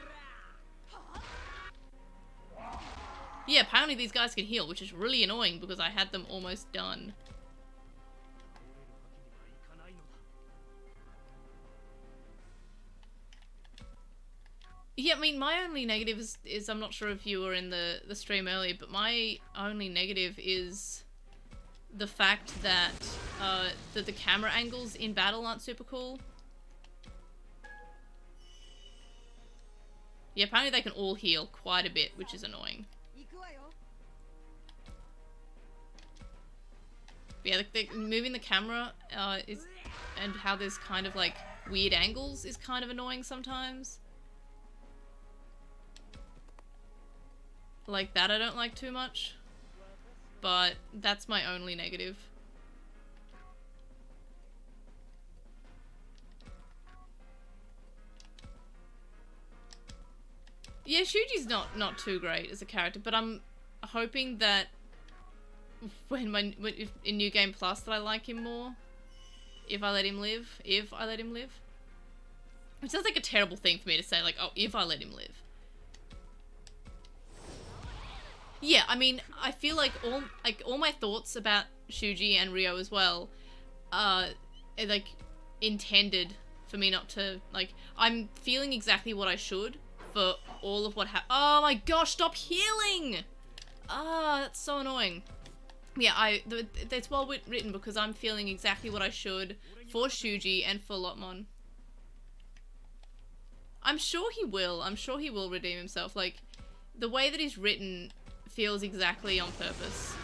Yeah, apparently these guys can heal, which is really annoying because I had them almost done. Yeah, I mean, my only negative is I'm not sure if you were in the stream earlier, but my only negative is the fact that, that the camera angles in battle aren't super cool. Yeah, apparently they can all heal quite a bit, which is annoying. Yeah, moving the camera and how there's kind of like weird angles is kind of annoying sometimes. Like that I don't like too much, but that's my only negative. Yeah, Shuji's not too great as a character, but I'm hoping that if in New Game Plus that I like him more. If I let him live. Which sounds like a terrible thing for me to say, like, oh, if I let him live. Yeah, I mean, I feel like all my thoughts about Shuji and Ryo as well are, like, intended for me not to, like, I'm feeling exactly what I should for all of what happened. Oh my gosh, stop healing! Ah, that's so annoying. Yeah, it's well written because I'm feeling exactly what I should for Shuji and for Lotmon. I'm sure he will. I'm sure he will redeem himself. Like, the way that he's written feels exactly on purpose.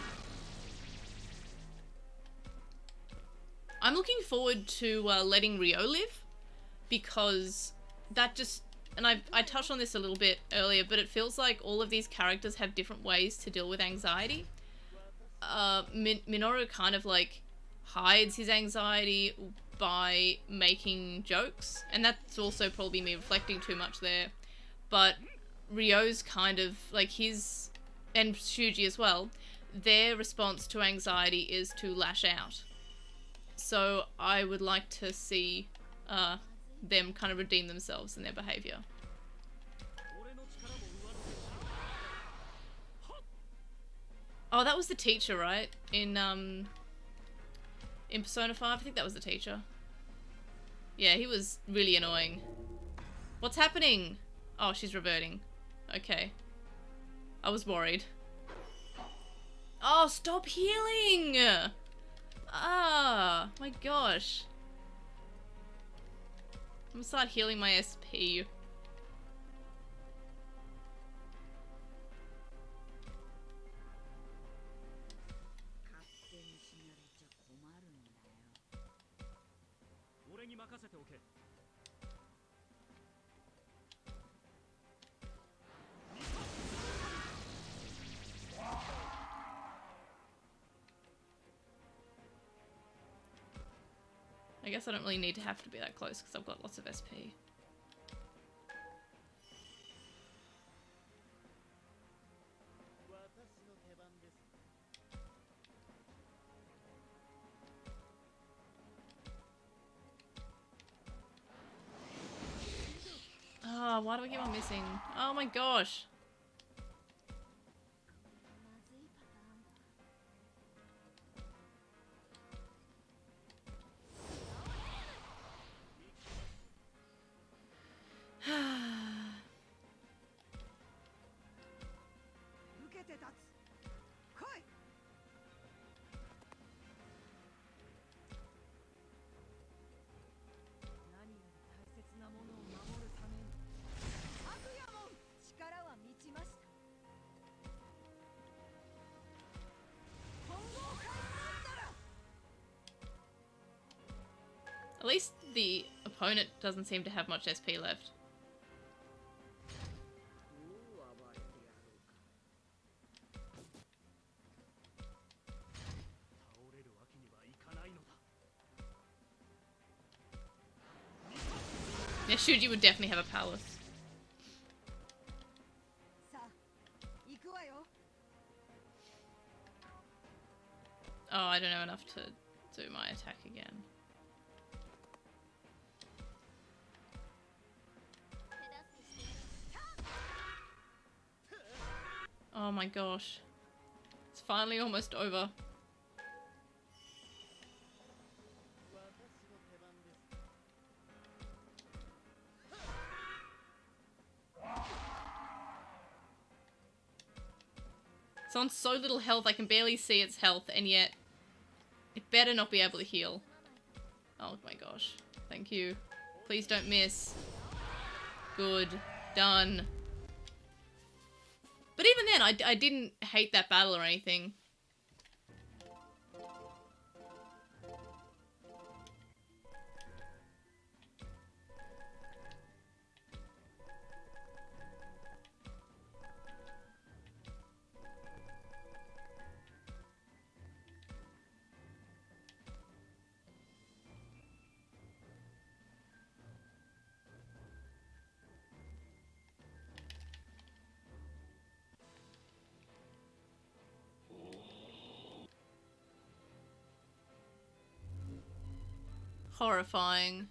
I'm looking forward to letting Ryo live, because that just, and I touched on this a little bit earlier, but it feels like all of these characters have different ways to deal with anxiety. Minoru kind of like hides his anxiety by making jokes, and that's also probably me reflecting too much there, but Ryo's kind of like his, and Shuji as well, their response to anxiety is to lash out. So I would like to see them kind of redeem themselves in their behavior. Oh, that was the teacher, right? In Persona 5, I think that was the teacher. Yeah, he was really annoying. What's happening? Oh, she's reverting. Okay. I was worried. Oh, stop healing! Ah, my gosh. I'm gonna start healing my SP. I guess I don't really need to have to be that close because I've got lots of SP. Oh, why do I keep on missing? Oh my gosh. At least the opponent doesn't seem to have much SP left. Yeah, Shuji would definitely have a palace. Oh, I don't know enough to do my attack again. Oh my gosh. It's finally almost over. It's on so little health, I can barely see its health, and yet it better not be able to heal. Oh my gosh. Thank you. Please don't miss. Good. Done. But even then, I didn't hate that battle or anything. Horrifying.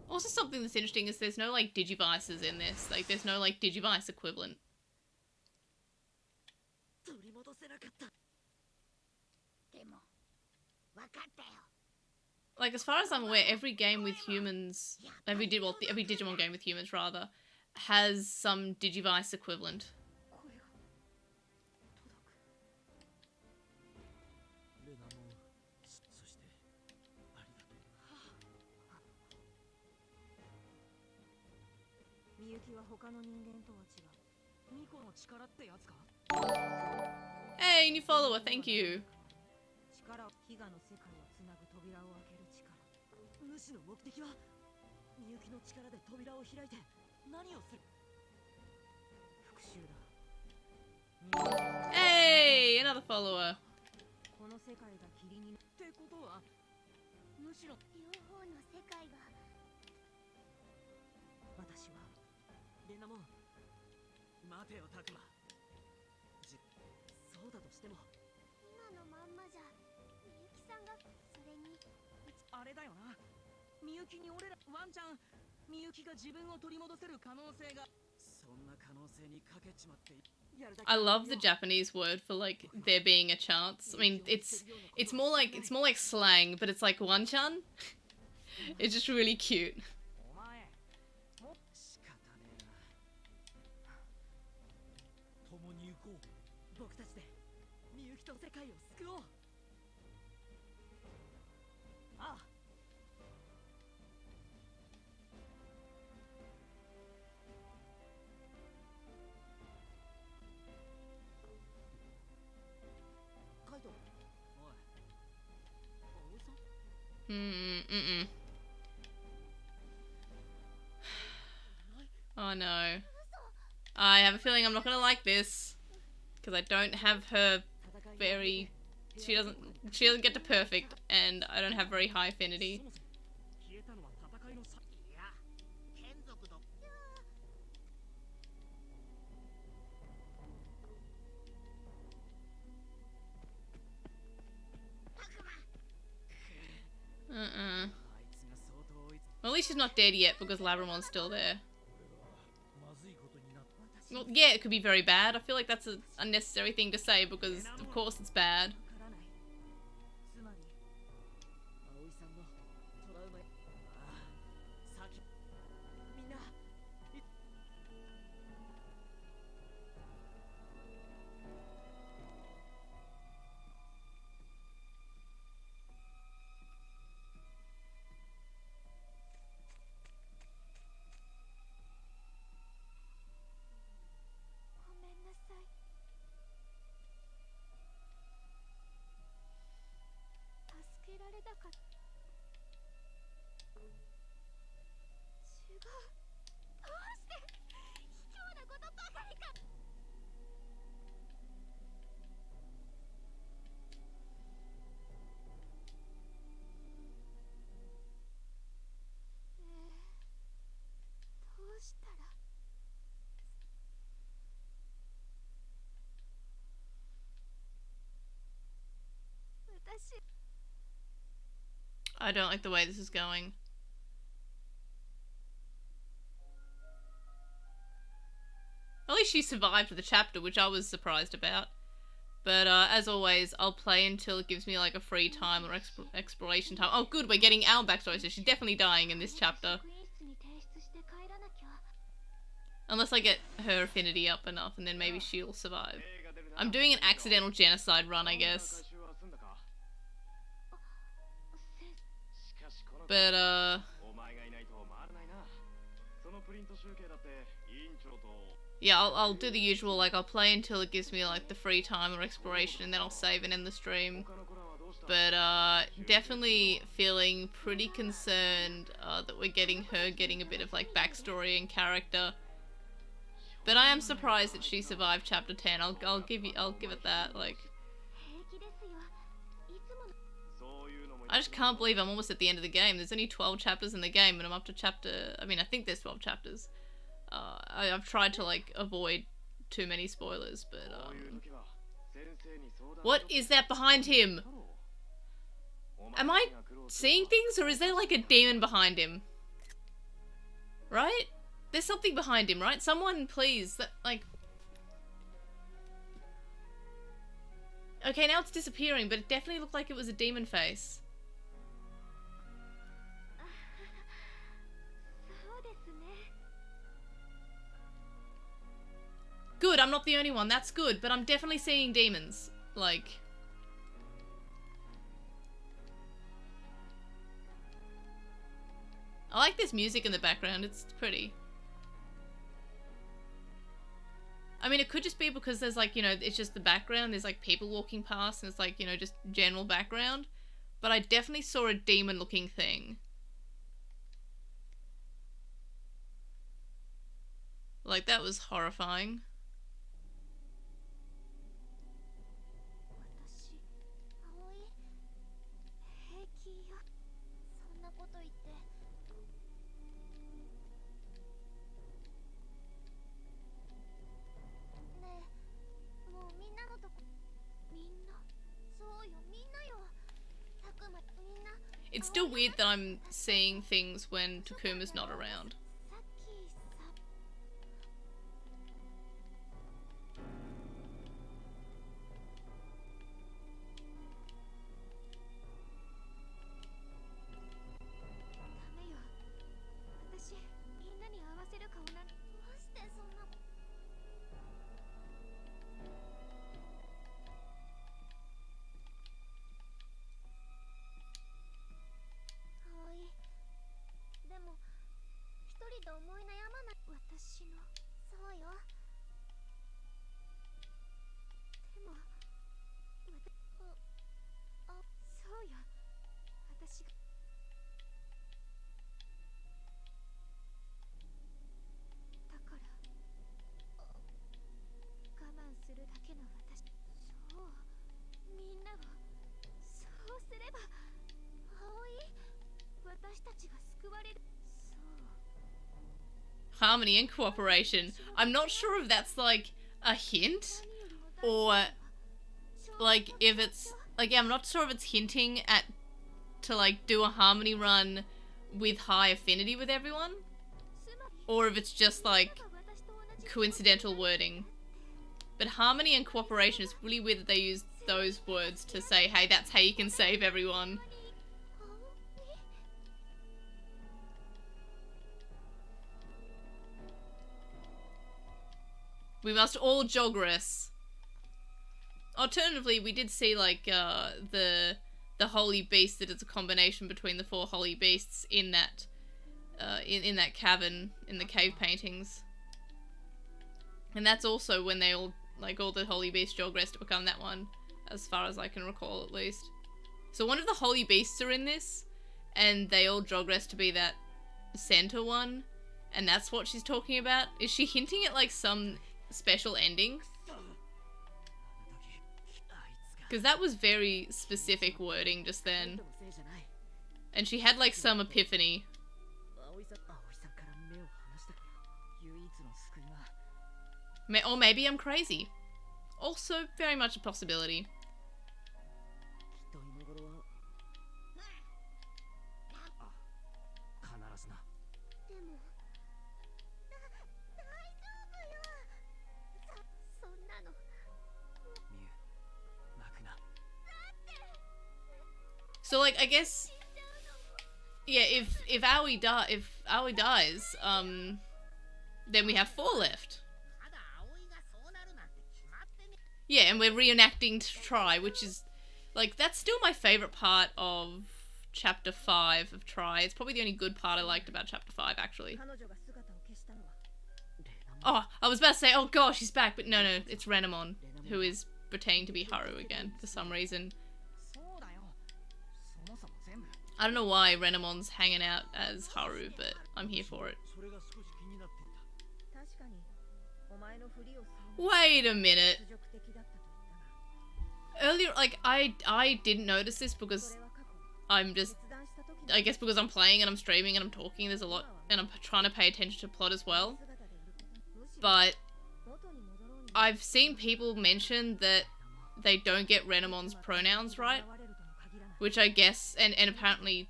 Also, something that's interesting is there's no, like, Digivices in this. Like, there's no, like, Digivice equivalent. Like, as far as I'm aware, every game with humans, every Digimon game with humans, rather, has some Digivice equivalent. Hey, new follower, thank you. Hey, another follower. そうだとしても今のまんまじゃみゆきさんがそれにあれだよな。みゆきに俺らワンちゃんみゆきが自分を取り戻せる可能性がそんな可能性にかけちまって I love the Japanese word for like there being a chance. I mean, it's more like slang, but it's like wanchan. It's just really cute. お前も仕方ねえな。共に行こう。僕たちでみゆきと世界を救おう。ああ。カイト。おい。葵さん？Mm-mm. Oh no. I have a feeling I'm not gonna like this. Because I don't have her very... She doesn't get to perfect, and I don't have very high affinity. Well, at least she's not dead yet because Labramon's still there. Well, yeah, it could be very bad. I feel like that's an unnecessary thing to say because, of course, it's bad. I don't like the way this is going. At least she survived the chapter, which I was surprised about. But as always, I'll play until it gives me like a free time or exploration time. Oh good, we're getting our backstory, so she's definitely dying in this chapter. Unless I get her affinity up enough, and then maybe she'll survive. I'm doing an accidental genocide run, I guess. But, yeah, I'll do the usual, like, I'll play until it gives me, like, the free time or exploration, and then I'll save and end the stream. But, definitely feeling pretty concerned, that we're getting a bit of, like, backstory and character. But I am surprised that she survived Chapter 10, I'll give it that, like... I just can't believe I'm almost at the end of the game. There's only 12 chapters in the game, and I'm up to chapter... I mean, I think there's 12 chapters. I've tried to, like, avoid too many spoilers, but, What is that behind him? Am I seeing things, or is there, like, a demon behind him? Right? There's something behind him, right? Someone, please, that, like... Okay, now it's disappearing, but it definitely looked like it was a demon face. Good, I'm not the only one, that's good, but I'm definitely seeing demons. Like... I like this music in the background, it's pretty. I mean, it could just be because there's like, you know, it's just the background, there's like people walking past and it's like, you know, just general background. But I definitely saw a demon looking thing. Like, that was horrifying. It's still weird that I'm seeing things when Takuma's not around. さっきさダメよ私みんなに合わせる顔なんどうしてそんな葵でも一人で思い悩まない私のそうよでもそうよ私がだから我慢するだけの私そうみんなをそうすれば葵私たちが救われるそう Harmony and cooperation. I'm not sure if that's like a hint or like if it's like, yeah, I'm not sure if it's hinting at to like do a harmony run with high affinity with everyone, or if it's just like coincidental wording. But harmony and cooperation is really weird that they use those words to say, hey, that's how you can save everyone. We must all jogress. Alternatively, we did see like the holy beast, that it's a combination between the 4 holy beasts in that in that cavern in the cave paintings, and that's also when they all like all the holy beasts jogress to become that one, as far as I can recall at least. So one of the holy beasts are in this, and they all jogress to be that center one, and that's what she's talking about. Is she hinting at like some special ending? Because that was very specific wording just then. And she had like some epiphany. Or maybe I'm crazy. Also very much a possibility. でも大丈夫よそんなの So like I guess, yeah, if Aoi dies, then we have 4 left. Yeah, and we're reenacting Try, which is like, that's still my favorite part of chapter 5 of Try. It's probably the only good part I liked about chapter 5 actually. Oh, I was about to say, oh gosh, he's back, but no, it's Renamon, who is pretending to be Haru again for some reason. I don't know why Renamon's hanging out as Haru, but I'm here for it. Wait a minute. Earlier, like, I didn't notice this because I'm just, I guess because I'm playing and I'm streaming and I'm talking, there's a lot, and I'm trying to pay attention to plot as well. But I've seen people mention that they don't get Renamon's pronouns right, which I guess, and apparently,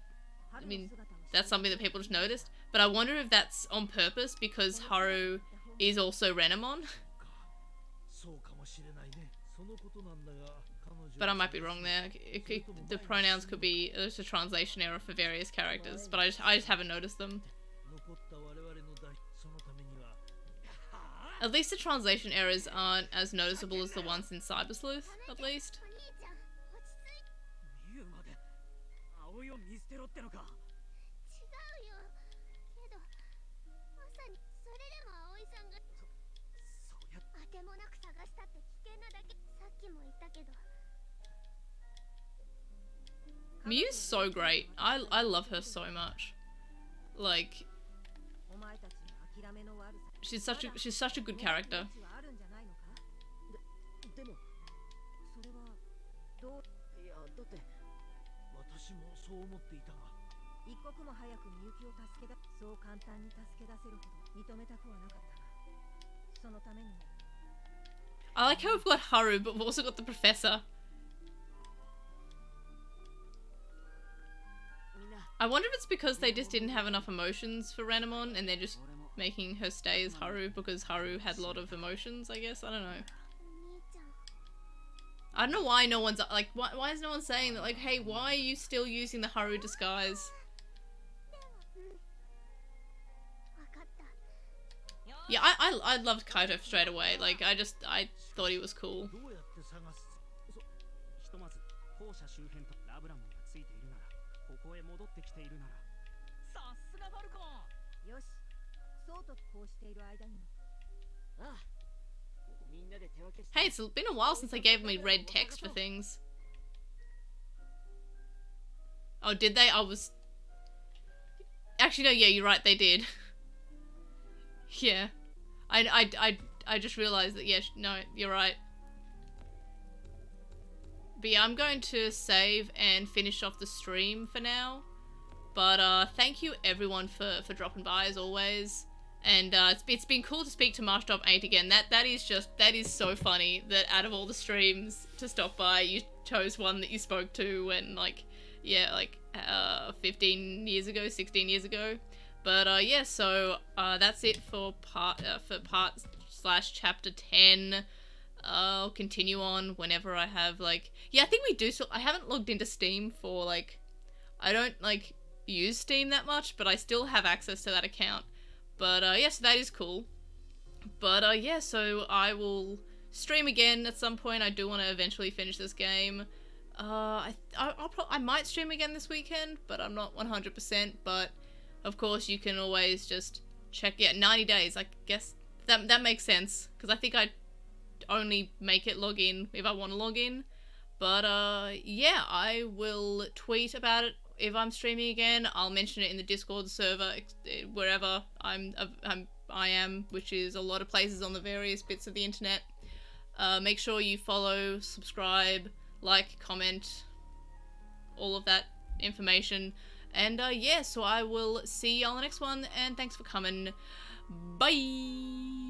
I mean, that's something that people just noticed, but I wonder if that's on purpose because Haru is also Renamon. But I might be wrong there. The pronouns could be just a translation error for various characters, but I just haven't noticed them. At least the translation errors aren't as noticeable as the ones in Cyber Sleuth, at least. 違うよけどまさにそれでも葵さんがあてもなく探したって危険なだけさっきも言ったけど Miu's so great. I love her so much. Like, she's such a good character. でもそれはどういやだって私もそう思っていたが一刻も早くみゆきを助けだそう簡単に助け出せるほど認めたくはなかったがそのためにも I like how we've got Haru, but we've also got the professor. I wonder if it's because they just didn't have enough emotions for Renamon and they're just making her stay as Haru because Haru had a lot of emotions, I guess. I don't know. I don't know why no one's like, why is no one saying that, like, hey, why are you still using the Haru disguise? Yeah, I loved Kaito straight away. Like, I thought he was cool. Hey, it's been a while since they gave me red text for things. Oh, did they? Actually, no, yeah, you're right, they did. Yeah. I just realized that, yeah, no, you're right. But yeah, I'm going to save and finish off the stream for now. But thank you everyone for dropping by as always. And it's been cool to speak to Marsh 8 again. That is so funny that out of all the streams to stop by, you chose one that you spoke to when, like, yeah, like 15 years ago, 16 years ago. But yeah, so that's it for part/chapter 10. I'll continue on whenever I have, like, yeah, I think we do. So I haven't logged into Steam for, like, I don't like use Steam that much, but I still have access to that account. But yeah, so that is cool. But yeah, so I will stream again at some point. I do want to eventually finish this game. I might stream again this weekend, but I'm not 100%. But of course, you can always just check. Yeah, 90 days. I guess that makes sense because I think I only make it log in if I want to log in. But yeah, I will tweet about it if I'm streaming again. I'll mention it in the Discord server, wherever I am, which is a lot of places on the various bits of the internet. Make sure you follow, subscribe, like, comment, all of that information. And yeah, so I will see you on the next one, and thanks for coming. Bye!